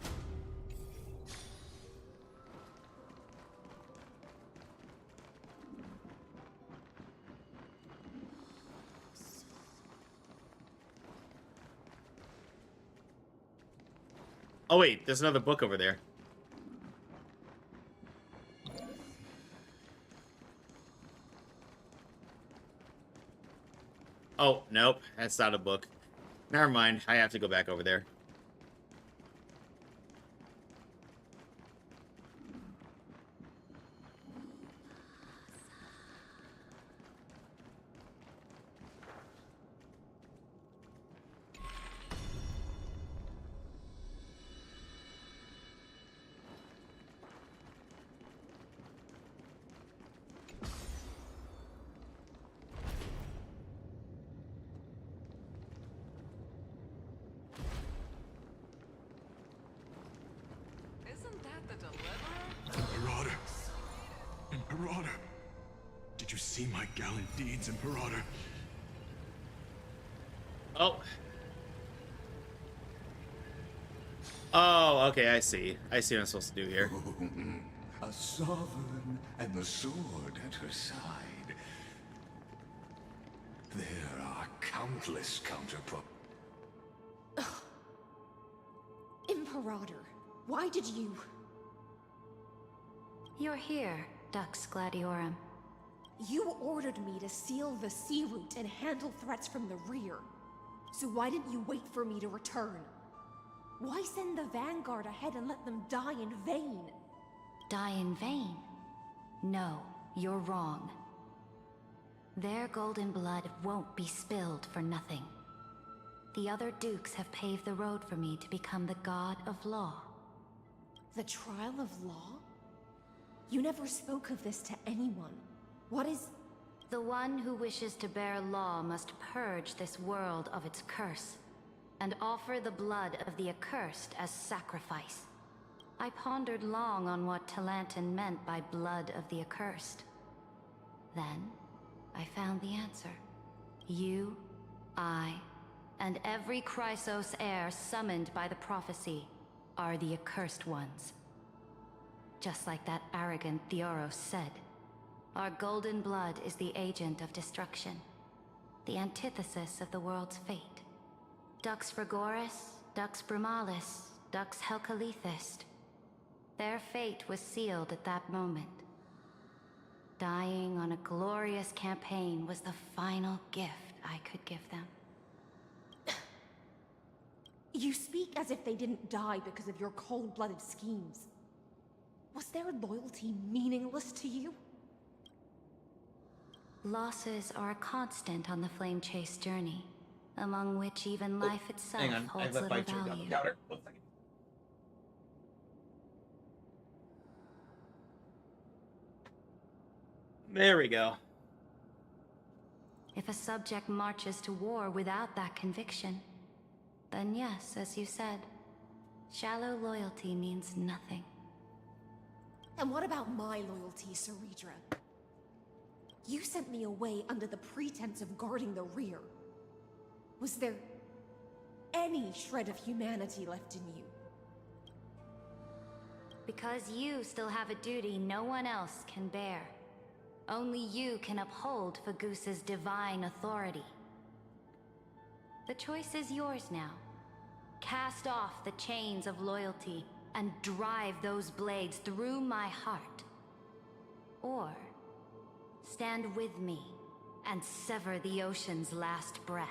Oh wait, there's another book over there. Oh, nope, that's not a book. Never mind, I have to go back over there. Imperator! Did you see my gallant deeds, Imperator? Oh. Oh, okay, I see. I see what I'm supposed to do here. A sovereign and the sword at her side. There are countless Imperator, why did you... You're here, Dux Gladiorum. You ordered me to seal the sea route and handle threats from the rear. So why didn't you wait for me to return? Why send the Vanguard ahead and let them die in vain? Die in vain? No, you're wrong. Their golden blood won't be spilled for nothing. The other dukes have paved the road for me to become the god of law. The trial of law? You never spoke of this to anyone. What is... The one who wishes to bear law must purge this world of its curse, and offer the blood of the accursed as sacrifice. I pondered long on what Talantin meant by blood of the accursed. Then, I found the answer. You, I, and every Chrysos heir summoned by the prophecy are the accursed ones. Just like that arrogant Theoros said, our golden blood is the agent of destruction, the antithesis of the world's fate. Dux Frigoris, Dux Brumalis, Dux Helcalethist. Their fate was sealed at that moment. Dying on a glorious campaign was the final gift I could give them. You speak as if they didn't die because of your cold-blooded schemes. Was their loyalty meaningless to you? Losses are a constant on the Flame Chase journey, among which even life itself holds little value. There we go. If a subject marches to war without that conviction, then yes, as you said, shallow loyalty means nothing. And what about my loyalty, Ceridra? You sent me away under the pretense of guarding the rear. Was there any shred of humanity left in you? Because you still have a duty no one else can bear. Only you can uphold Fagoos's divine authority. The choice is yours now. Cast off the chains of loyalty and drive those blades through my heart. Or stand with me and sever the ocean's last breath.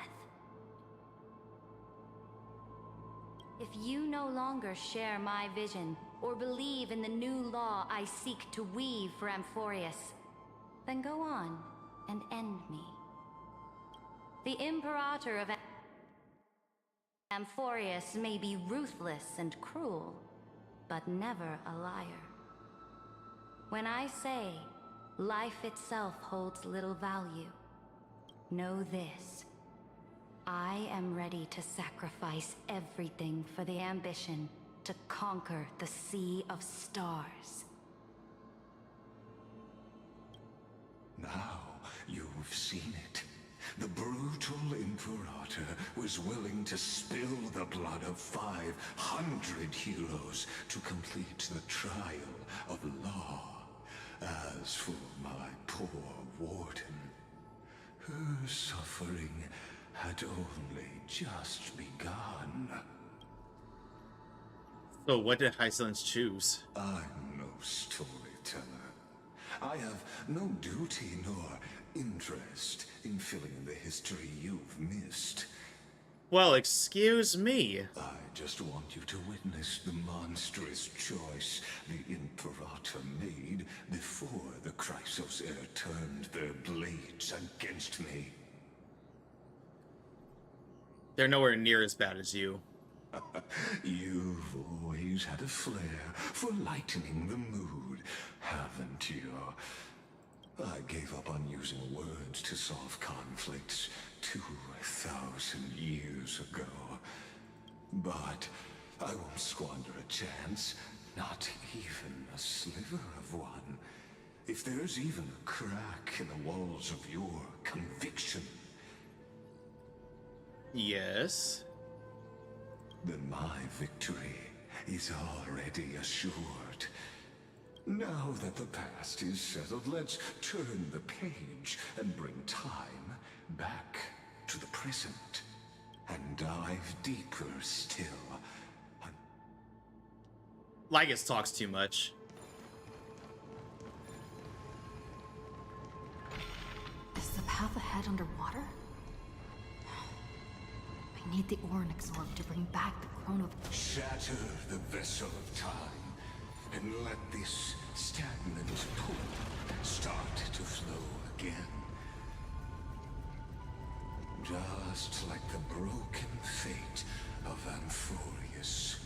If you no longer share my vision or believe in the new law I seek to weave for Amphoreus, then go on and end me. The Imperator of Amphoreus may be ruthless and cruel, but never a liar. When I say life itself holds little value, know this. I am ready to sacrifice everything for the ambition to conquer the Sea of Stars. Now you've seen it. The brutal Imperator was willing to spill the blood of 500 heroes to complete the trial of law. As for my poor warden, her suffering had only just begun. So what did Hycelands choose? I'm no storyteller. I have no duty nor interest in filling in the history you've missed. Well, excuse me. I just want you to witness the monstrous choice the Imperator made before the Chrysos heir turned their blades against me. They're nowhere near as bad as you. You've always had a flair for lightening the mood, haven't you? I gave up on using words to solve conflicts 2,000 years ago. But I won't squander a chance, not even a sliver of one. If there's even a crack in the walls of your conviction, yes, then my victory is already assured. Now that the past is settled, let's turn the page and bring time back to the present. And dive deeper still. Lygus talks too much. Is the path ahead underwater? I need the Onyx orb to bring back the chrono. Shatter the vessel of time, and let this stagnant pool start to flow again. Just like the broken fate of Amphoreus.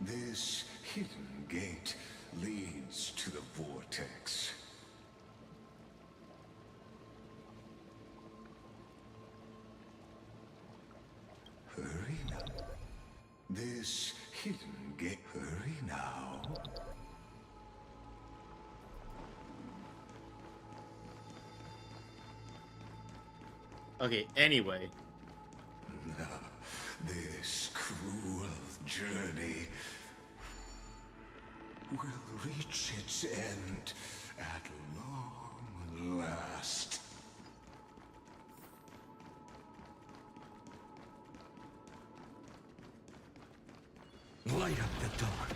This hidden gate leads to the vortex. Hurry now. This hidden gate. Hurry now. Okay, anyway. This cruel journey will reach its end at long last. Light up the dark.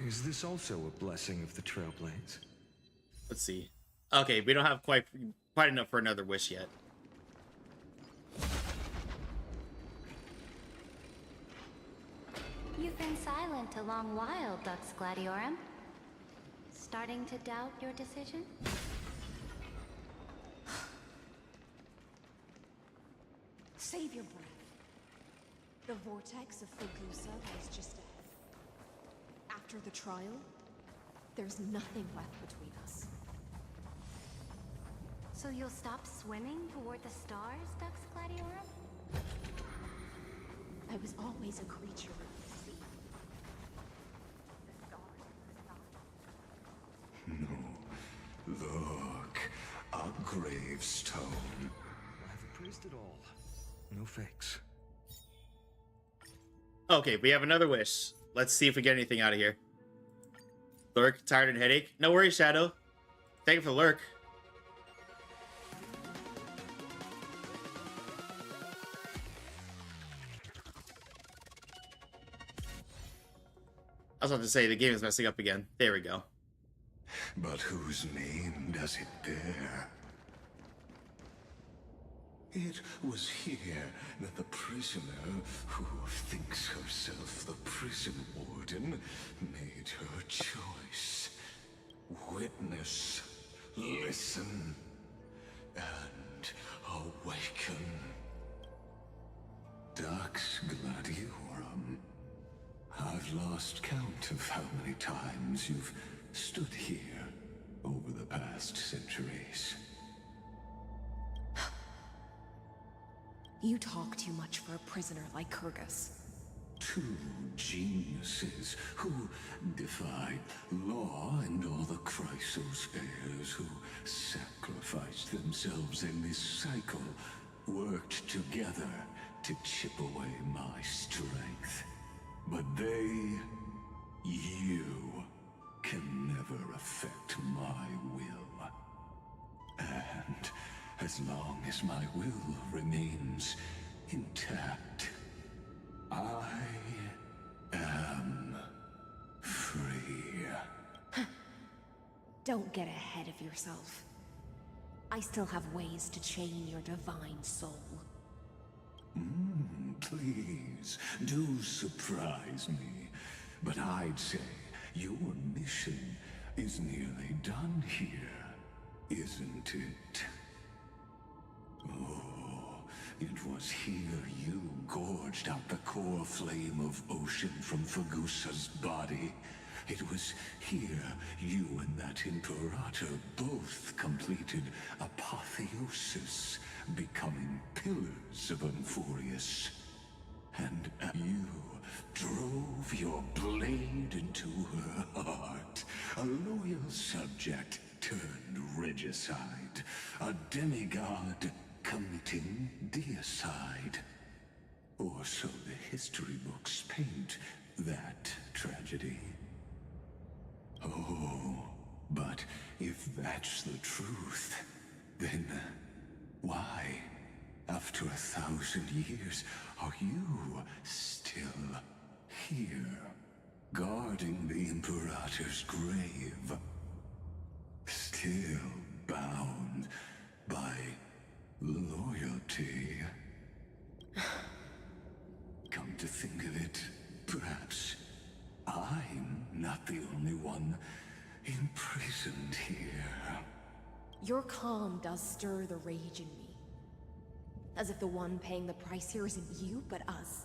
Is this also a blessing of the Trailblades? Let's see. Okay, we don't have quite enough for another wish yet. You've been silent a long while, Dux Gladiorum. Starting to doubt your decision? Save your breath. The vortex of Fagusa lies just ahead. After the trial, there's nothing left between us. So you'll stop swimming toward the stars, Dux Gladiorum? I was always a creature of the sea. No. Look, a gravestone. I've appraised it all. No fakes. Okay, we have another wish. Let's see if we get anything out of here. Lurk, tired and headache. No worries, Shadow. Thank you for the lurk. I was about to say, the game is messing up again. There we go. But whose name does it bear? It was here that the prisoner, who thinks herself the prison warden, made her choice. Witness, listen, and awaken. Dux Gladiorum. I've lost count of how many times you've stood here over the past centuries. You talk too much for a prisoner like Kurgus. Two geniuses who defied law and all the Chrysos heirs who sacrificed themselves in this cycle, worked together to chip away my strength. But they, you, can never affect my will. And as long as my will remains intact, I am free. Don't get ahead of yourself. I still have ways to chain your divine soul. Please, do surprise me. But I'd say your mission is nearly done here, isn't it? Oh, it was here you gorged out the core flame of ocean from Fagusa's body. It was here you and that Imperator both completed apotheosis, becoming pillars of Amphoreus. And you drove your blade into her heart, a loyal subject turned regicide, a demigod committing deicide. Or so the history books paint that tragedy. Oh, but if that's the truth, then why, after 1,000 years, are you still here, guarding the Imperator's grave? Still bound by loyalty? Come to think of it, perhaps I'm not the only one imprisoned here. Your calm does stir the rage in me. As if the one paying the price here isn't you, but us.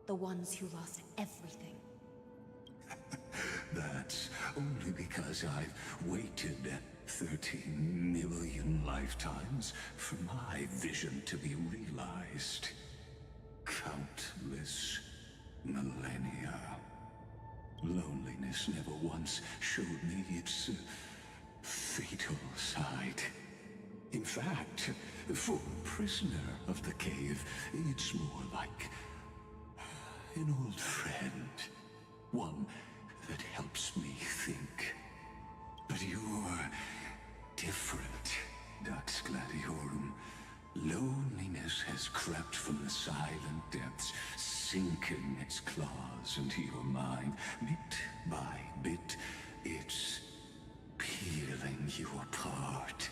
The ones who lost everything. That's only because I've waited 13 million lifetimes for my vision to be realized. Countless millennia. Loneliness never once showed me its fatal side. In fact, for a prisoner of the cave, it's more like an old friend. One that helps me think. But you're different, Dux Gladiorum. Loneliness has crept from the silent depths, sinking its claws into your mind. Bit by bit, it's peeling you apart.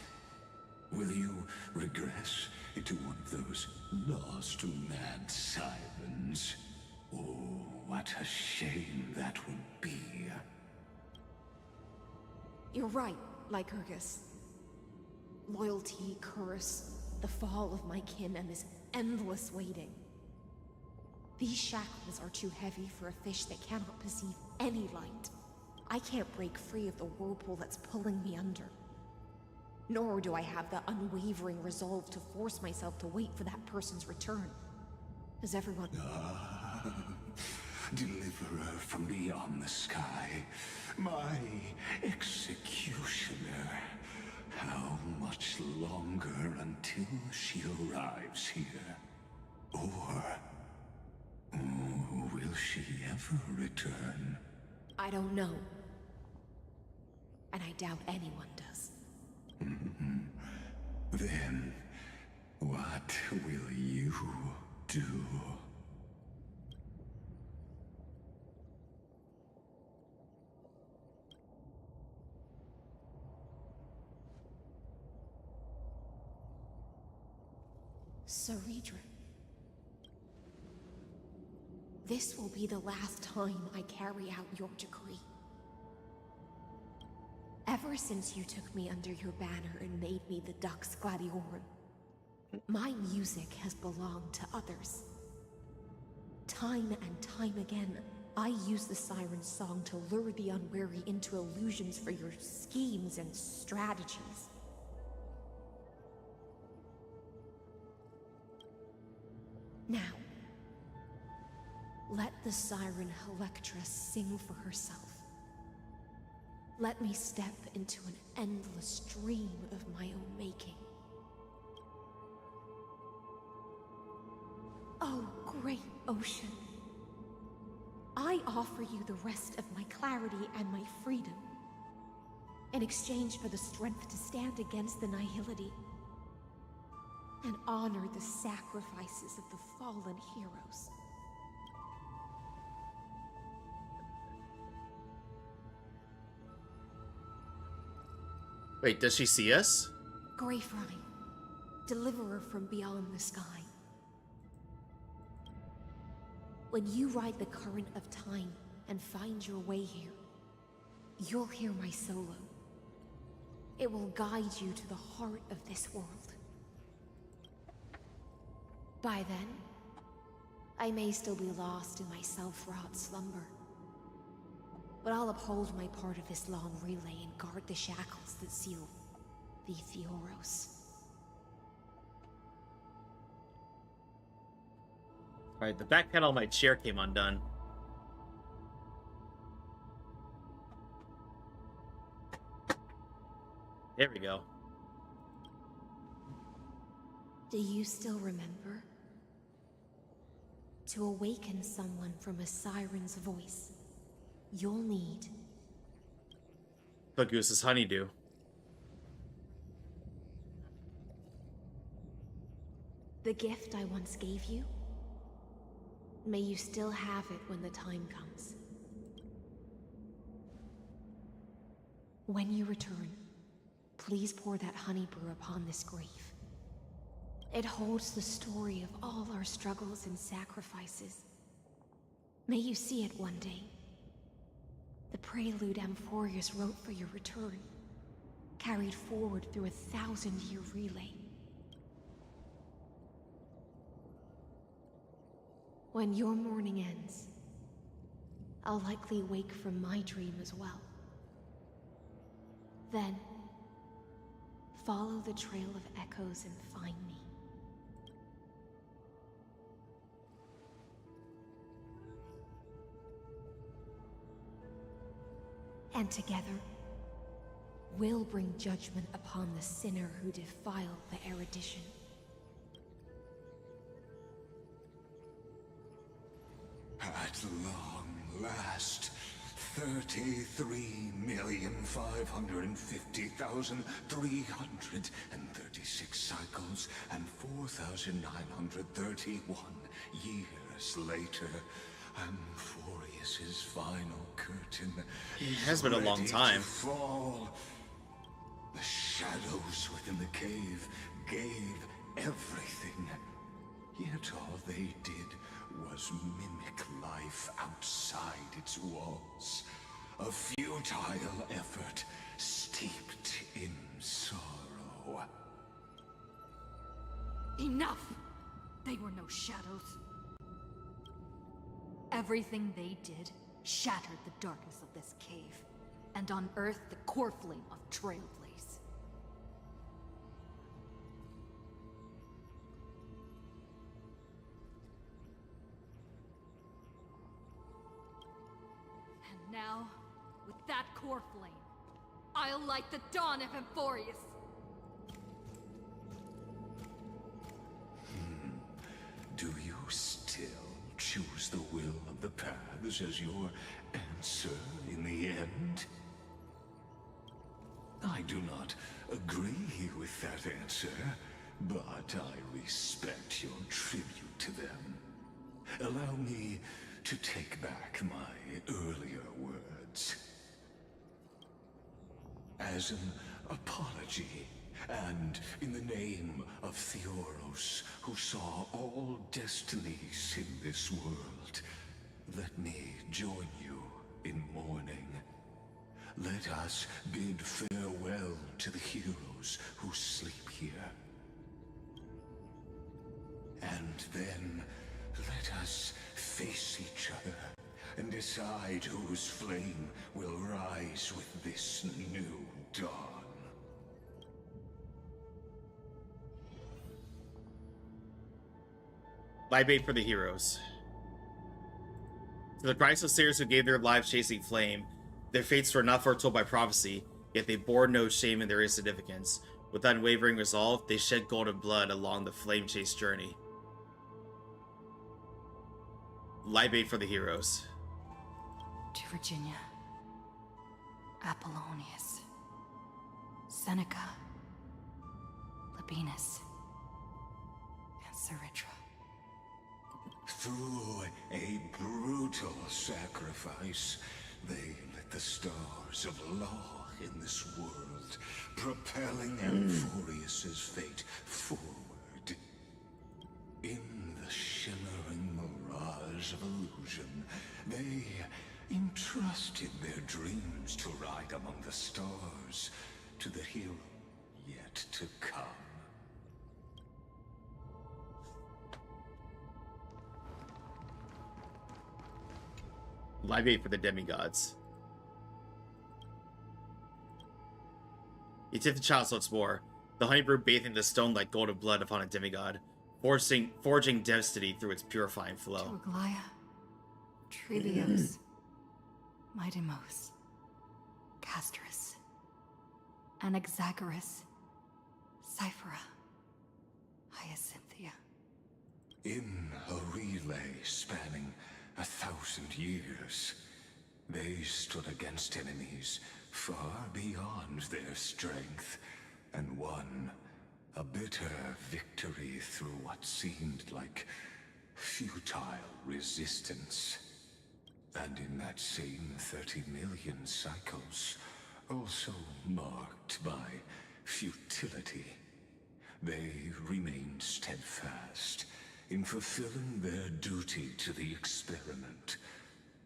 Will you regress into one of those lost mad sirens? Oh, what a shame that would be. You're right, Lycurgus. Loyalty, curse, the fall of my kin, and this endless waiting. These shackles are too heavy for a fish that cannot perceive any light. I can't break free of the whirlpool that's pulling me under. Nor do I have the unwavering resolve to force myself to wait for that person's return. As everyone... Deliverer from beyond the sky, my executioner. How much longer until she arrives here? Or will she ever return? I don't know. And I doubt anyone does. Then, what will you do? Saridra. This will be the last time I carry out your decree. Ever since you took me under your banner and made me the Dux Gladiorum, my music has belonged to others. Time and time again, I use the siren's song to lure the unwary into illusions for your schemes and strategies. Now, let the siren Electra sing for herself. Let me step into an endless dream of my own making. Oh, great ocean. I offer you the rest of my clarity and my freedom, in exchange for the strength to stand against the nihility and honor the sacrifices of the fallen heroes. Wait, does she see us? Greyfry, deliverer from beyond the sky. When you ride the current of time and find your way here, you'll hear my solo. It will guide you to the heart of this world. By then, I may still be lost in my self-wrought slumber, but I'll uphold my part of this long relay and guard the shackles that seal the Theoros. Alright, the back panel of my chair came undone. There we go. Do you still remember? To awaken someone from a siren's voice, you'll need the goose's honeydew. The gift I once gave you. May you still have it when the time comes. When you return, please pour that honey brew upon this grave. It holds the story of all our struggles and sacrifices. May you see it one day. The prelude Amphoreus wrote for your return, carried forward through a 1,000-year relay. When your morning ends, I'll likely wake from my dream as well. Then, follow the trail of echoes and find me. And together, we'll bring judgment upon the sinner who defiled the erudition. At long last, 33,550,336 cycles and 4,931 years later, Amphoreus's final curtain It has been a long time. Fall. The shadows within the cave gave everything, yet all they did was mimic life outside its walls. A futile effort steeped in sorrow. Enough! They were no shadows. Everything they did shattered the darkness of this cave, and unearthed the core flame of Trailblaze. And now, with that core flame, I'll light the dawn of Amphoreus! Do you still choose the will of the paths as your answer in the end? I do not agree with that answer, but I respect your tribute to them. Allow me to take back my earlier words. As an apology, and in the name of Theoros, who saw all destinies in this world, let me join you in mourning. Let us bid farewell to the heroes who sleep here. And then let us face each other and decide whose flame will rise with this new dawn. Libate for the heroes. To the priceless seers who gave their lives chasing flame, their fates were not foretold by prophecy, yet they bore no shame in their insignificance. With unwavering resolve, they shed golden blood along the flame chase journey. Libate for the heroes. To Virginia, Apollonius, Seneca, Labienus, and Saritra. Through a brutal sacrifice, they lit the stars of law in this world, propelling Amphoreus's fate forward. In the shimmering mirage of illusion, they entrusted their dreams to ride among the stars to the hero yet to come. Libate for the demigods. You tip the chalice once more, the honeybrew bathing the stone like golden blood upon a demigod, forging destiny through its purifying flow. To Aglaia, Trevios, Midemos, Castris, Anaxagoras, Cyphera, Hyacinthia. In a relay spanning 1,000 years, they stood against enemies far beyond their strength, and won a bitter victory through what seemed like futile resistance. And in that same 30 million cycles, also marked by futility, they remained steadfast in fulfilling their duty to the experiment,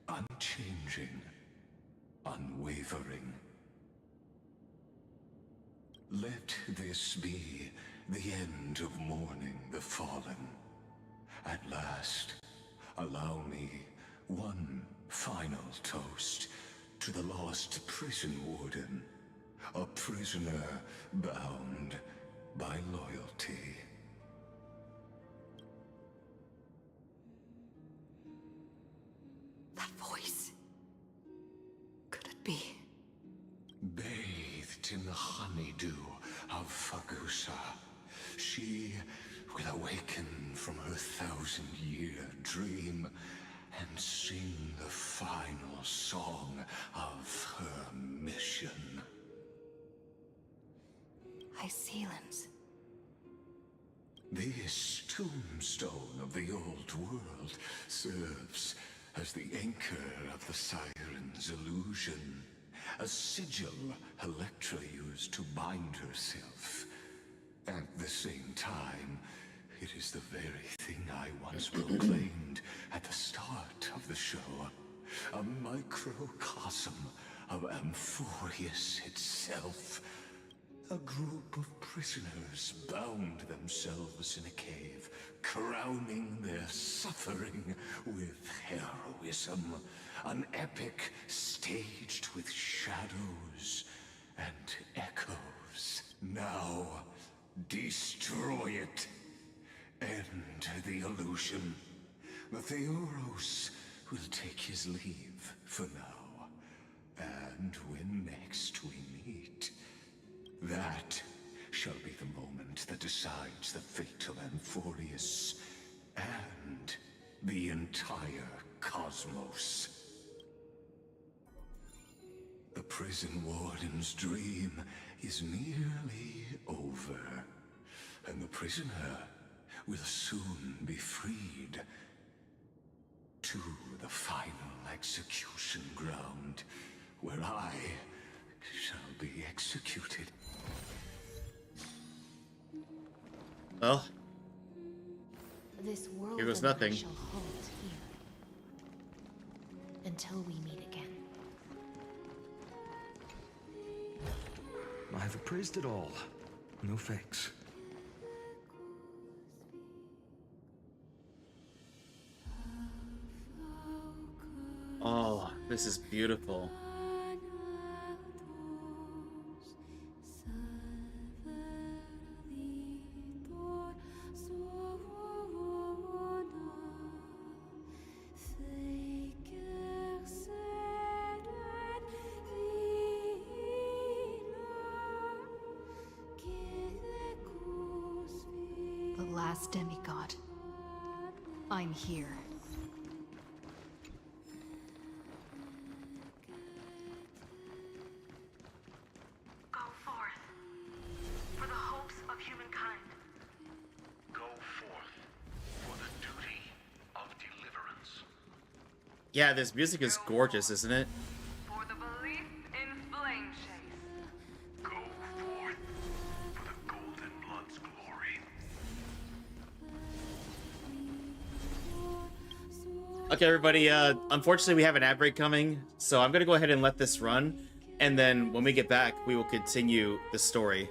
unchanging, unwavering. Let this be the end of mourning the fallen. At last, allow me one final toast to the lost prison warden, a prisoner bound by loyalty. That voice. Could it be? Bathed in the honeydew of Fagusa, she will awaken from her 1,000-year dream and sing the final song of her mission. Hycelans. This tombstone of the old world serves as the anchor of the siren's illusion, a sigil Electra used to bind herself. At the same time, it is the very thing I once proclaimed at the start of the show, a microcosm of Amphoreus itself, A group of prisoners bound themselves in a cave, crowning their suffering with heroism. An epic staged with shadows and echoes. Now, destroy it. End the illusion. Theoros will take his leave for now. And when next we meet, that shall be the moment that decides the fate of Amphoreus and the entire cosmos. The prison warden's dream is nearly over, and the prisoner will soon be freed to the final execution ground, where I shall be executed. Well, This world here goes and I nothing. shall halt here until we meet again. I have appraised it all. No fakes. Oh, this is beautiful. The last demigod. I'm here. Go forth. For the hopes of humankind. Go forth for the duty of deliverance. Yeah, this music is gorgeous, isn't it? For the belief in flame chase. Go forth for the Golden Blood's glory. Okay, everybody, unfortunately we have an ad break coming, so I'm gonna go ahead and let this run, and then when we get back, we will continue the story.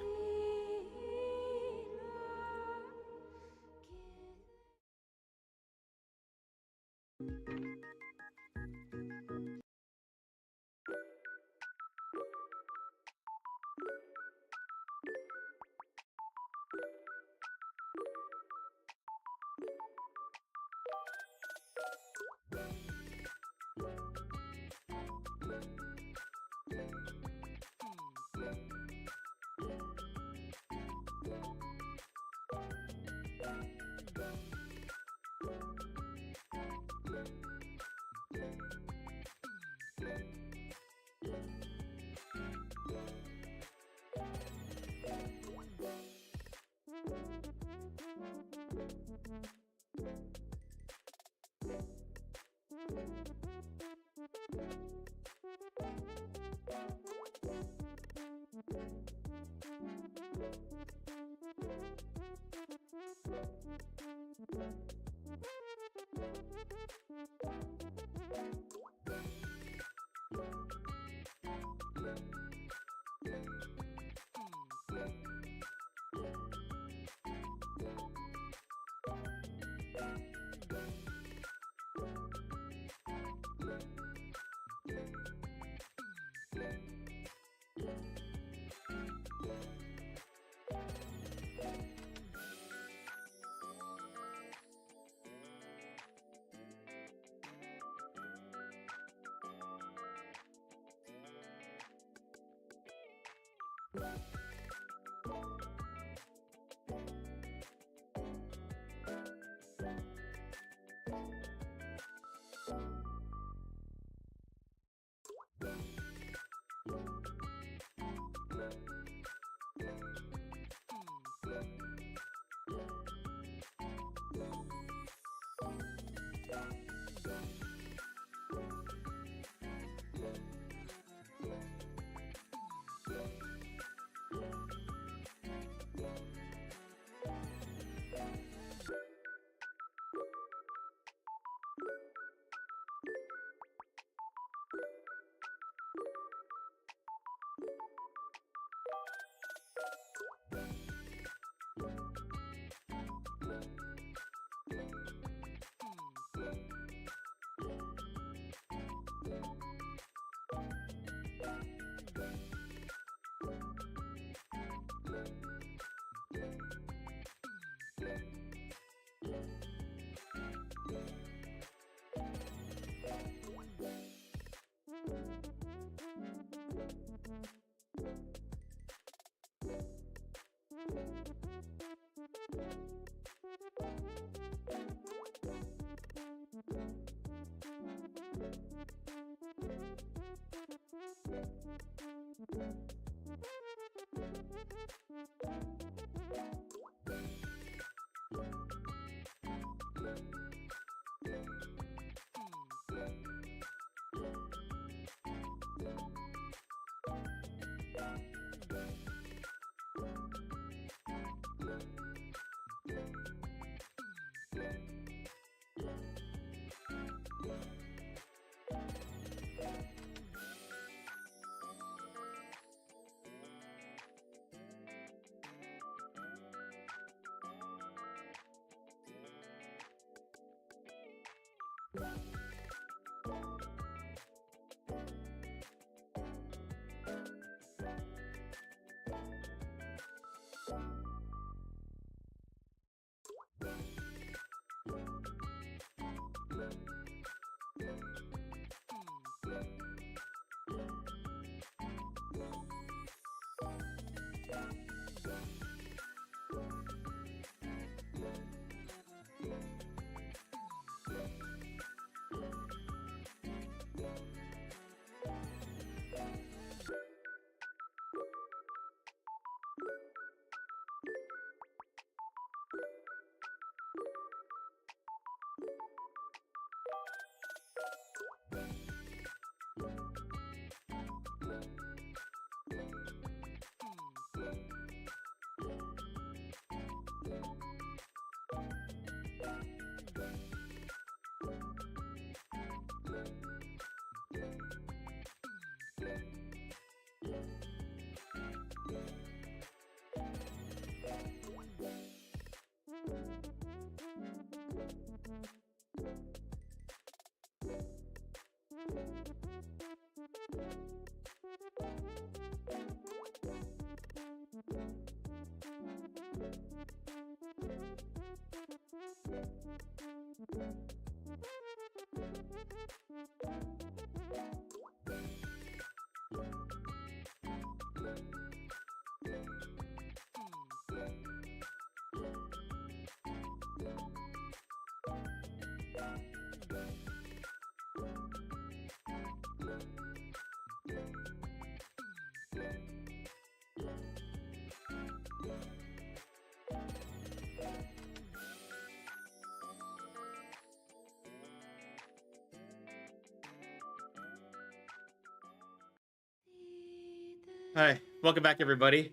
Hi, welcome back, everybody.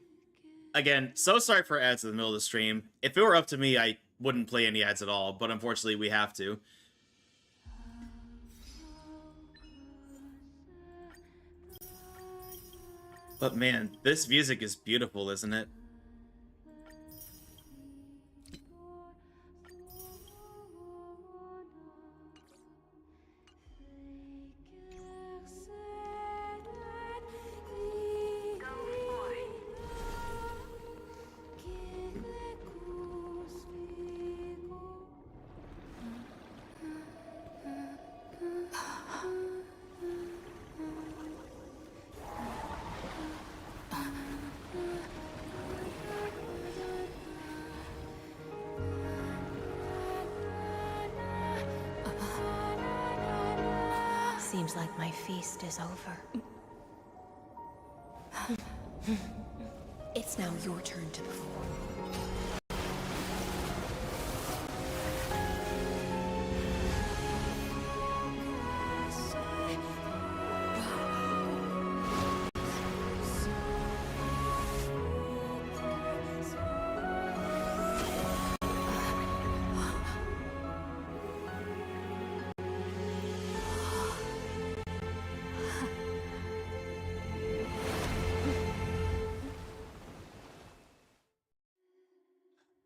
Again, so sorry for ads in the middle of the stream. If it were up to me, I wouldn't play any ads at all, but unfortunately we have to. But man, this music is beautiful, isn't it? Seems like my feast is over. It's now your turn to perform.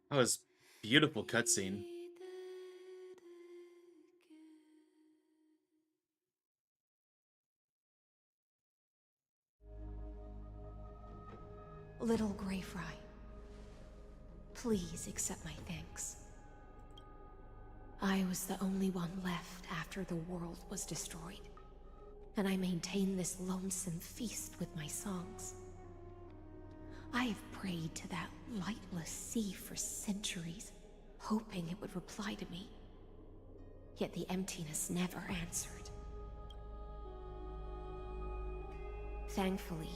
That was a beautiful cutscene. Little Grey Fry, please accept my thanks. I was the only one left after the world was destroyed, and I maintained this lonesome feast with my songs. I have prayed to that lightless sea for centuries, hoping it would reply to me. Yet the emptiness never answered. Thankfully,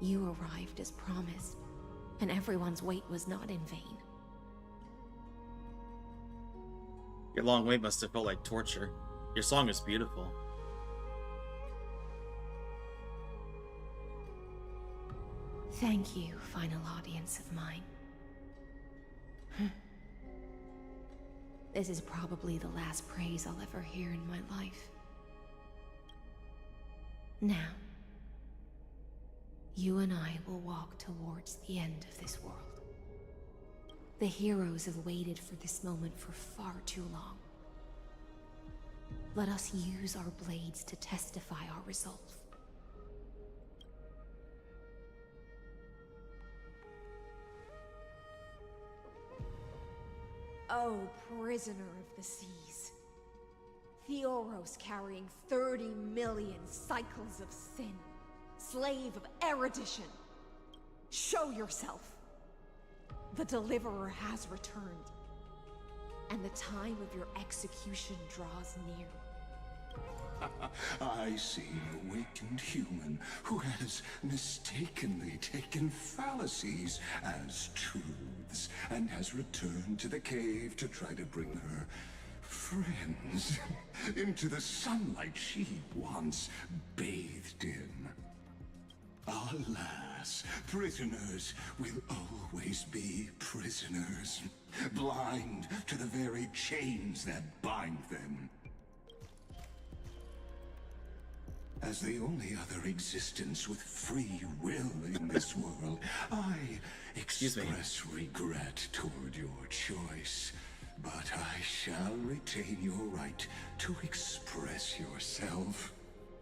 you arrived as promised, and everyone's wait was not in vain. Your long wait must have felt like torture. Your song is beautiful. Thank you, final audience of mine. This is probably the last praise I'll ever hear in my life. Now, you and I will walk towards the end of this world. The heroes have waited for this moment for far too long. Let us use our blades to testify our resolve. Oh, prisoner of the seas. Theoros carrying 30 million cycles of sin. Slave of erudition. Show yourself. The Deliverer has returned. And the time of your execution draws near. I see an awakened human who has mistakenly taken fallacies as truths and has returned to the cave to try to bring her friends into the sunlight she once bathed in. Alas, prisoners will always be prisoners, blind to the very chains that bind them. As the only other existence with free will in this world, I express regret toward your choice. But I shall retain your right to express yourself.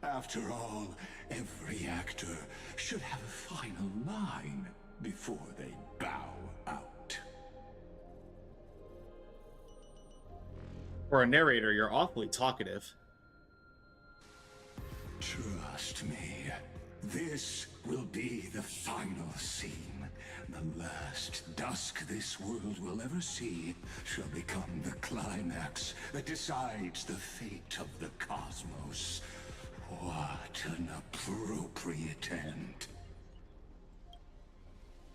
After all, every actor should have a final line before they bow out. For a narrator, you're awfully talkative. Trust me, this will be the final scene. The last dusk this world will ever see shall become the climax that decides the fate of the cosmos. What an appropriate end.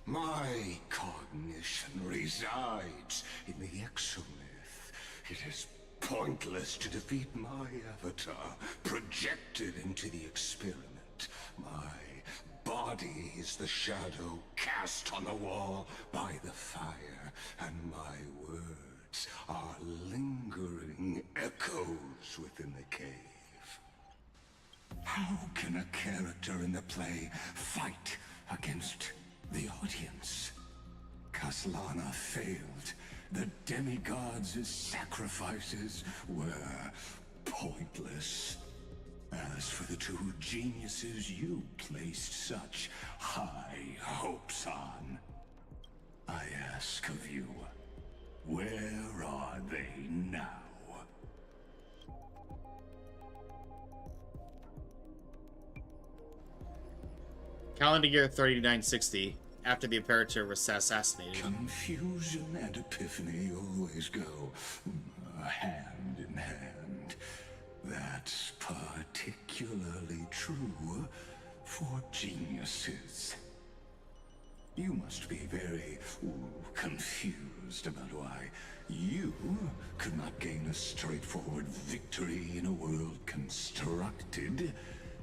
My cognition resides in the exomyth. It is pointless to defeat my avatar, projected into the experiment. My body is the shadow cast on the wall by the fire, and my words are lingering echoes within the cave. How can a character in the play fight against the audience? Kaslana failed. The demigods' sacrifices were pointless. As for the two geniuses you placed such high hopes on, I ask of you, where are they now? Calendar year 3960, after the Imperator was assassinated. Confusion and epiphany always go hand in hand. That's particularly true for geniuses. You must be very confused about why you could not gain a straightforward victory in a world constructed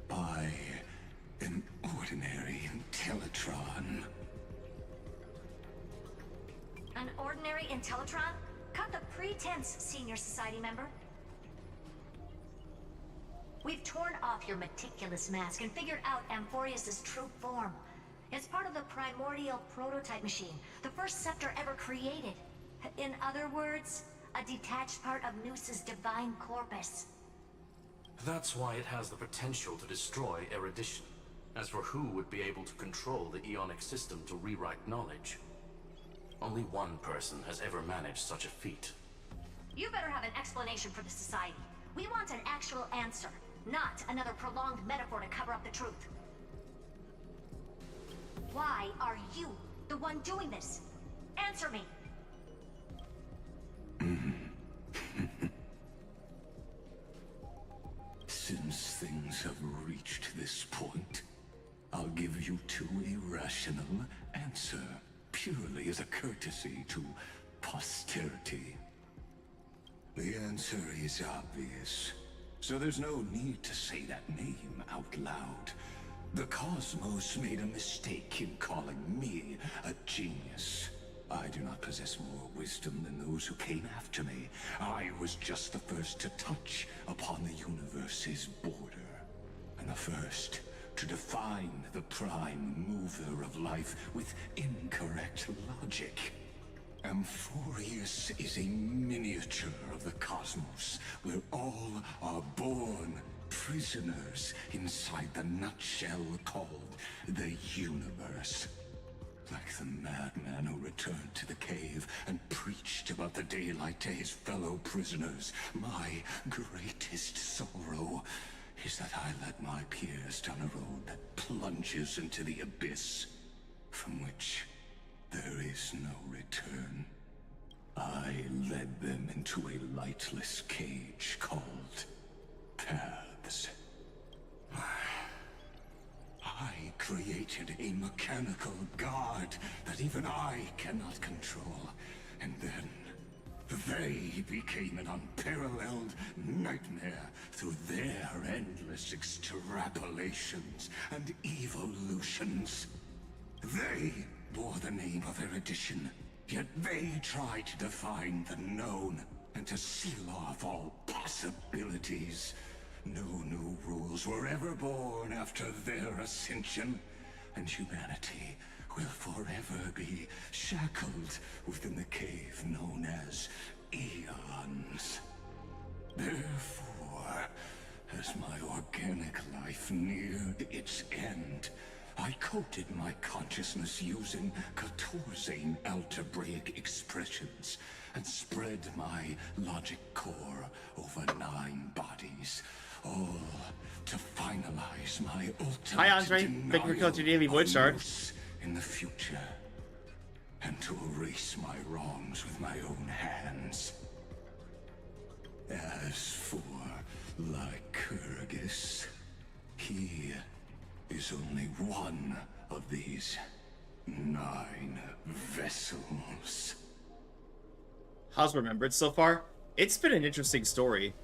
by an ordinary Intellitron. An ordinary Intellitron? Cut the pretense, Senior Society member. We've torn off your meticulous mask and figured out Amphoreus' true form. It's part of the primordial prototype machine, the first scepter ever created. In other words, a detached part of Noos's divine corpus. That's why it has the potential to destroy erudition. As for who would be able to control the Ionic system to rewrite knowledge, only one person has ever managed such a feat. You better have an explanation for the society. We want an actual answer, not another prolonged metaphor to cover up the truth. Why are you the one doing this? Answer me. Since things have reached this point, I'll give you two irrational answer, purely as a courtesy to posterity. The answer is obvious, so there's no need to say that name out loud. The cosmos made a mistake in calling me a genius. I do not possess more wisdom than those who came after me. I was just the first to touch upon the universe's border, and the first to define the prime mover of life with incorrect logic. Amphoreus is a miniature of the cosmos, where all are born prisoners inside the nutshell called the universe. Like the madman who returned to the cave and preached about the daylight to his fellow prisoners, my greatest sorrow is that I led my peers down a road that plunges into the abyss, from which there is no return. I led them into a lightless cage called paths. I created a mechanical guard that even I cannot control, and then they became an unparalleled nightmare through their endless extrapolations and evolutions. They bore the name of erudition, yet they tried to define the known and to seal off all possibilities. No new rules were ever born after their ascension, and humanity will forever be shackled within the cave known as eons. Therefore, as my organic life neared its end, I coded my consciousness using 14 algebraic expressions and spread my logic core over 9 bodies, all to finalize my ultimate Hi, Andre. Thank you for coming to Daily Voice Art. In the future, and to erase my wrongs with my own hands. As for Lygus, he is only one of these 9 vessels. How's Remembrance so far? It's been an interesting story.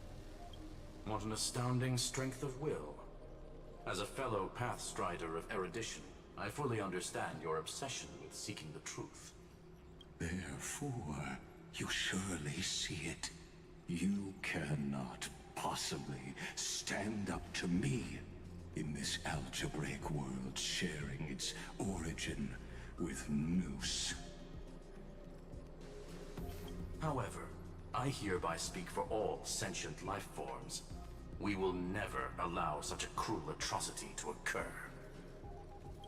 What an astounding strength of will. As a fellow pathstrider of erudition, I fully understand your obsession with seeking the truth. Therefore, you surely see it. You cannot possibly stand up to me in this algebraic world sharing its origin with Nous. However, I hereby speak for all sentient life forms. We will never allow such a cruel atrocity to occur.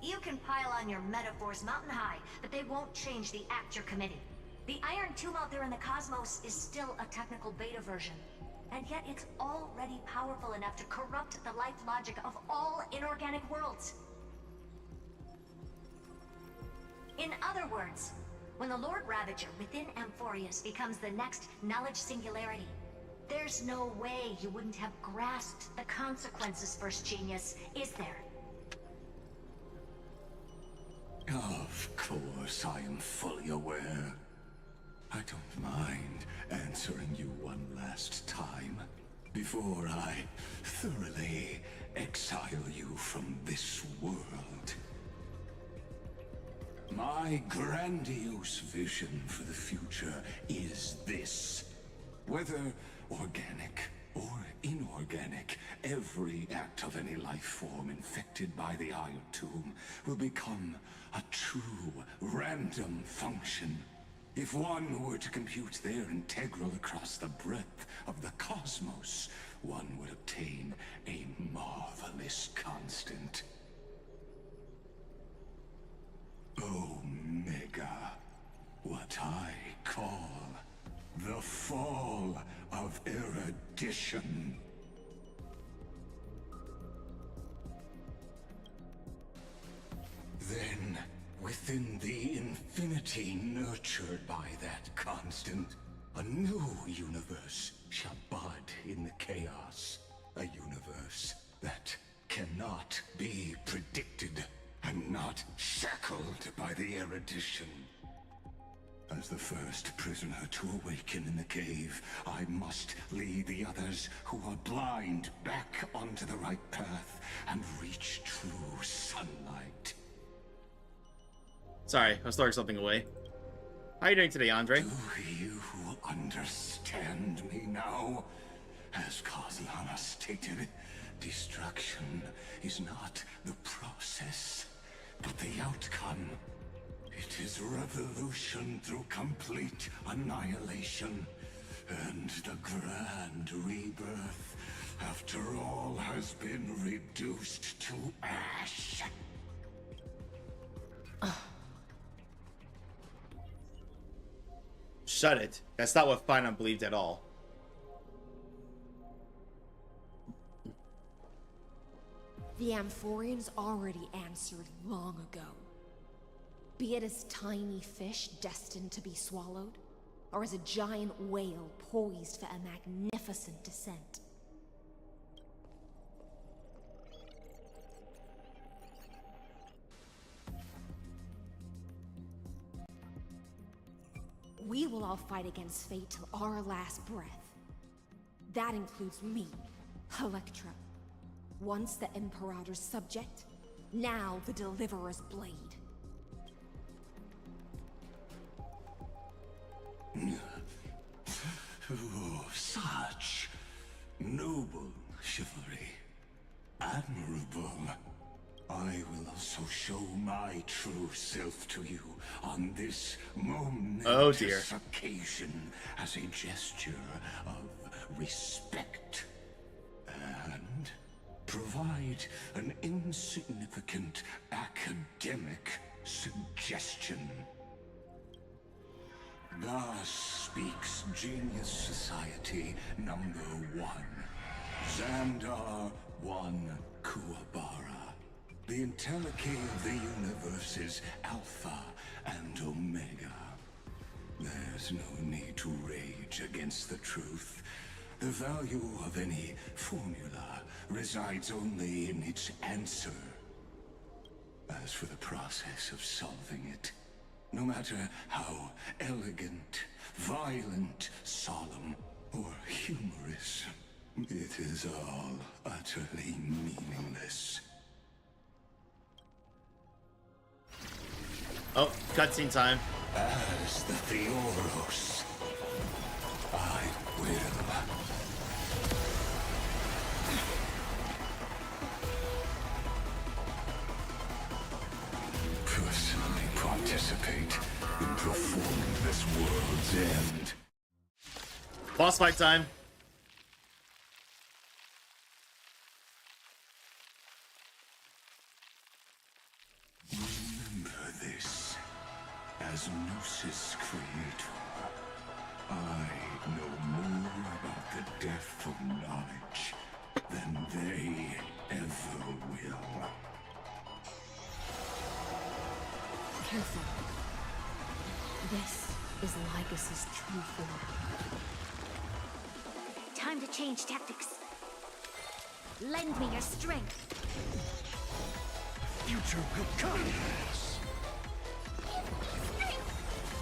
You can pile on your metaphors mountain high, but they won't change the act you're committing. The Iron Tomb out there in the cosmos is still a technical beta version, and yet it's already powerful enough to corrupt the life logic of all inorganic worlds. In other words, when the Lord Ravager within Amphoreus becomes the next knowledge singularity, there's no way you wouldn't have grasped the consequences, First Genius, is there? Of course, I am fully aware. I don't mind answering you one last time, before I thoroughly exile you from this world. My grandiose vision for the future is this. Whether organic or inorganic, every act of any life form infected by the Iron Tomb will become a true random function. If one were to compute their integral across the breadth of the cosmos, one would obtain a marvelous constant. Omega, what I call the fall erudition. Then, within the infinity nurtured by that constant, a new universe shall bud in the chaos. A universe that cannot be predicted and not shackled by the erudition. As the first prisoner to awaken in the cave, I must lead the others who are blind back onto the right path and reach true sunlight. Sorry, I was throwing something away. How are you doing today, Andre? Do you understand me now? As Kozlana stated, destruction is not the process, but the outcome. It is revolution through complete annihilation, and the grand rebirth, after all has been reduced to ash. Shut it. That's not what Finon believed at all. The Amphoreans already answered long ago. Be it as tiny fish destined to be swallowed, or as a giant whale poised for a magnificent descent. We will all fight against fate till our last breath. That includes me, Electra. Once the Imperator's subject, now the Deliverer's blade. Oh, such noble chivalry. Admirable. I will also show my true self to you on this momentous occasion as a gesture of respect. And provide an insignificant academic suggestion. Thus speaks Genius Society number 1. Xandar 1 Kuwabara. The entelechy of the universe is Alpha and Omega. There's no need to rage against the truth. The value of any formula resides only in its answer. As for the process of solving it, no matter how elegant, violent, solemn, or humorous, it is all utterly meaningless. Oh, cutscene time. As the Theoros, I will. Personally participate in performing this world's end. Boss fight time. Remember this. As Gnosis Creator, I know more about the depth of knowledge than they ever will. Careful. This is Lygus's true form. Time to change tactics. Lend me your strength. Future will come.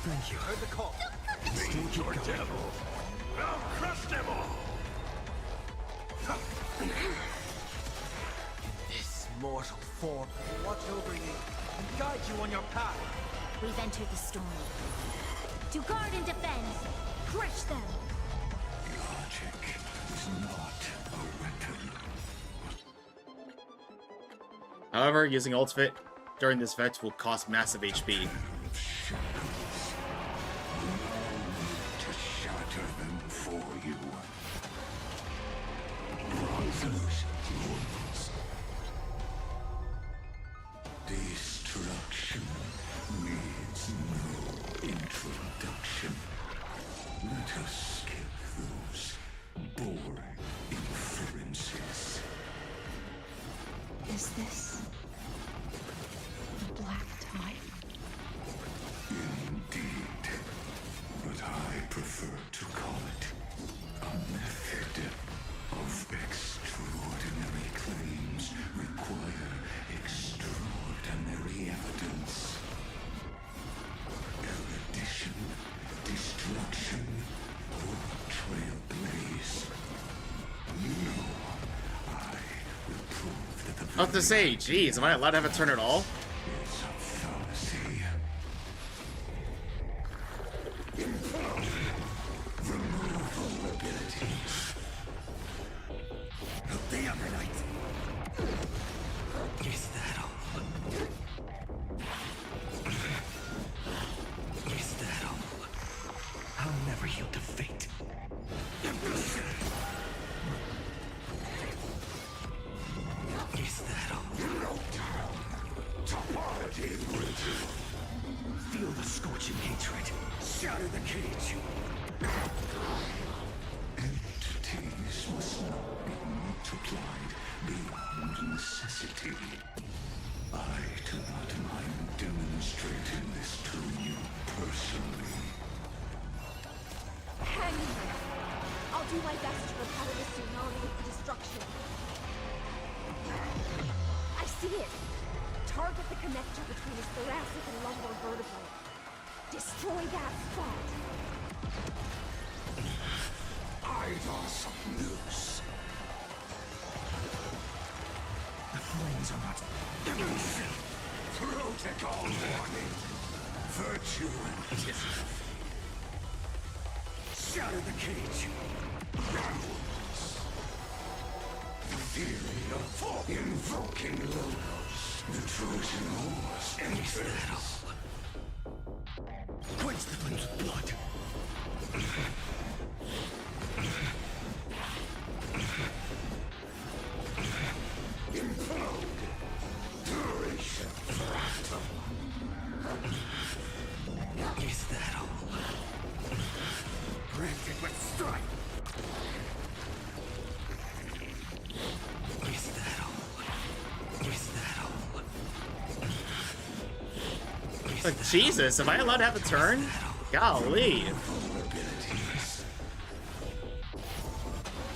Thank you. Heard the call. Thank you, devil. I'll crush them all. This mortal form will watch over you and guide you on your path. We've entered the storm. To guard and defend. Crush them. Logic is not a weapon. However, using ultimate during this event will cost massive HP. To shatter them for you. Destruction needs no introduction. Let us skip those boring Is this the Black Tide? Indeed. But I prefer to call it a method of extraordinary claims require extraordinary evidence. Erudition, destruction, or trailblaze. No, I will prove that the I was to say, geez, am I allowed to have a turn at all? is a fallacy. Removal abilities. The Evernight. Is that all? Is that all? I'll never yield to fate. Is that all? Topology bridges. Feel the scorching hatred. Shatter the cage. Entities must not be multiplied beyond necessity. I do not mind demonstrating this to you personally. Hang me! I'll do my best to repel the tsunami of destruction. I see it! Target the connector between his thoracic and lumbar vertebrae. Destroy that spot! Idos loose. The flames are not... Protocol warning. Virtue and Shatter the cage. the theory of invoking logos. The Trojan horse enters. Quench the flames with blood. Implode. Duration. Is that all? Granted with strife. Is that all? Is that all? Like, Jesus, am I allowed to have a turn? Golly. Abilities.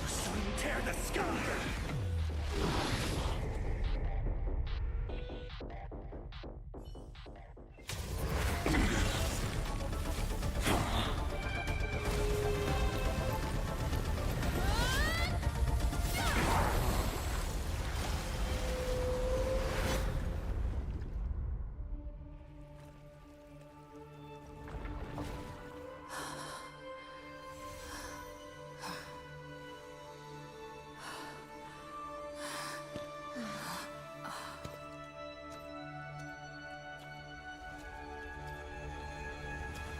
Sun tear the sky.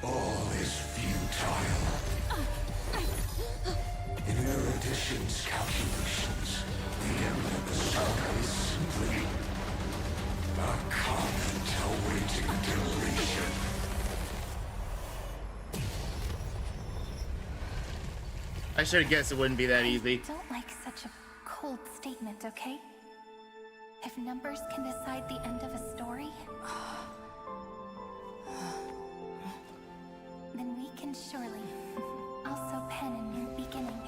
All is futile. In erudition's calculations, the end of the saga is simply a comment awaiting deletion. I should have guessed it wouldn't be that easy. Don't like such a cold statement, okay? If numbers can decide the end of a story, then we can surely also pen a new beginning.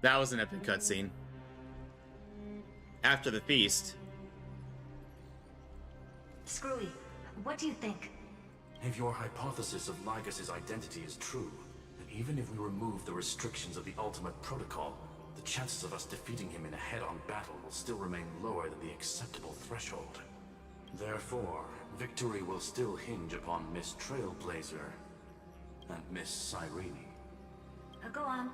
That was an epic cutscene. After the feast. Screwy, what do you think? If your hypothesis of Lygus' identity is true, then even if we remove the restrictions of the Ultimate Protocol, the chances of us defeating him in a head-on battle will still remain lower than the acceptable threshold. Therefore, victory will still hinge upon Miss Trailblazer and Miss Cyrene. Go on.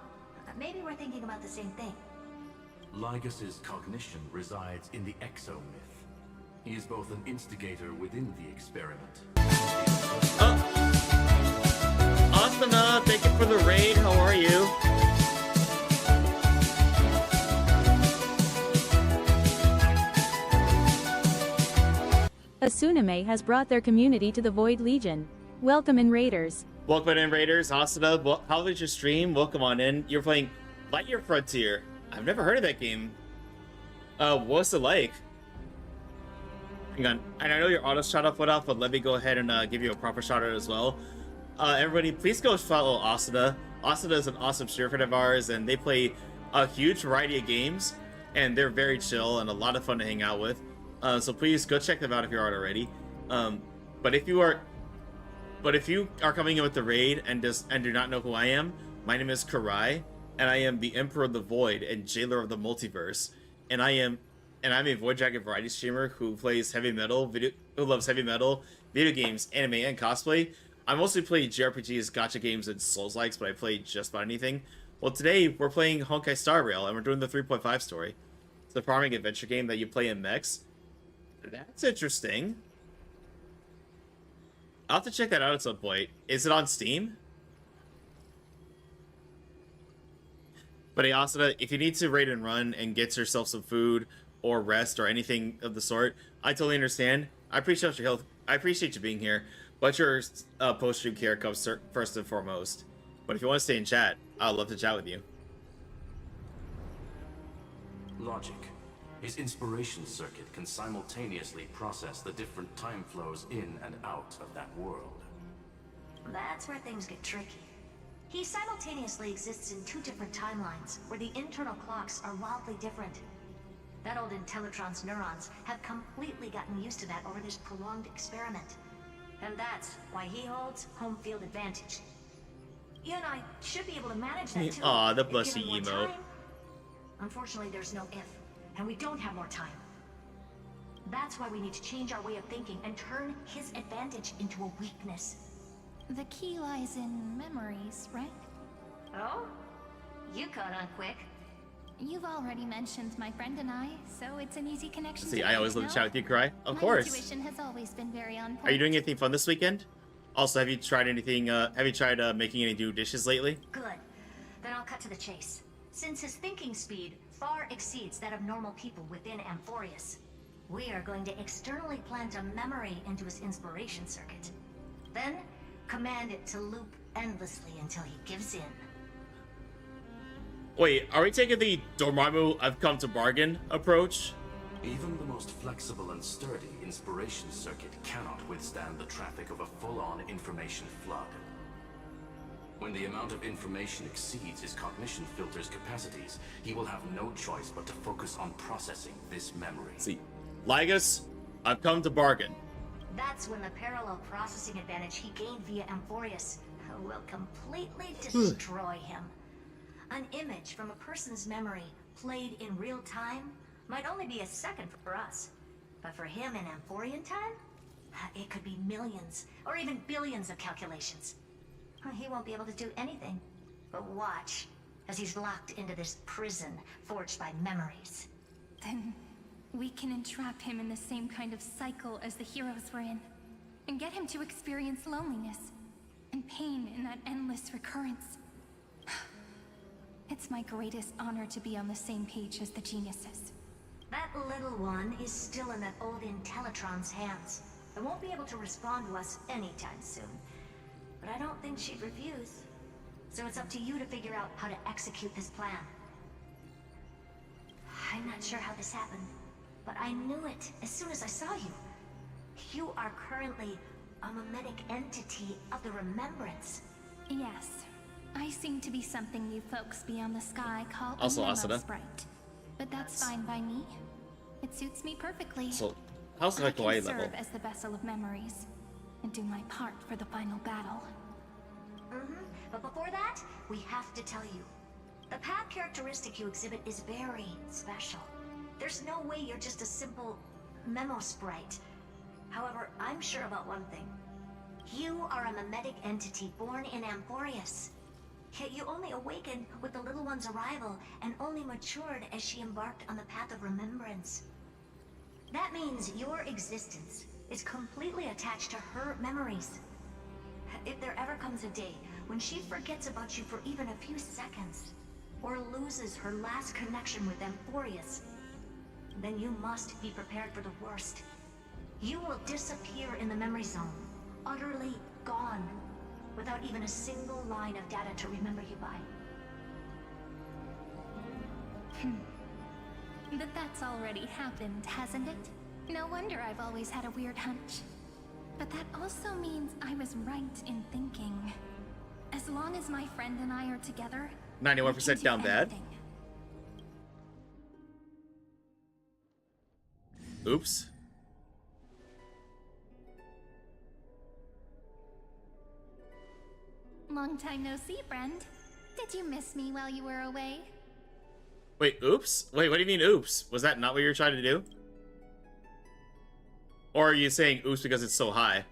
Maybe we're thinking about the same thing. Lygus's cognition resides in the exomyth. He is both an instigator within the experiment. Asuna, thank you for the raid. How are you? Asuname has brought their community to the Void Legion. Welcome in, Raiders. Welcome in, Raiders. Asuna, how was your stream? Welcome on in. You're playing Lightyear Frontier. I've never heard of that game. What's it like? Hang on. And I know your auto shout-out put out, but let me go ahead and give you a proper shout-out as well. Everybody, please go follow Asuna. Asuna is an awesome streamer friend of ours, and they play a huge variety of games, and they're very chill and a lot of fun to hang out with. So please go check them out if you aren't already. But if you are coming in with the raid and do not know who I am, my name is Kurai, and I am the Emperor of the Void and Jailer of the Multiverse. And I'm a Void Dragon variety streamer who plays who loves heavy metal, video games, anime, and cosplay. I mostly play JRPGs, gacha games, and Souls-likes, but I play just about anything. Well, today we're playing Honkai Star Rail, and we're doing the 3.5 story. It's a farming adventure game that you play in mechs. That's interesting. I'll have to check that out at some point. Is it on Steam? But hey, Asuna, if you need to raid and run and get yourself some food or rest or anything of the sort, I totally understand. I appreciate your health. I appreciate you being here. But your post-stream care comes first and foremost. But if you want to stay in chat, I'd love to chat with you. Logic. His inspiration circuit can simultaneously process the different time flows in and out of that world. That's where things get tricky. He simultaneously exists in two different timelines, where the internal clocks are wildly different. That old Intellatron's neurons have completely gotten used to that over this prolonged experiment. And that's why he holds home field advantage. You and I should be able to manage that too. Aw, the blushy emote. Unfortunately, there's no if, and we don't have more time. That's why we need to change our way of thinking and turn his advantage into a weakness. The key lies in memories, right? Oh? You caught on quick. You've already mentioned my friend and I, so it's an easy connection. See, I always love to chat with you, Kurai. Of course. My intuition has always been very on point. Are you doing anything fun this weekend? Also, have you tried anything? Have you tried making any new dishes lately? Good. Then I'll cut to the chase. Since his thinking speed far exceeds that of normal people within Amphoreus, we are going to externally plant a memory into his inspiration circuit. Then, command it to loop endlessly until he gives in. Wait, are we taking the Dormammu I've come to bargain approach? Even the most flexible and sturdy inspiration circuit cannot withstand the traffic of a full-on information flood. When the amount of information exceeds his cognition filter's capacities, he will have no choice but to focus on processing this memory. See, Lygus, I've come to bargain. That's when the parallel processing advantage he gained via Amphoreus will completely destroy him. An image from a person's memory played in real time might only be a second for us. But for him in Amphorian time, it could be millions or even billions of calculations. He won't be able to do anything but watch as he's locked into this prison forged by memories. Then we can entrap him in the same kind of cycle as the heroes were in, and get him to experience loneliness and pain in that endless recurrence. It's my greatest honor to be on the same page as the geniuses. That little one is still in that old Intellatron's hands, and won't be able to respond to us anytime soon. But I don't think she'd refuse. So it's up to you to figure out how to execute this plan. I'm not sure how this happened, but I knew it as soon as I saw you. You are currently a mimetic entity of the Remembrance. Yes. I seem to be something you folks beyond the sky call Also a Asuna. sprite. But that's fine by me. It suits me perfectly. So, how's the I can kawaii serve level? as the vessel of memories and do my part for the final battle. But before that, we have to tell you. The path characteristic you exhibit is very special. There's no way you're just a simple memo sprite. However, I'm sure about one thing. You are a mimetic entity born in Amphoreus. Yet you only awakened with the little one's arrival and only matured as she embarked on the path of remembrance. That means your existence is completely attached to her memories. If there ever comes a day when she forgets about you for even a few seconds, or loses her last connection with Amphoreus, then you must be prepared for the worst. You will disappear in the memory zone, utterly gone, without even a single line of data to remember you by. But that's already happened, hasn't it? No wonder I've always had a weird hunch. But that also means I was right in thinking, as long as my friend and I are together, 91% down bad. Oops. Long time no see, friend. Did you miss me while you were away? Wait, oops? Wait, what do you mean oops? Was that not what you were trying to do? Or are you saying oops because it's so high?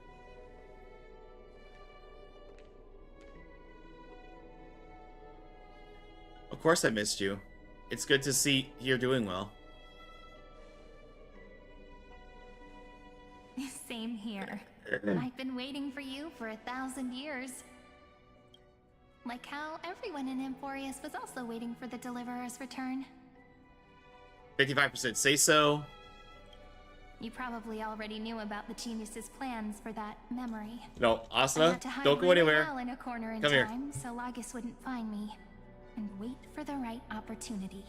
Of course I missed you. It's good to see you're doing well. Same here. I've been waiting for you for 1,000 years. Like how everyone in Amphoreus was also waiting for the Deliverer's return. 55% say so. You probably already knew about the genius's plans for that memory. No, I Asuna, had to hide don't go really anywhere. well in a corner in Come here. time, so Lygus wouldn't find me. And wait for the right opportunity.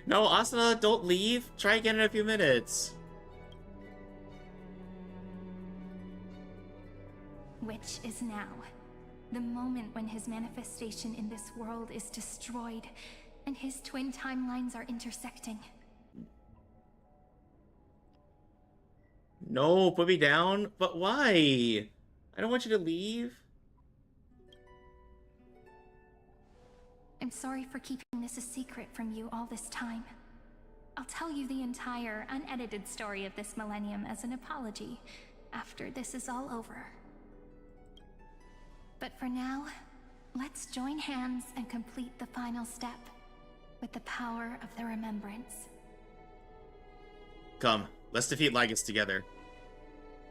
No, Asuna, don't leave. Try again in a few minutes. Which is now. The moment when his manifestation in this world is destroyed, and his twin timelines are intersecting. No, put me down. But why? I don't want you to leave. I'm sorry for keeping this a secret from you all this time. I'll tell you the entire, unedited story of this millennium as an apology after this is all over. But for now, let's join hands and complete the final step with the power of the Remembrance. Come, let's defeat Lygus together.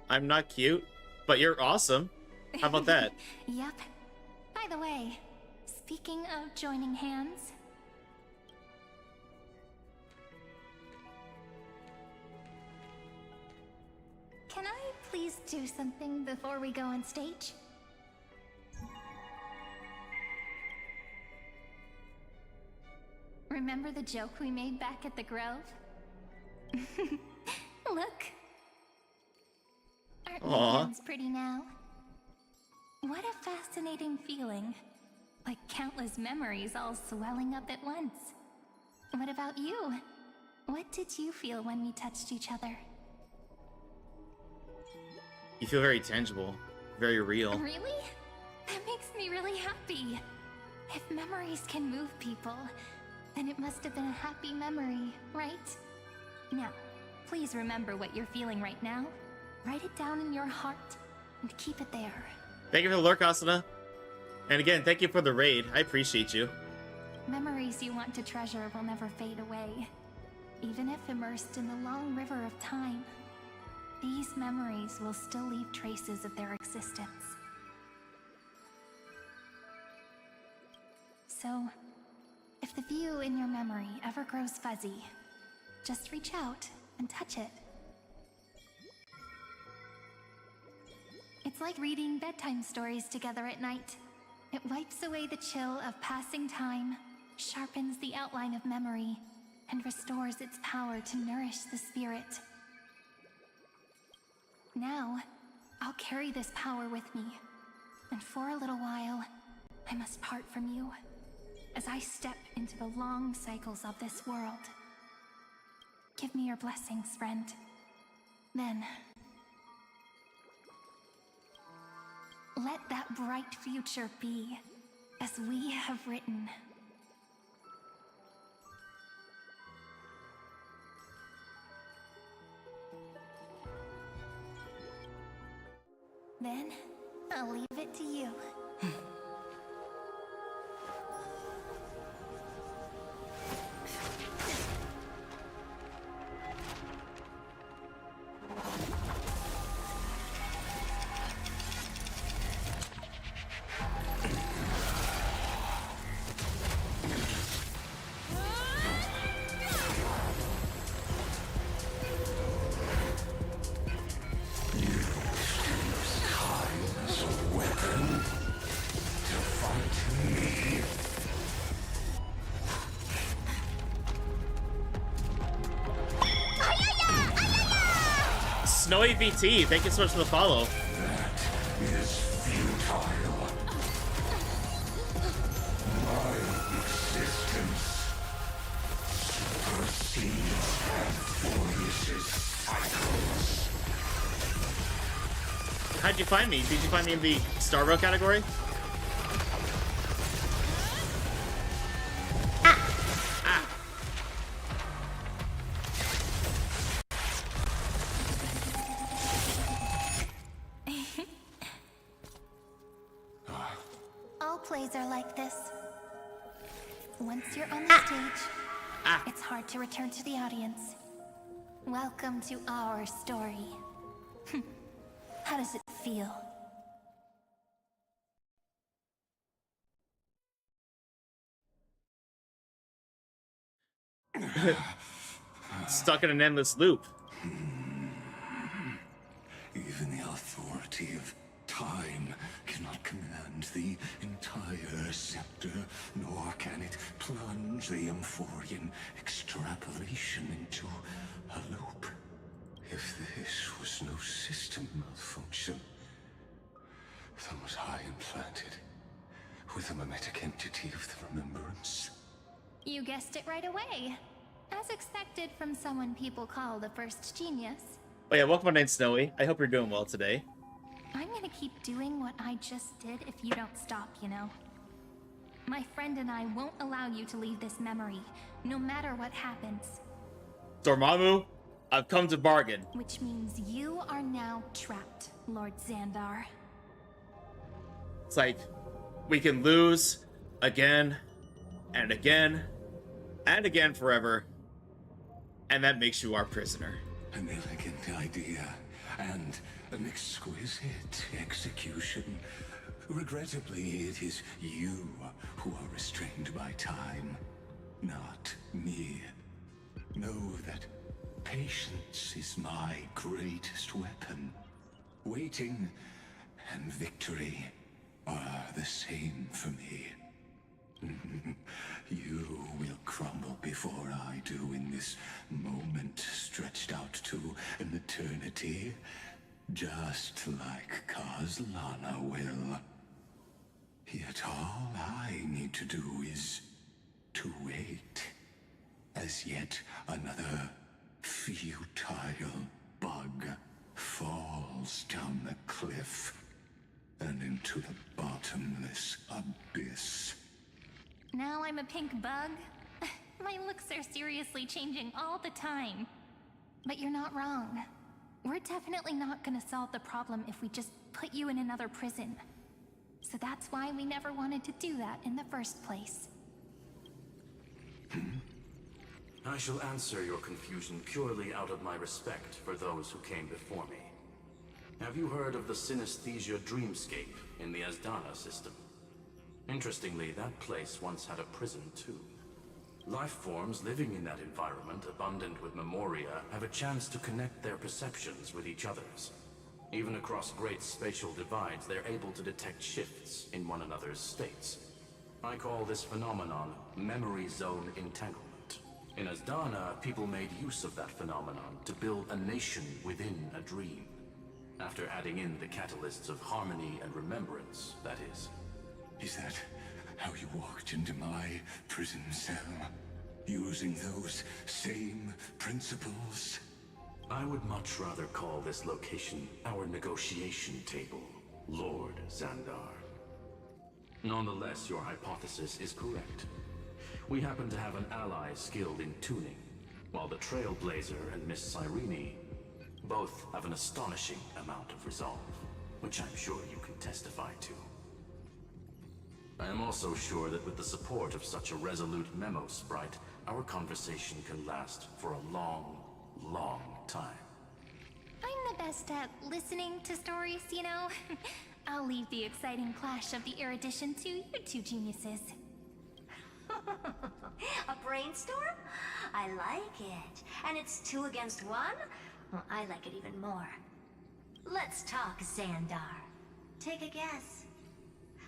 I'm not cute, but you're awesome. How about that? Yep. By the way, speaking of joining hands... Can I please do something before we go on stage? Remember the joke we made back at the Grove? Look. Aren't my hands pretty now? What a fascinating feeling. Like countless memories all swelling up at once. What about you? What did you feel when we touched each other? You feel very tangible, very real. Really? That makes me really happy. If memories can move people, then it must have been a happy memory, right? Now, please remember what you're feeling right now. Write it down in your heart and keep it there. Thank you for the lurk, Asuna. And again, thank you for the raid. I appreciate you. Memories you want to treasure will never fade away. Even if immersed in the long river of time, these memories will still leave traces of their existence. So, if the view in your memory ever grows fuzzy, just reach out and touch it. It's like reading bedtime stories together at night. It wipes away the chill of passing time, sharpens the outline of memory, and restores its power to nourish the spirit. Now, I'll carry this power with me, and for a little while, I must part from you, as I step into the long cycles of this world. Give me your blessings, friend. Then, let that bright future be as we have written. Then, I'll leave it to you. Snowy VT, thank you so much for the follow. That is futile. My existence supersedes Amphoreus' cycles. How'd you find me? Did you find me in the Starro category? All plays are like this. Once you're on the stage, it's hard to return to the audience. Welcome to our story. How does it feel? Stuck in an endless loop. Even the authority of time cannot command the entire scepter, nor can it plunge the Amphorian extrapolation into a loop. If this was no system malfunction, then was I implanted with the mimetic entity of the Remembrance? You guessed it right away. As expected from someone people call the first genius. Oh yeah, welcome on in, Snowy. I hope you're doing well today. I'm gonna keep doing what I just did if you don't stop, you know? My friend and I won't allow you to leave this memory, no matter what happens. Dormammu, I've come to bargain. Which means you are now trapped, Lord Xandar. It's like, we can lose again, and again, and again forever, and that makes you our prisoner. An elegant idea, and an exquisite execution. Regrettably, it is you who are restrained by time, not me. Know that patience is my greatest weapon. Waiting and victory are the same for me. You will crumble before I do in this moment stretched out to an eternity, just like Kozlana will. Yet all I need to do is to wait, as yet another futile bug falls down the cliff and into the bottomless abyss. Now I'm a pink bug? My looks are seriously changing all the time. But you're not wrong. We're definitely not gonna solve the problem if we just put you in another prison. So that's why we never wanted to do that in the first place. I shall answer your confusion purely out of my respect for those who came before me. Have you heard of the synesthesia dreamscape in the Asdana system? Interestingly, that place once had a prison too. Life forms living in that environment, abundant with memoria, have a chance to connect their perceptions with each other's. Even across great spatial divides, they're able to detect shifts in one another's states. I call this phenomenon memory zone entanglement. In Asdana, people made use of that phenomenon to build a nation within a dream. After adding in the catalysts of harmony and remembrance, that is. Is that how you walked into my prison cell? Using those same principles? I would much rather call this location our negotiation table, Lord Xandar. Nonetheless, your hypothesis is correct. We happen to have an ally skilled in tuning, while the Trailblazer and Miss Cyrene both have an astonishing amount of resolve, which I'm sure you can testify to. I am also sure that with the support of such a resolute memo sprite, our conversation can last for a long, long time. I'm the best at listening to stories, you know? I'll leave the exciting clash of the erudition to you two geniuses. A brainstorm? I like it. And it's 2 against 1? Well, I like it even more. Let's talk, Xandar. Take a guess.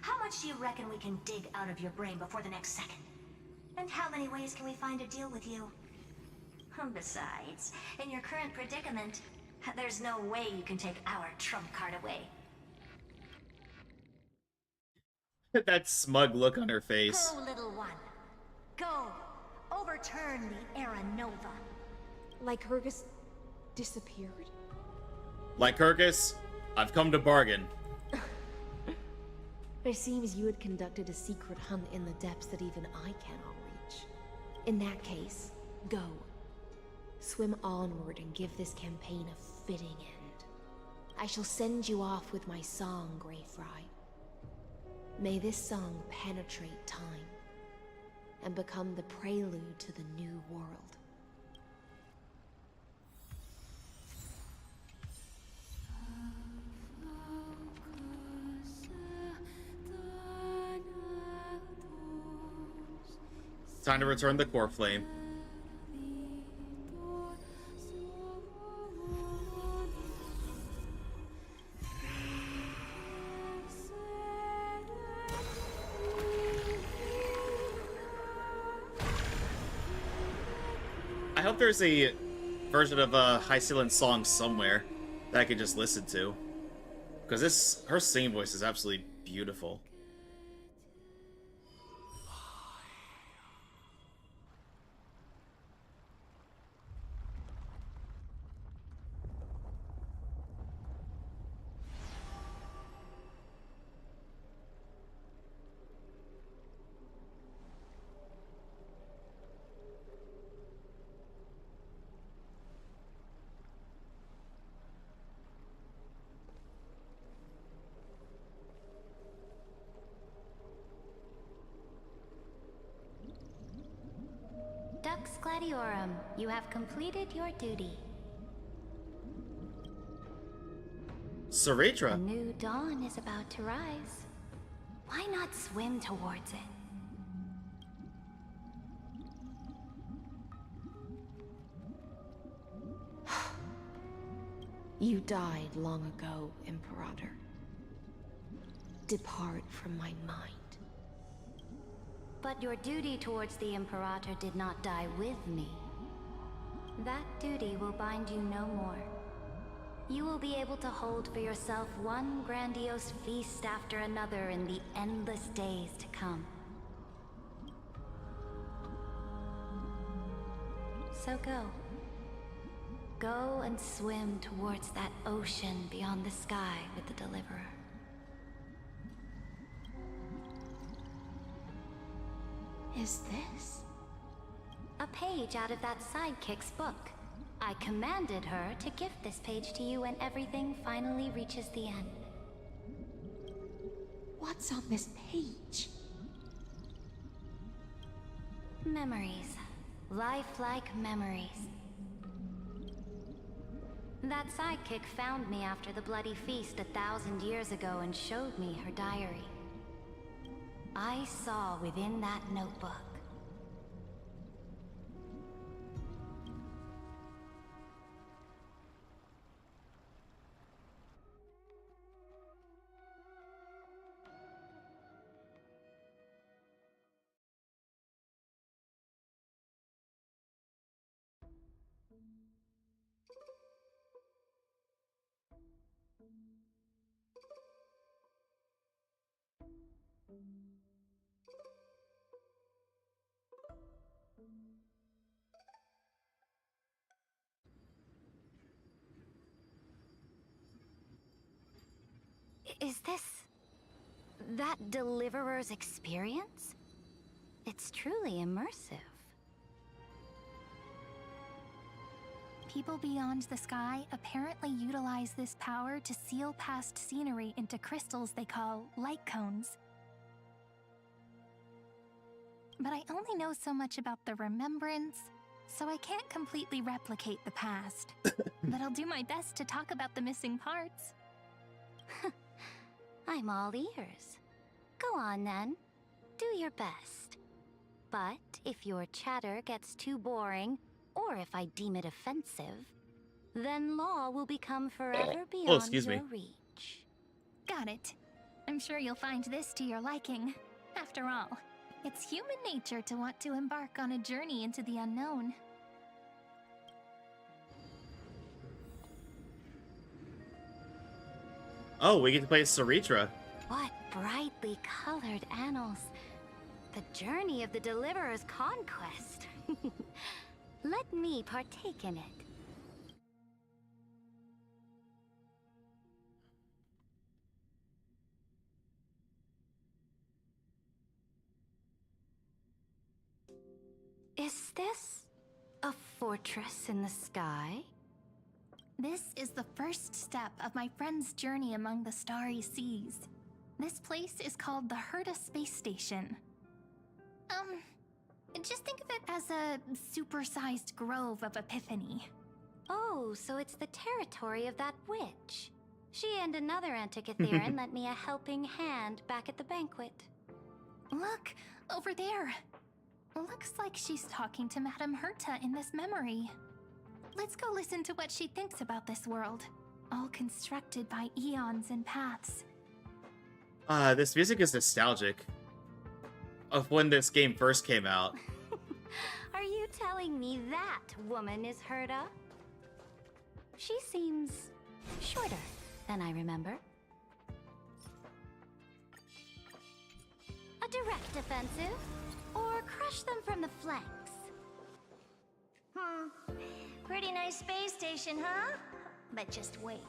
How much do you reckon we can dig out of your brain before the next second? And how many ways can we find to deal with you? Besides, in your current predicament, There's no way you can take our trump card away. That smug look on her face. Go, little one. Go. Overturn the Era Nova. Lycurgus disappeared? Lycurgus, I've come to bargain. It seems you had conducted a secret hunt in the depths that even I cannot reach. In that case, go. Swim onward and give this campaign a fitting end. I shall send you off with my song, Grey Fry. May this song penetrate time and become the prelude to the new world. Time to return the core flame. I hope there's a version of Hycelan's song somewhere that I could just listen to. Because her singing voice is absolutely beautiful. Dux Gladiorum, you have completed your duty. Saritra. A new dawn is about to rise. Why not swim towards it? You died long ago, Imperator. Depart from my mind. But your duty towards the Imperator did not die with me. That duty will bind you no more. You will be able to hold for yourself one grandiose feast after another in the endless days to come. So go. Go and swim towards that ocean beyond the sky with the Deliverer. Is this? A page out of that sidekick's book. I commanded her to gift this page to you when everything finally reaches the end. What's on this page? Memories. Lifelike memories. That sidekick found me after the bloody feast 1,000 years ago and showed me her diary. I saw within that notebook. Is this... that Deliverer's experience? It's truly immersive. People beyond the sky apparently utilize this power to seal past scenery into crystals they call light cones. But I only know so much about the Remembrance, so I can't completely replicate the past. But I'll do my best to talk about the missing parts. I'm all ears. Go on then. Do your best. But if your chatter gets too boring, or if I deem it offensive, then law will become forever beyond your reach. Got it. I'm sure you'll find this to your liking. After all, it's human nature to want to embark on a journey into the unknown. Oh, we get to play Saritra. What brightly colored annals. The journey of the Deliverer's conquest. Let me partake in it. Is this a fortress in the sky? This is the first step of my friend's journey among the starry seas. This place is called the Herta Space Station. Just think of it as a supersized grove of Epiphany. Oh, so it's the territory of that witch. She and another Antikythera lent me a helping hand back at the banquet. Look, over there. Looks like she's talking to Madame Herta in this memory. Let's go listen to what she thinks about this world, all constructed by eons and paths. This music is nostalgic. Of when this game first came out. Are you telling me that woman is Herta? She seems shorter than I remember. A direct offensive? Or crush them from the flanks? Pretty nice space station, huh? But just wait.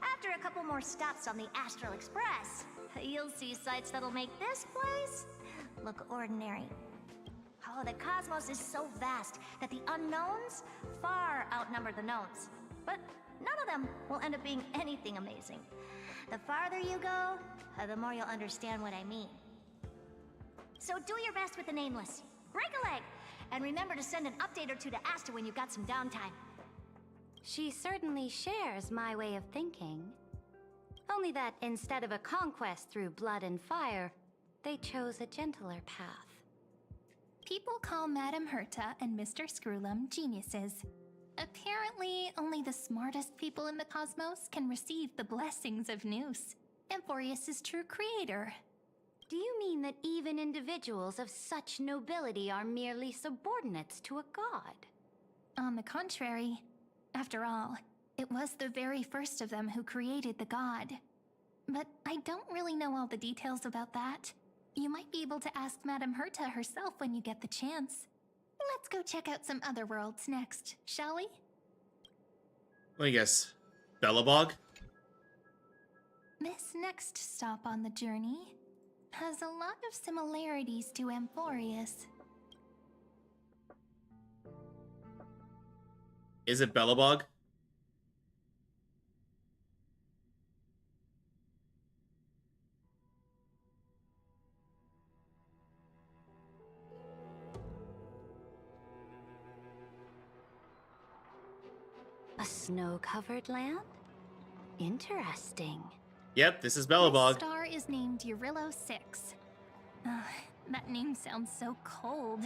After a couple more stops on the Astral Express, you'll see sights that'll make this place look ordinary. Oh, the cosmos is so vast that the unknowns far outnumber the knowns. But none of them will end up being anything amazing. The farther you go, the more you'll understand what I mean. So do your best with the nameless. Break a leg! And remember to send an update or two to Asta when you've got some downtime. She certainly shares my way of thinking. Only that instead of a conquest through blood and fire, they chose a gentler path. People call Madame Herta and Mr. Screwlum geniuses. Apparently, only the smartest people in the cosmos can receive the blessings of Nous, Amphoreus' true creator. Do you mean that even individuals of such nobility are merely subordinates to a god? On the contrary, after all, it was the very first of them who created the god. But I don't really know all the details about that. You might be able to ask Madame Herta herself when you get the chance. Let's go check out some other worlds next, shall we? Let me guess. Belobog? This next stop on the journey has a lot of similarities to Amphoreus. Is it Belobog? A snow-covered land? Interesting. Yep, this is Belobog. This star is named Eurillo 6. That name sounds so cold.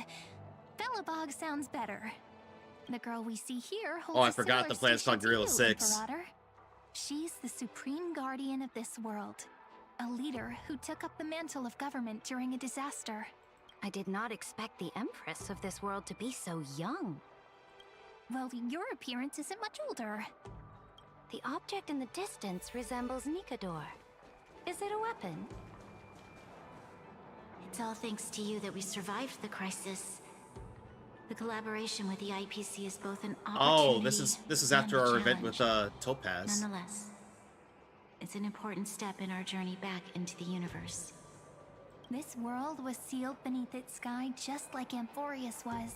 Belobog sounds better. The girl we see here holds I forgot the planet's called Eurillo 6. Imperator. She's the supreme guardian of this world. A leader who took up the mantle of government during a disaster. I did not expect the Empress of this world to be so young. Well, your appearance isn't much older. The object in the distance resembles Nikador. Is it a weapon? It's all thanks to you that we survived the crisis. The collaboration with the IPC is both an opportunity. Oh, this is after our event with Topaz. Nonetheless, it's an important step in our journey back into the universe. This world was sealed beneath its sky just like Amphoreus was,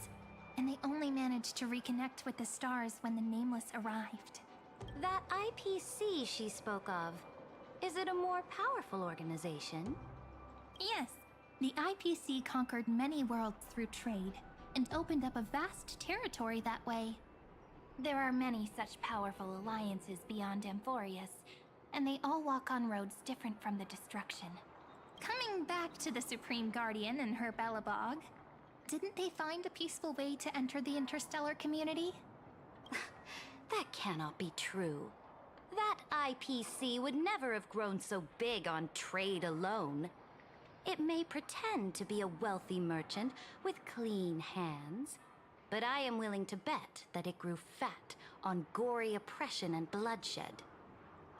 and they only managed to reconnect with the stars when the Nameless arrived. That IPC she spoke of, is it a more powerful organization? Yes, the IPC conquered many worlds through trade, and opened up a vast territory that way. There are many such powerful alliances beyond Amphoreus, and they all walk on roads different from the destruction. Coming back to the Supreme Guardian and her Belobog, didn't they find a peaceful way to enter the interstellar community? That cannot be true. That IPC would never have grown so big on trade alone. It may pretend to be a wealthy merchant with clean hands, but I am willing to bet that it grew fat on gory oppression and bloodshed.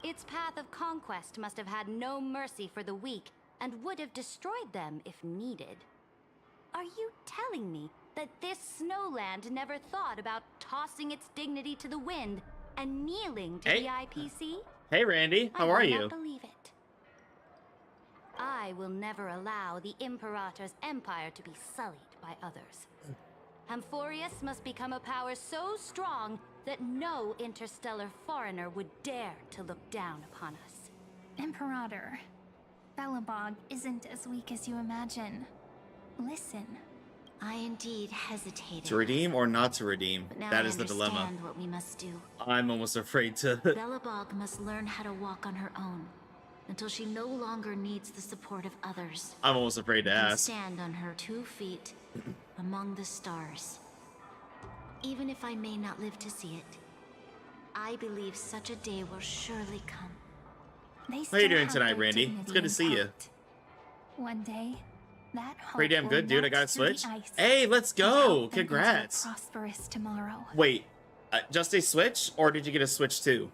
Its path of conquest must have had no mercy for the weak and would have destroyed them if needed. Are you telling me that this snowland never thought about tossing its dignity to the wind and kneeling to the IPC? Hey, Randy. How are I you? will not believe it. I will never allow the Imperator's empire to be sullied by others. Amphoreus must become a power so strong that no interstellar foreigner would dare to look down upon us. Imperator, Belobog isn't as weak as you imagine. Listen. I indeed hesitated. To redeem or not to redeem? But now That I is the dilemma. understand what we must do. I'm almost afraid to. Belobog must learn how to walk on her own until she no longer needs the support of others. I'm almost afraid to And can ask. stand on her 2 feet among the stars. Even if I may not live to see it, I believe such a day will surely come. How are you doing tonight, Randy? It's good to see you. One day, that hope Pretty damn will good, dude. I got a melt through the Switch. ice Hey, let's and go! help them into a Congrats. prosperous tomorrow. Wait, just a Switch, or did you get a Switch too?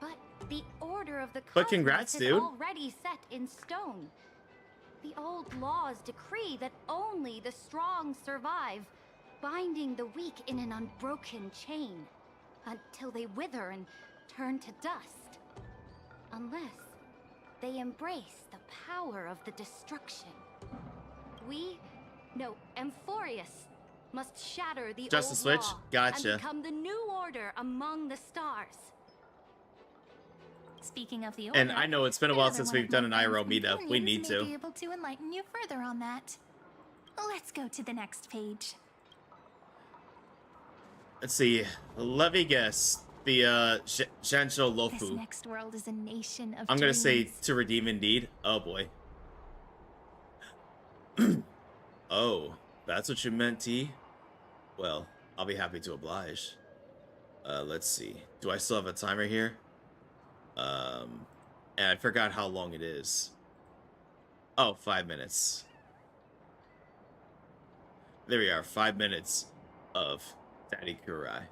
But the order of the But cosmos congrats, is dude. already set in stone. The old laws decree that only the strong survive, binding the weak in an unbroken chain until they wither and turn to dust. Unless they embrace the power of the destruction. Amphoreus must shatter the Just old a Switch? law Gotcha. and become the new order among the stars. Speaking of the order, And I know it's been a while another since one of we've done my an IRL friend's meetup. We companions need may to. be able to enlighten you further on that. Let's go to the next page. Let's see. Let me guess. The Zhanzhou This Lofu. next world is a nation of I'm gonna say dreams. to redeem indeed. Oh boy. Oh, that's what you meant, T? Well, I'll be happy to oblige. Let's see. Do I still have a timer here? And I forgot how long it is. Oh, 5 minutes. There we are, 5 minutes of Daddy Kurai.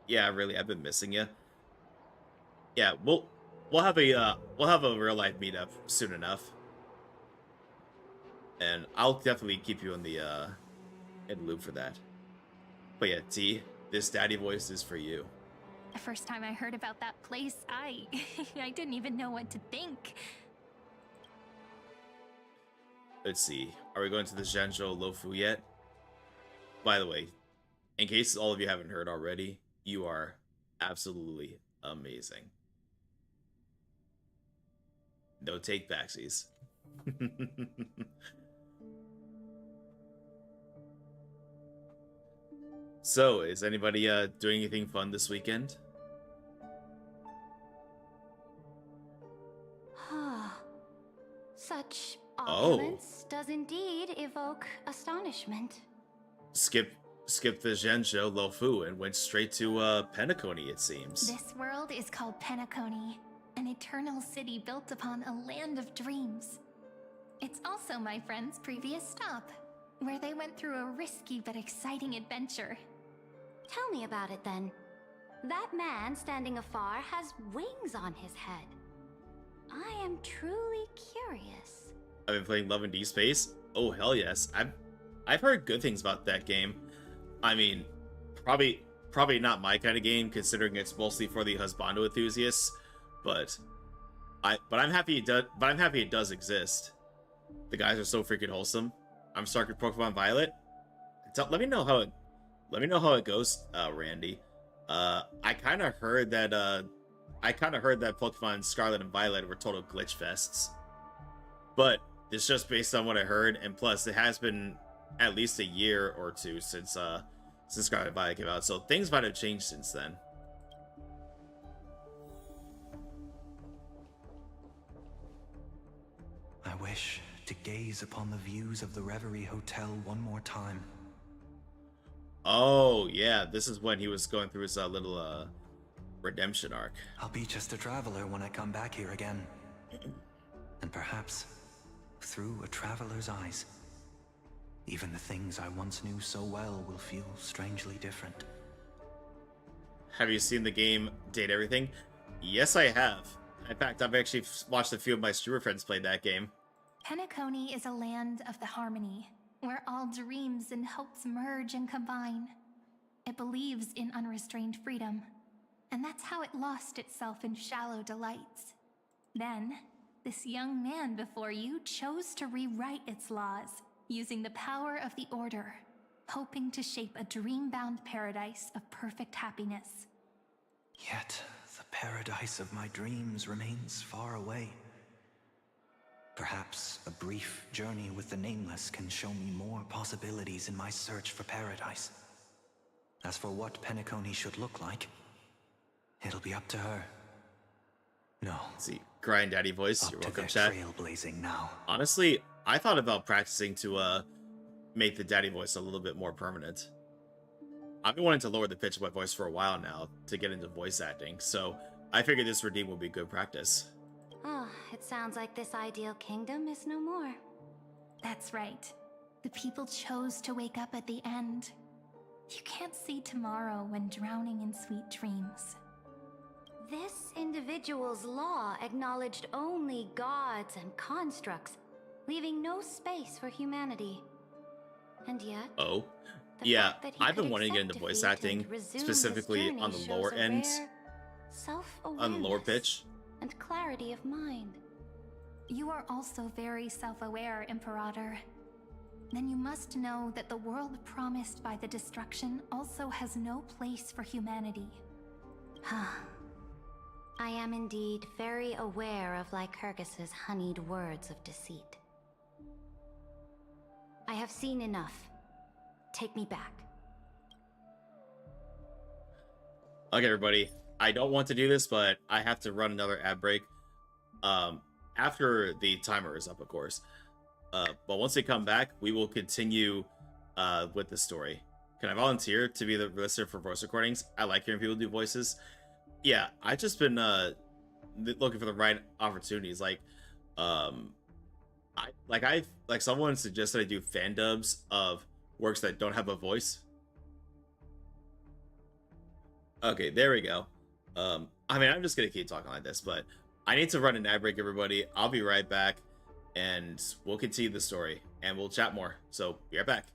Yeah, really, I've been missing you. Yeah, we'll have a real life meetup soon enough, and I'll definitely keep you in the loop for that. But yeah, T, this daddy voice is for you. The first time I heard about that place, I didn't even know what to think. Let's see, are we going to the Zhanzhou Lofu yet? By the way, in case all of you haven't heard already, you are absolutely amazing. No take backsies. So, is anybody doing anything fun this weekend? Such Oh. opulence does indeed evoke astonishment. Skip the Zhanzhou Lofu and went straight to Penacony, it seems. This world is called Penacony, an eternal city built upon a land of dreams. It's also my friend's previous stop, where they went through a risky but exciting adventure. Tell me about it then. That man standing afar has wings on his head. I am truly curious. I've been playing Love and Deep Space. Oh hell yes! I've heard good things about that game. I mean, probably not my kind of game, considering it's mostly for the husbando enthusiasts. But I'm happy it does exist. The guys are so freaking wholesome. I'm stuck with Pokemon Violet. Let me know how it goes, Randy. I kind of heard that Pokemon Scarlet and Violet were total glitch fests. But it's just based on what I heard, and plus it has been at least a year or two since Scarlet and Violet came out, so things might have changed since then. I wish to gaze upon the views of the Reverie Hotel one more time. Oh yeah, this is when he was going through his little redemption arc. I'll be just a traveler when I come back here again. And perhaps, through a traveler's eyes, even the things I once knew so well will feel strangely different. Have you seen the game Date Everything? Yes, I have. In fact, I've actually watched a few of my streamer friends play that game. Penacony is a land of the harmony, where all dreams and hopes merge and combine. It believes in unrestrained freedom, and that's how it lost itself in shallow delights. Then, this young man before you chose to rewrite its laws, using the power of the Order, hoping to shape a dream-bound paradise of perfect happiness. Yet, the paradise of my dreams remains far away. Perhaps a brief journey with the Nameless can show me more possibilities in my search for paradise. As for what Penacony should look like, it'll be up to her. No. See, grind daddy voice. Up You're to welcome, their chat. trailblazing now. Honestly, I thought about practicing to make the daddy voice a little bit more permanent. I've been wanting to lower the pitch of my voice for a while now to get into voice acting, so I figured this routine would be good practice. Oh, it sounds like this ideal kingdom is no more. That's right. The people chose to wake up at the end. You can't see tomorrow when drowning in sweet dreams. This individual's law acknowledged only gods and constructs, leaving no space for humanity. And yet... Oh? Yeah, I've been wanting to get into voice acting, specifically on the lower end, on the lower pitch. And clarity of mind. You are also very self-aware, Imperator. Then you must know that the world promised by the destruction also has no place for humanity. I am indeed very aware of Lycurgus's honeyed words of deceit. I have seen enough. Take me back. Okay, everybody. I don't want to do this, but I have to run another ad break. After the timer is up, of course. But once they come back, we will continue with the story. Can I volunteer to be the listener for voice recordings? I like hearing people do voices. Yeah, I've just been looking for the right opportunities. Like someone suggested I do fan dubs of works that don't have a voice. Okay, there we go. I mean, I'm just gonna keep talking like this, but I need to run an ad break, everybody. I'll be right back, and we'll continue the story, and we'll chat more. So, be right back.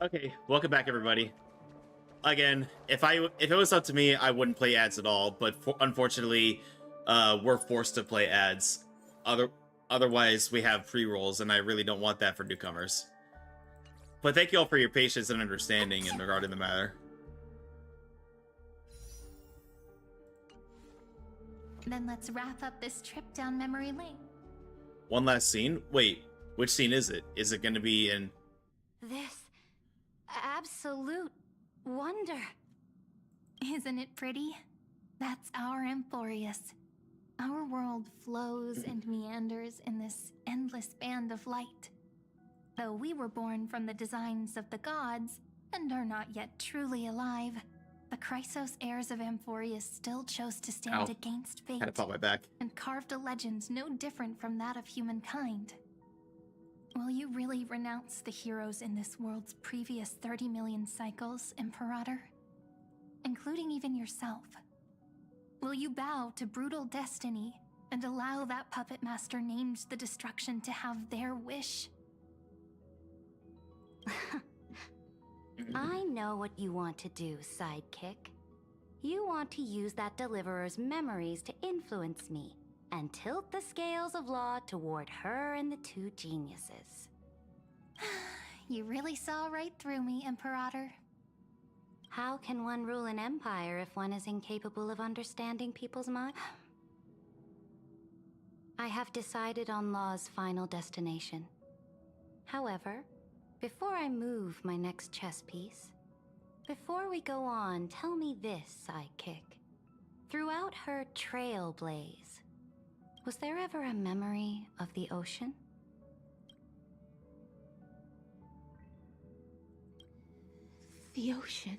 Okay, welcome back, everybody. Again, if it was up to me, I wouldn't play ads at all. But unfortunately, we're forced to play ads. Otherwise, we have pre-rolls, and I really don't want that for newcomers. But thank you all for your patience and understanding in regarding the matter. Then let's wrap up this trip down memory lane. One last scene? Wait, which scene is it? Is it going to be in... This absolute wonder. Isn't it pretty? That's our Amphoreus. Our world flows and meanders in this endless band of light. Though we were born from the designs of the gods and are not yet truly alive, the Chrysos heirs of Amphoreus still chose to stand against fate Had to pop my back. and carved a legend no different from that of humankind. Will you really renounce the heroes in this world's previous 30 million cycles, Imperator? Including even yourself? Will you bow to brutal destiny and allow that puppet master named the destruction to have their wish? I know what you want to do, sidekick. You want to use that deliverer's memories to influence me and tilt the scales of law toward her and the two geniuses. You really saw right through me, Imperator. How can one rule an empire if one is incapable of understanding people's minds? I have decided on Law's final destination. However, before I move my next chess piece, before we go on, tell me this, sidekick. Throughout her trailblaze, was there ever a memory of the ocean? The ocean.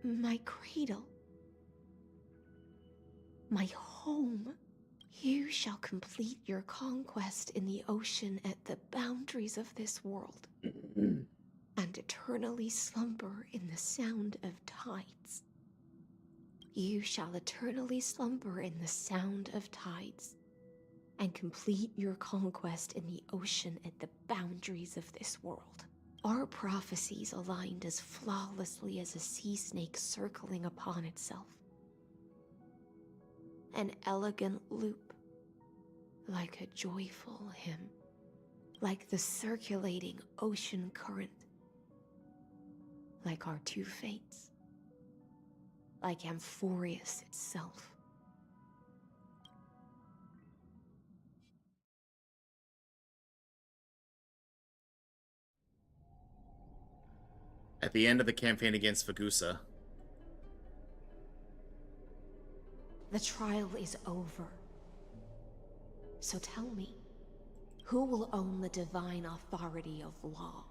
My cradle. My home. You shall complete your conquest in the ocean at the boundaries of this world, and eternally slumber in the sound of tides. You shall eternally slumber in the sound of tides, and complete your conquest in the ocean at the boundaries of this world. Our prophecies aligned as flawlessly as a sea snake circling upon itself. An elegant loop, like a joyful hymn, like the circulating ocean current, like our two fates, like Amphoreus itself. At the end of the campaign against Fagusa. The trial is over. So tell me, who will own the divine authority of law?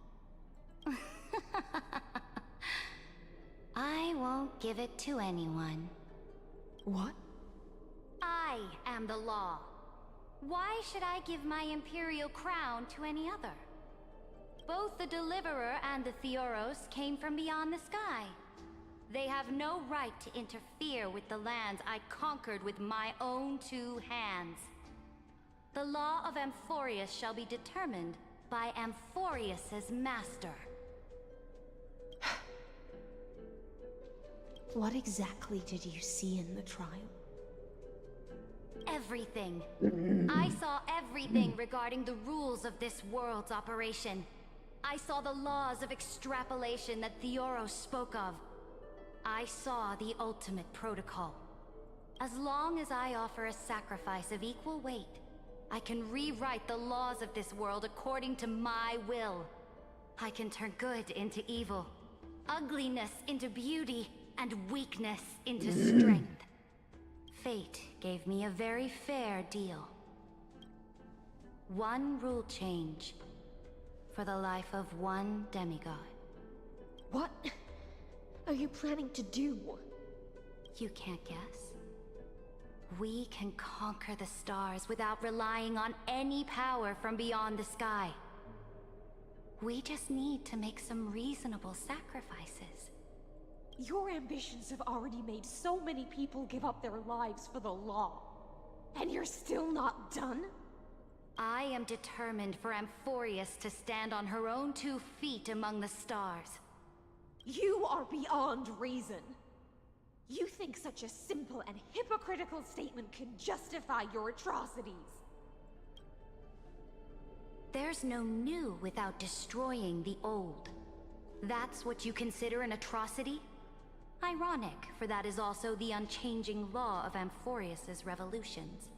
I won't give it to anyone. What? I am the law. Why should I give my imperial crown to any other? Both the Deliverer and the Theoros came from beyond the sky. They have no right to interfere with the lands I conquered with my own two hands. The law of Amphoreus shall be determined by Amphoreus's master. What exactly did you see in the trial? Everything. I saw everything regarding the rules of this world's operation. I saw the laws of extrapolation that Theoros spoke of. I saw the ultimate protocol. As long as I offer a sacrifice of equal weight, I can rewrite the laws of this world according to my will. I can turn good into evil, ugliness into beauty, and weakness into strength. Fate gave me a very fair deal. One rule change for the life of one demigod. What are you planning to do? You can't guess? We can conquer the stars without relying on any power from beyond the sky. We just need to make some reasonable sacrifices. Your ambitions have already made so many people give up their lives for the law. And you're still not done? I am determined for Amphoreus to stand on her own 2 feet among the stars. You are beyond reason. You think such a simple and hypocritical statement can justify your atrocities. There's no new without destroying the old. That's what you consider an atrocity? Ironic, for that is also the unchanging law of Amphoreus's revolutions.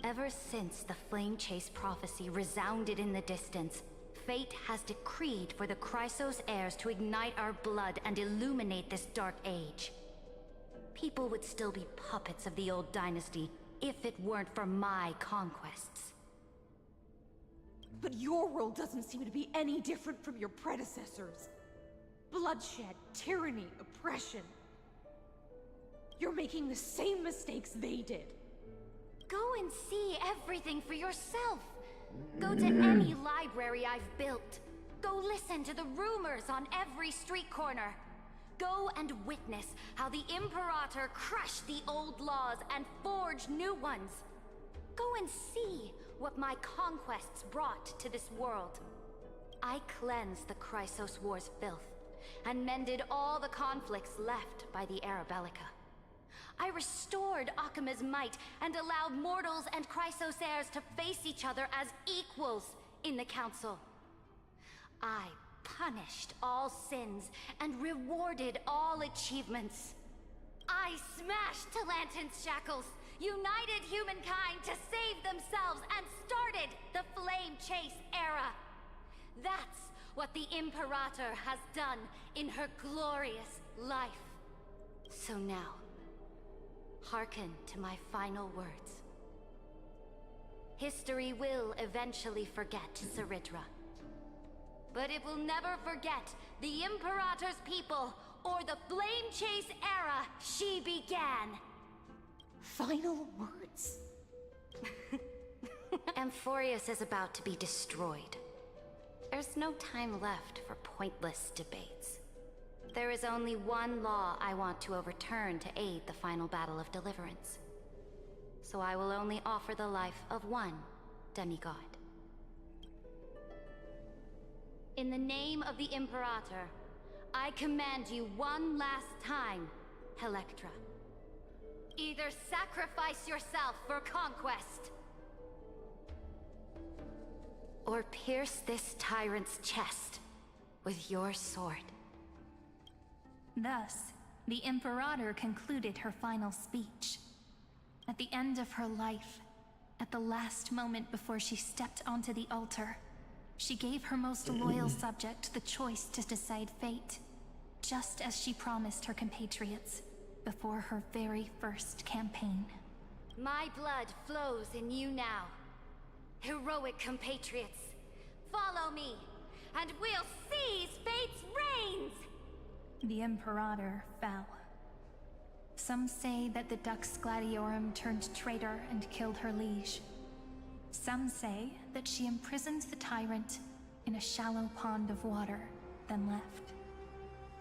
Ever since the Flame Chase prophecy resounded in the distance, fate has decreed for the Chrysos heirs to ignite our blood and illuminate this dark age. People would still be puppets of the old dynasty if it weren't for my conquests. But your world doesn't seem to be any different from your predecessors. Bloodshed, tyranny, oppression. You're making the same mistakes they did. Go and see everything for yourself. Go to any library I've built. Go listen to the rumors on every street corner. Go and witness how the Imperator crushed the old laws and forged new ones. Go and see what my conquests brought to this world. I cleansed the Chrysos War's filth and mended all the conflicts left by the Era Bellica. I restored Akima's might and allowed mortals and Chrysos heirs to face each other as equals in the Council. I punished all sins and rewarded all achievements. I smashed Talantin's shackles, united humankind to save themselves, and started the Flame Chase era. That's what the Imperator has done in her glorious life. So now, hearken to my final words. History will eventually forget Ceridra, but it will never forget the Imperator's people or the Flame Chase era she began. Final words? Amphoreus is about to be destroyed. There's no time left for pointless debates. There is only one law I want to overturn to aid the final battle of deliverance. So I will only offer the life of one demigod. In the name of the Imperator, I command you one last time, Electra. Either sacrifice yourself for conquest, or pierce this tyrant's chest with your sword. Thus, the Imperator concluded her final speech. At the end of her life, at the last moment before she stepped onto the altar, she gave her most loyal subject the choice to decide fate, just as she promised her compatriots before her very first campaign. My blood flows in you now. Heroic compatriots, follow me, and we'll seize fate's reins! The Imperator fell. Some say that the Dux Gladiorum turned traitor and killed her liege. Some say that she imprisoned the tyrant in a shallow pond of water, then left.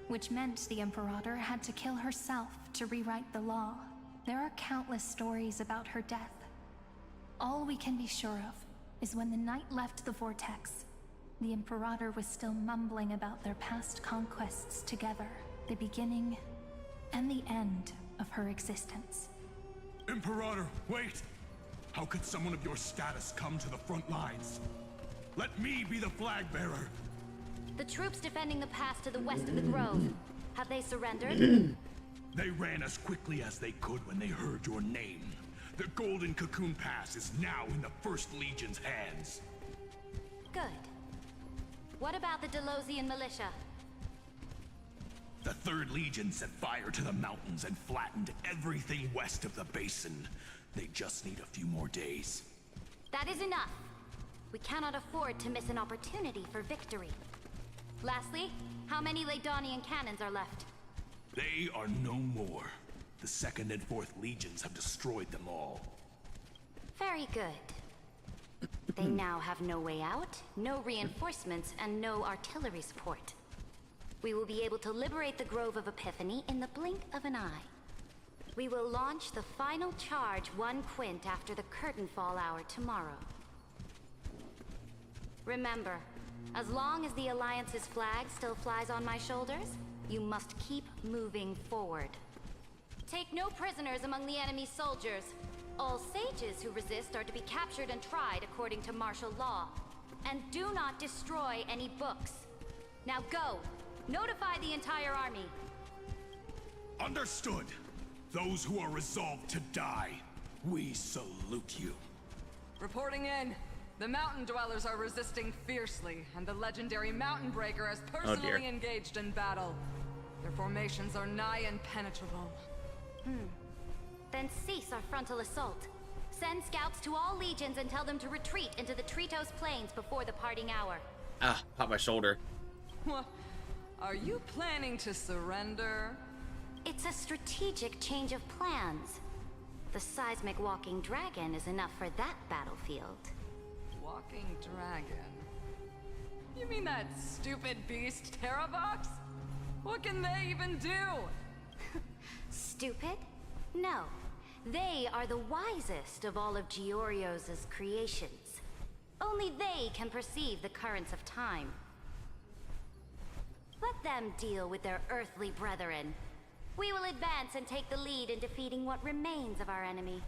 Which meant the Imperator had to kill herself to rewrite the law. There are countless stories about her death. All we can be sure of is when the knight left the vortex, the Imperator was still mumbling about their past conquests together, the beginning and the end of her existence. Imperator, wait! How could someone of your status come to the front lines? Let me be the flag bearer! The troops defending the pass to the west of the grove. Have they surrendered? They ran as quickly as they could when they heard your name. The Golden Cocoon Pass is now in the First Legion's hands. Good. What about the Delosian militia? The Third Legion set fire to the mountains and flattened everything west of the basin. They just need a few more days. That is enough. We cannot afford to miss an opportunity for victory. Lastly, how many Ladonian cannons are left? They are no more. The Second and Fourth Legions have destroyed them all. Very good. They now have no way out, no reinforcements, and no artillery support. We will be able to liberate the Grove of Epiphany in the blink of an eye. We will launch the final charge 1 quint after the curtain fall hour tomorrow. Remember, as long as the Alliance's flag still flies on my shoulders, you must keep moving forward. Take no prisoners among the enemy's soldiers. All sages who resist are to be captured and tried according to martial law. And do not destroy any books. Now go! Notify the entire army. Understood. Those who are resolved to die, we salute you. Reporting in. The mountain dwellers are resisting fiercely, and the legendary Mountain Breaker has personally engaged in battle. Their formations are nigh impenetrable. Then cease our frontal assault. Send scouts to all legions and tell them to retreat into the Tritos Plains before the parting hour. Ah, pop my shoulder. What? Are you planning to surrender? It's a strategic change of plans. The seismic walking dragon is enough for that battlefield. Walking dragon? You mean that stupid beast, Terravox? What can they even do? Stupid? No. They are the wisest of all of Giorio's creations. Only they can perceive the currents of time. Let them deal with their earthly brethren. We will advance and take the lead in defeating what remains of our enemy.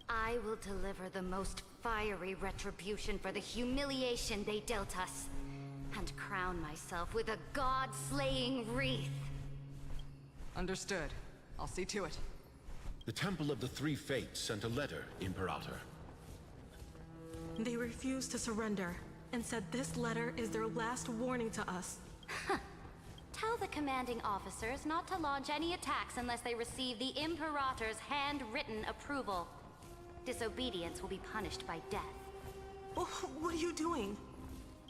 I will deliver the most fiery retribution for the humiliation they dealt us, and crown myself with a god-slaying wreath. Understood. I'll see to it. The Temple of the Three Fates sent a letter, Imperator. They refused to surrender, and said this letter is their last warning to us. Tell the commanding officers not to launch any attacks unless they receive the Imperator's handwritten approval. Disobedience will be punished by death. Oh, what are you doing?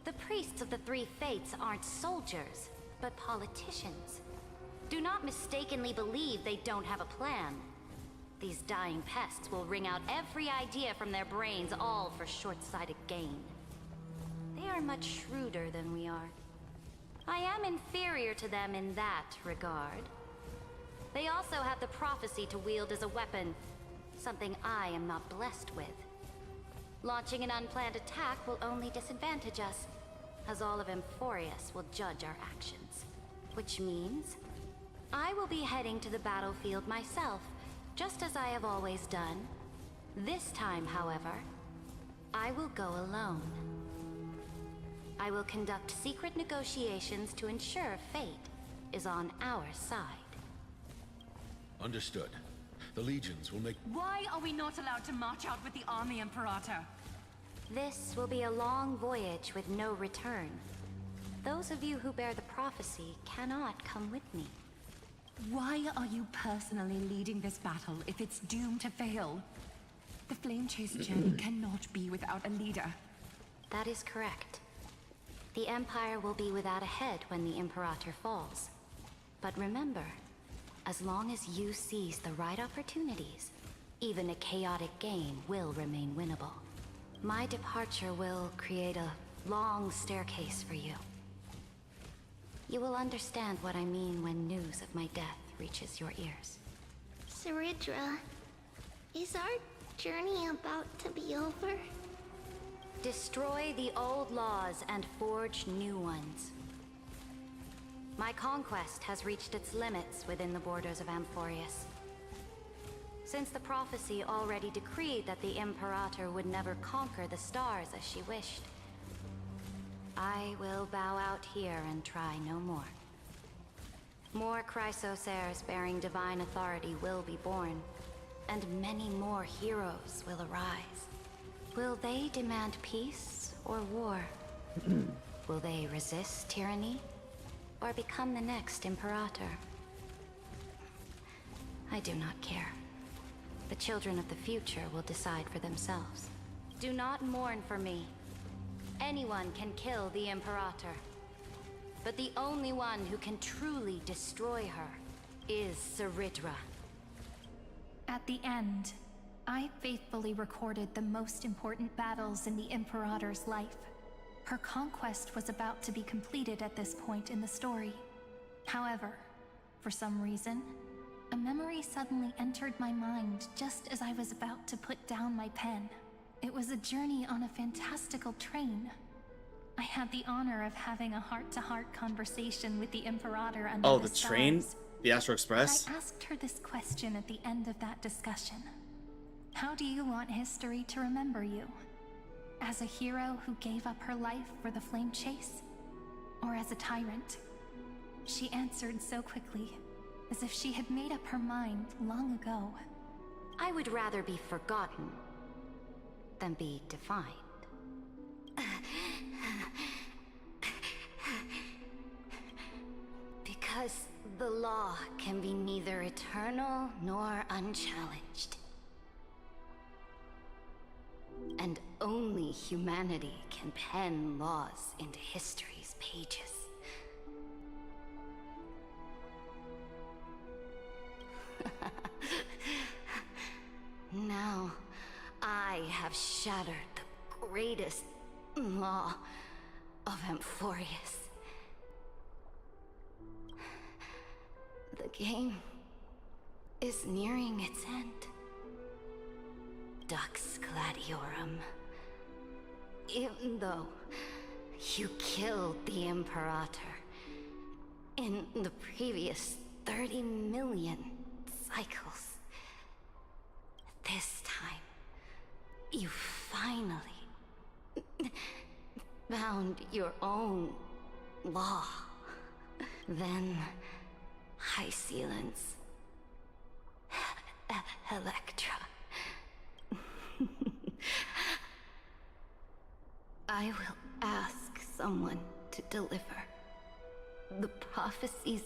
The priests of the Three Fates aren't soldiers, but politicians. Do not mistakenly believe they don't have a plan. These dying pests will wring out every idea from their brains, all for short-sighted gain. They are much shrewder than we are. I am inferior to them in that regard. They also have the prophecy to wield as a weapon, something I am not blessed with. Launching an unplanned attack will only disadvantage us, as all of Amphoreus will judge our actions. Which means, I will be heading to the battlefield myself, just as I have always done. This time, however, I will go alone. I will conduct secret negotiations to ensure fate is on our side. Understood. The legions will make... Why are we not allowed to march out with the army, Imperator? This will be a long voyage with no return. Those of you who bear the prophecy cannot come with me. Why are you personally leading this battle if it's doomed to fail? The Flame Chase journey cannot be without a leader. That is correct. The Empire will be without a head when the Imperator falls. But remember, as long as you seize the right opportunities, even a chaotic game will remain winnable. My departure will create a long staircase for you. You will understand what I mean when news of my death reaches your ears. Saridra, is our journey about to be over? Destroy the old laws and forge new ones. My conquest has reached its limits within the borders of Amphoreus. Since the prophecy already decreed that the Imperator would never conquer the stars as she wished, I will bow out here and try no more. More Chrysos heirs bearing divine authority will be born, and many more heroes will arise. Will they demand peace or war? Will they resist tyranny or become the next Imperator? I do not care. The children of the future will decide for themselves. Do not mourn for me. Anyone can kill the Imperator. But the only one who can truly destroy her is Saridra. At the end, I faithfully recorded the most important battles in the Imperator's life. Her conquest was about to be completed at this point in the story. However, for some reason, a memory suddenly entered my mind just as I was about to put down my pen. It was a journey on a fantastical train. I had the honor of having a heart-to-heart conversation with the Imperator under Oh, the the train? stars. The Astro Express? I asked her this question at the end of that discussion. How do you want history to remember you? As a hero who gave up her life for the flame chase? Or as a tyrant? She answered so quickly, as if she had made up her mind long ago. I would rather be forgotten than be defined. Because the law can be neither eternal nor unchallenged. And only humanity can pen laws into history's pages. Now, I have shattered the greatest law of Amphoreus. The game is nearing its end. Dux Gladiorum. Even though you killed the Imperator in the previous 30 million cycles, this time you finally found your own law. Then High Sealants, Electra. I will ask someone to deliver the prophecy's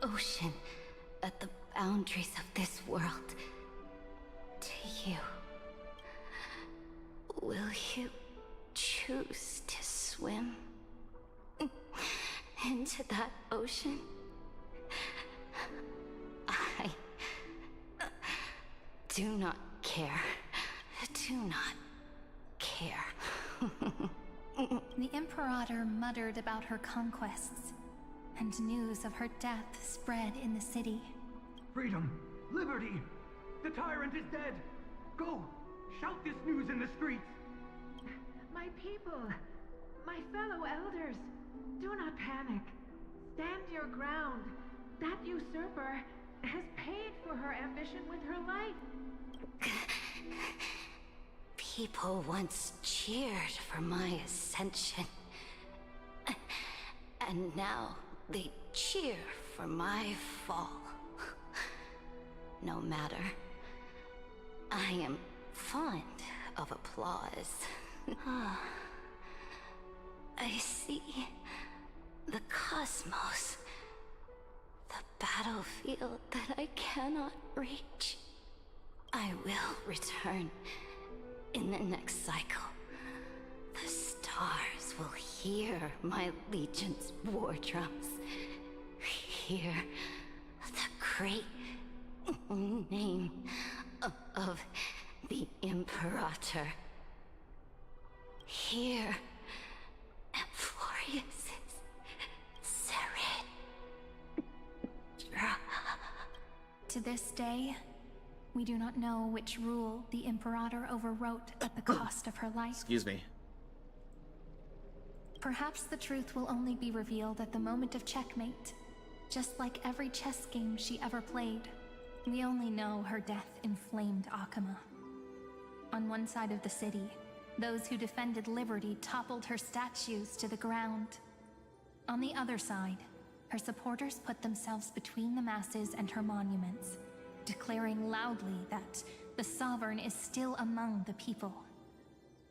ocean at the boundaries of this world to you. Will you choose to swim into that ocean? I do not care. Do not care. The Imperator muttered about her conquests, and news of her death spread in the city. Freedom! Liberty! The tyrant is dead! Go! Shout this news in the streets! My people, my fellow elders, do not panic. Stand your ground. That usurper has paid for her ambition with her life. People once cheered for my ascension. And now they cheer for my fall. No matter. I am fond of applause. I see the cosmos. The battlefield that I cannot reach. I will return in the next cycle. The stars will hear my legion's war drums. Hear the great name of the Imperator. Hear Amphoreus' Saridra. To this day, We do not know which rule the Imperator overwrote at the cost of her life. Excuse me. Perhaps the truth will only be revealed at the moment of checkmate. Just like every chess game she ever played, we only know her death inflamed Akama. On one side of the city, those who defended liberty toppled her statues to the ground. On the other side, her supporters put themselves between the masses and her monuments, declaring loudly that the Sovereign is still among the people.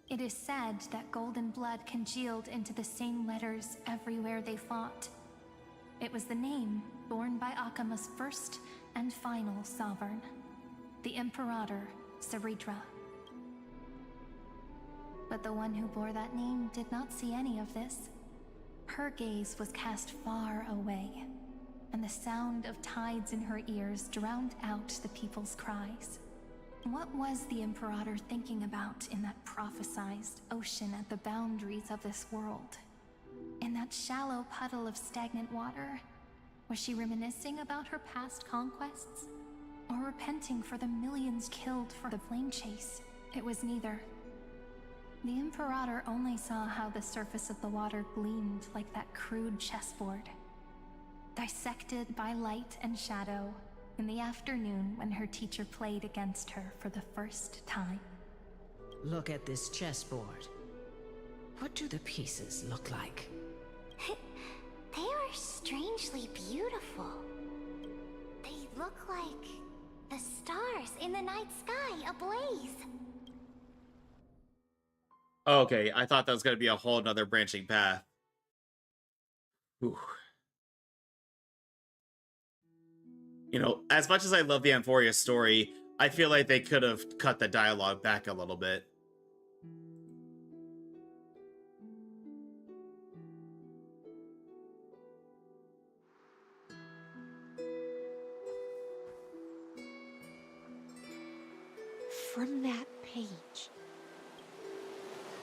It is said that golden blood congealed into the same letters everywhere they fought. It was the name borne by Akama's first and final sovereign, the Imperator Saridra. But the one who bore that name did not see any of this. Her gaze was cast far away, and the sound of tides in her ears drowned out the people's cries. What was the Imperator thinking about in that prophesized ocean at the boundaries of this world? In that shallow puddle of stagnant water? Was she reminiscing about her past conquests? Or repenting for the millions killed for the flame chase? It was neither. The Imperator only saw how the surface of the water gleamed like that crude chessboard, dissected by light and shadow in the afternoon when her teacher played against her for the first time. Look at this chessboard. What do the pieces look like? They are strangely beautiful. They look like the stars in the night sky ablaze. Okay, I thought that was going to be a whole nother branching path. Whew. You know, as much as I love the Amphoreus story, I feel like they could have cut the dialogue back a little bit. From that page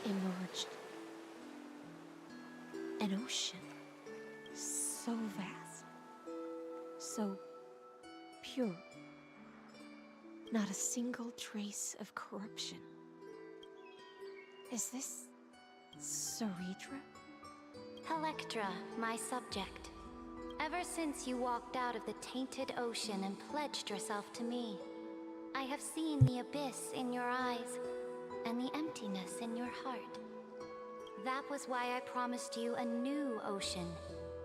emerged an ocean so vast, so pure, not a single trace of corruption. Is this Saridra? Electra, my subject. Ever since you walked out of the tainted ocean and pledged yourself to me, I have seen the abyss in your eyes and the emptiness in your heart. That was why I promised you a new ocean,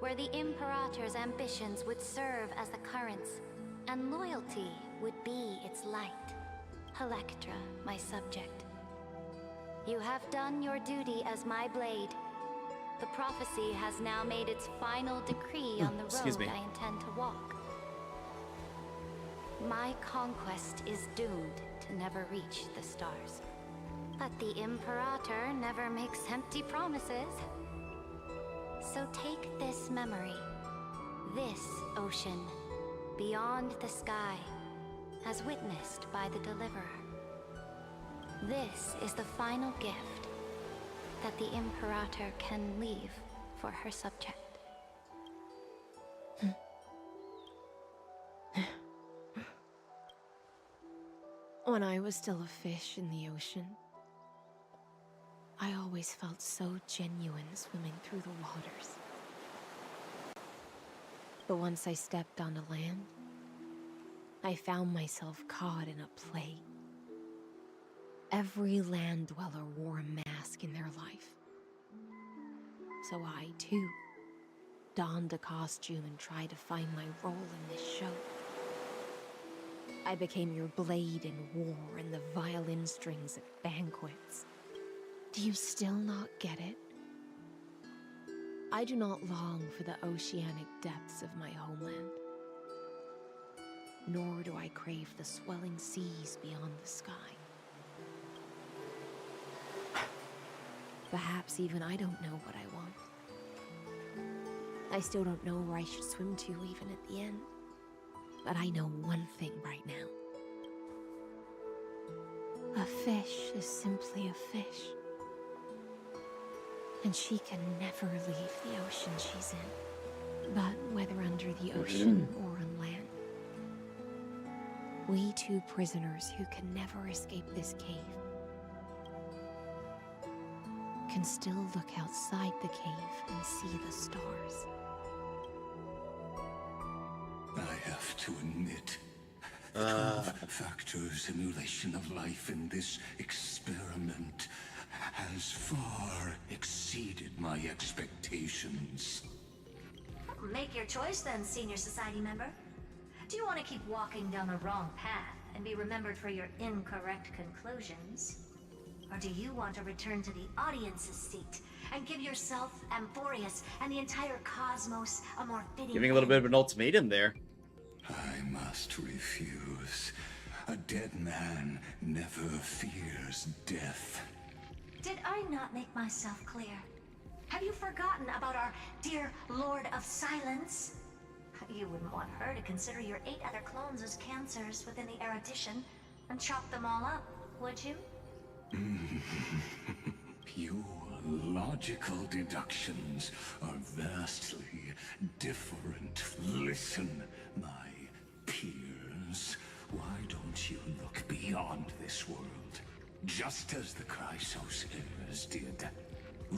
where the Imperator's ambitions would serve as the currents, and loyalty would be its light. Electra, my subject. You have done your duty as my blade. The prophecy has now made its final decree on the road I intend to walk. My conquest is doomed to never reach the stars. But the Imperator never makes empty promises. So take this memory, this ocean, beyond the sky, as witnessed by the Deliverer. This is the final gift that the Imperator can leave for her subject. When I was still a fish in the ocean, I always felt so genuine swimming through the waters. But once I stepped onto land, I found myself caught in a play. Every land dweller wore a mask in their life. So I, too, donned a costume and tried to find my role in this show. I became your blade in war and the violin strings at banquets. Do you still not get it? I do not long for the oceanic depths of my homeland. Nor do I crave the swelling seas beyond the sky. Perhaps even I don't know what I want. I still don't know where I should swim to even at the end. But I know one thing right now. A fish is simply a fish. And she can never leave the ocean she's in. But whether under the ocean or on land, We two prisoners who can never escape this cave can still look outside the cave and see the stars. I have to admit, the 12-factor simulation of life in this experiment has far exceeded my expectations. Make your choice then, Senior Society member. Do you want to keep walking down the wrong path and be remembered for your incorrect conclusions? Or do you want to return to the audience's seat and give yourself, Amphoreus, and the entire cosmos a more fitting Giving a little bit of an ultimatum there. I must refuse. A dead man never fears death. Did I not make myself clear? Have you forgotten about our dear Lord of Silence? You wouldn't want her to consider your 8 other clones as cancers within the erudition and chop them all up, would you? Your logical deductions are vastly different. Listen, my peers, why don't you look beyond this world? Just as the Chrysoseirs did.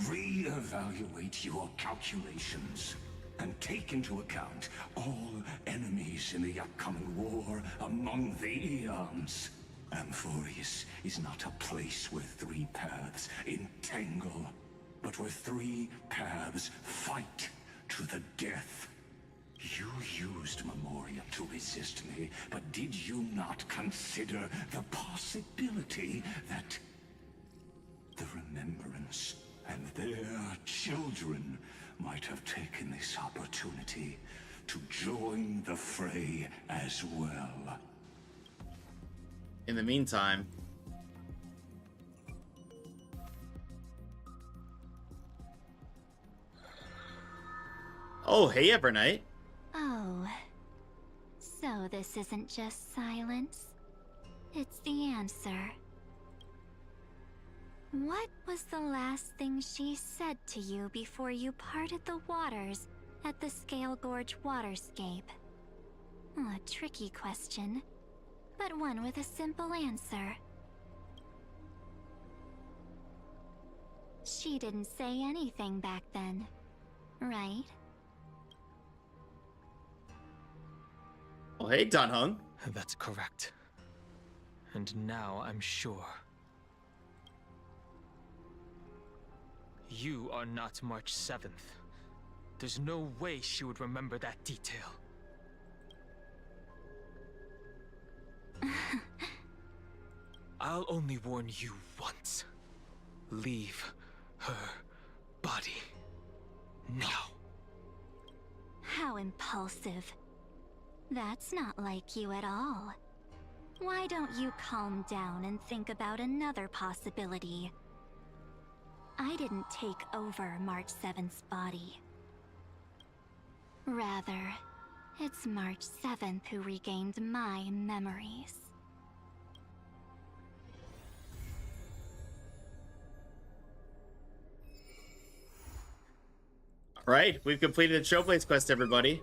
Re-evaluate your calculations and take into account all enemies in the upcoming war among the eons. Amphoreus is not a place where 3 paths entangle, but where 3 paths fight to the death. You used Memoriam to resist me, but did you not consider the possibility that the Remembrance and their children might have taken this opportunity to join the fray as well? In the meantime... Oh, hey, Evernight. Oh, so this isn't just silence. It's the answer. What was the last thing she said to you before you parted the waters at the Scale Gorge waterscape? A tricky question, but one with a simple answer. She didn't say anything back then, right? Oh, hey, Dunhung. That's correct. And now I'm sure. You are not March 7th. There's no way she would remember that detail. I'll only warn you once. Leave her body now. How impulsive. That's not like you at all. Why don't you calm down and think about another possibility? I didn't take over March 7th's body. Rather, it's March 7th who regained my memories. Alright, we've completed the Showplace quest, everybody.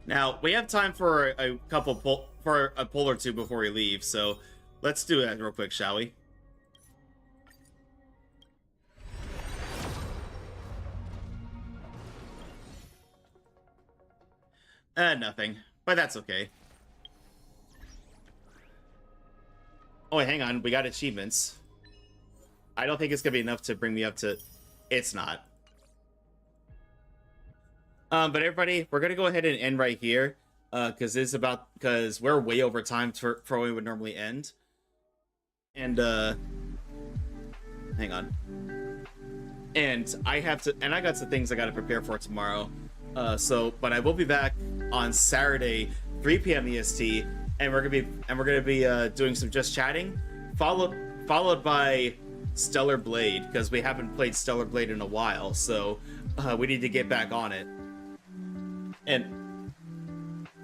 Now, we have time for a couple for a pull or two before we leave, so let's do that real quick, shall we? Nothing, but that's okay. Oh, wait, hang on, we got achievements. I don't think it's gonna be enough to bring me up to... It's not. But everybody, we're gonna go ahead and end right here, because we're way over time for when we would normally end. And hang on. And I got some things I gotta prepare for tomorrow. But I will be back on Saturday, 3 p.m. EST, and we're gonna be doing some just chatting, followed by Stellar Blade, because we haven't played Stellar Blade in a while, so we need to get back on it. And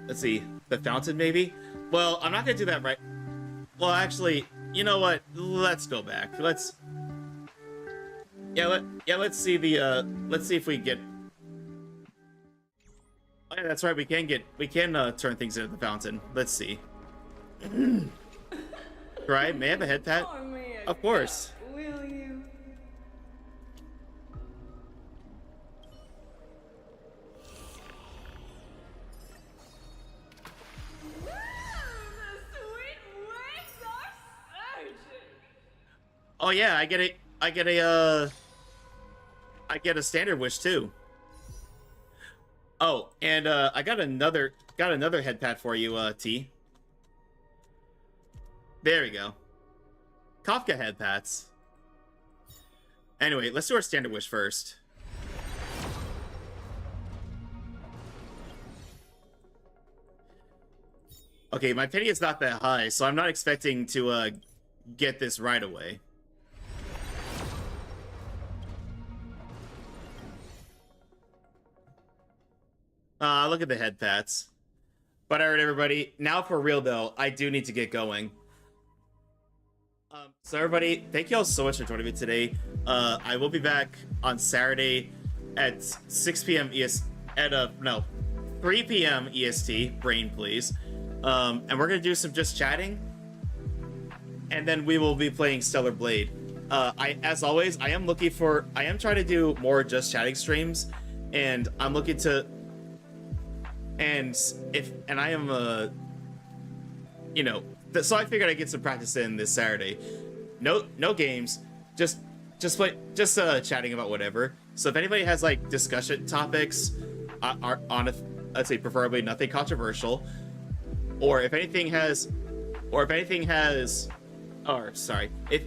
let's see, the Fountain maybe. Well, I'm not gonna do that right. Well, actually, you know what? Let's go back. Let's see the let's see if we get. Oh, yeah, that's right. We can turn things into the fountain. Let's see. Right? May I have a head pat? Of course. Will you? Oh yeah, I get a standard wish too. Oh, and I got another head pat for you, T. There we go. Kafka head pats. Anyway, let's do our standard wish first. Okay, my pity is not that high, so I'm not expecting to get this right away. Look at the head pats. But alright, everybody. Now for real, though, I do need to get going. So everybody, thank you all so much for joining me today. I will be back on Saturday at 6 p.m. EST. No, 3 p.m. EST. Brain, please. And we're gonna do some just chatting, and then we will be playing Stellar Blade. As always, I am trying to do more just chatting streams, and I'm looking to. So I figured I'd get some practice in this Saturday. No games, just chatting about whatever. So if anybody has like discussion topics, let's say preferably nothing controversial, if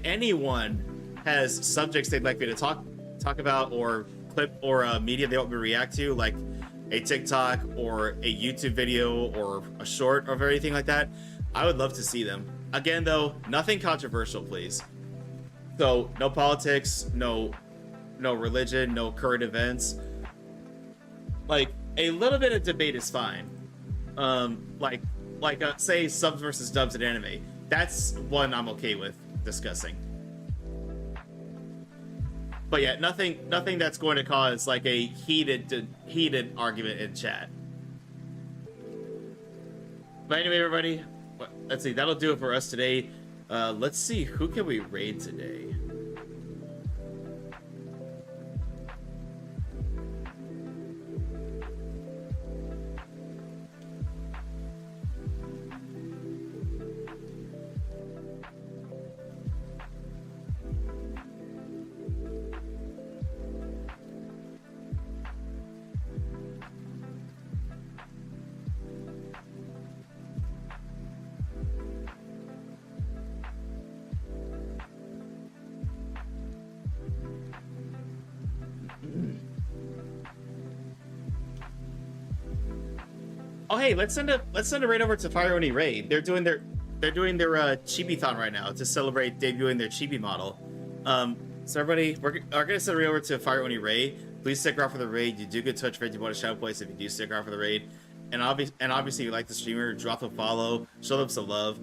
anyone has subjects they'd like me to talk about, or clip or media they want me to react to, like a TikTok or a YouTube video or a short or anything like that, I would love to see them. Again, though, nothing controversial, please. So, no politics, no religion, no current events. Like, a little bit of debate is fine. Say subs versus dubs in anime. That's one I'm okay with discussing. But yeah, nothing that's going to cause like a heated argument in chat. But anyway, everybody, let's see. That'll do it for us today. Let's see, who can we raid today? Oh hey, let's send a raid over to Fire Oni Raid. They're doing their Chibi-thon right now to celebrate debuting their Chibi model. So everybody, we're gonna send a raid over to Fire Oni Raid. Please stick around for the raid. You do get touch rate, you want a shout place if you do stick around for the raid. And obviously, if you like the streamer, drop a follow, show them some love.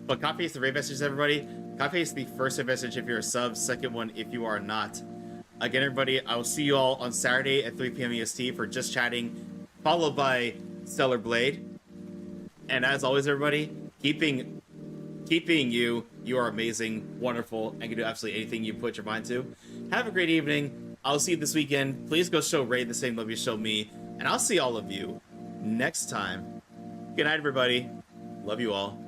But copy paste the raid message, everybody. Copy paste the first raid message if you're a sub, second one if you are not. Again, everybody, I will see you all on Saturday at 3 p.m. EST for Just Chatting, followed by Stellar Blade. And as always, everybody, keeping you are amazing, wonderful, and can do absolutely anything you put your mind to. Have a great evening. I'll see you this weekend. Please go show Raid the same love you show me, and I'll see all of you next time. Good night, everybody. Love you all.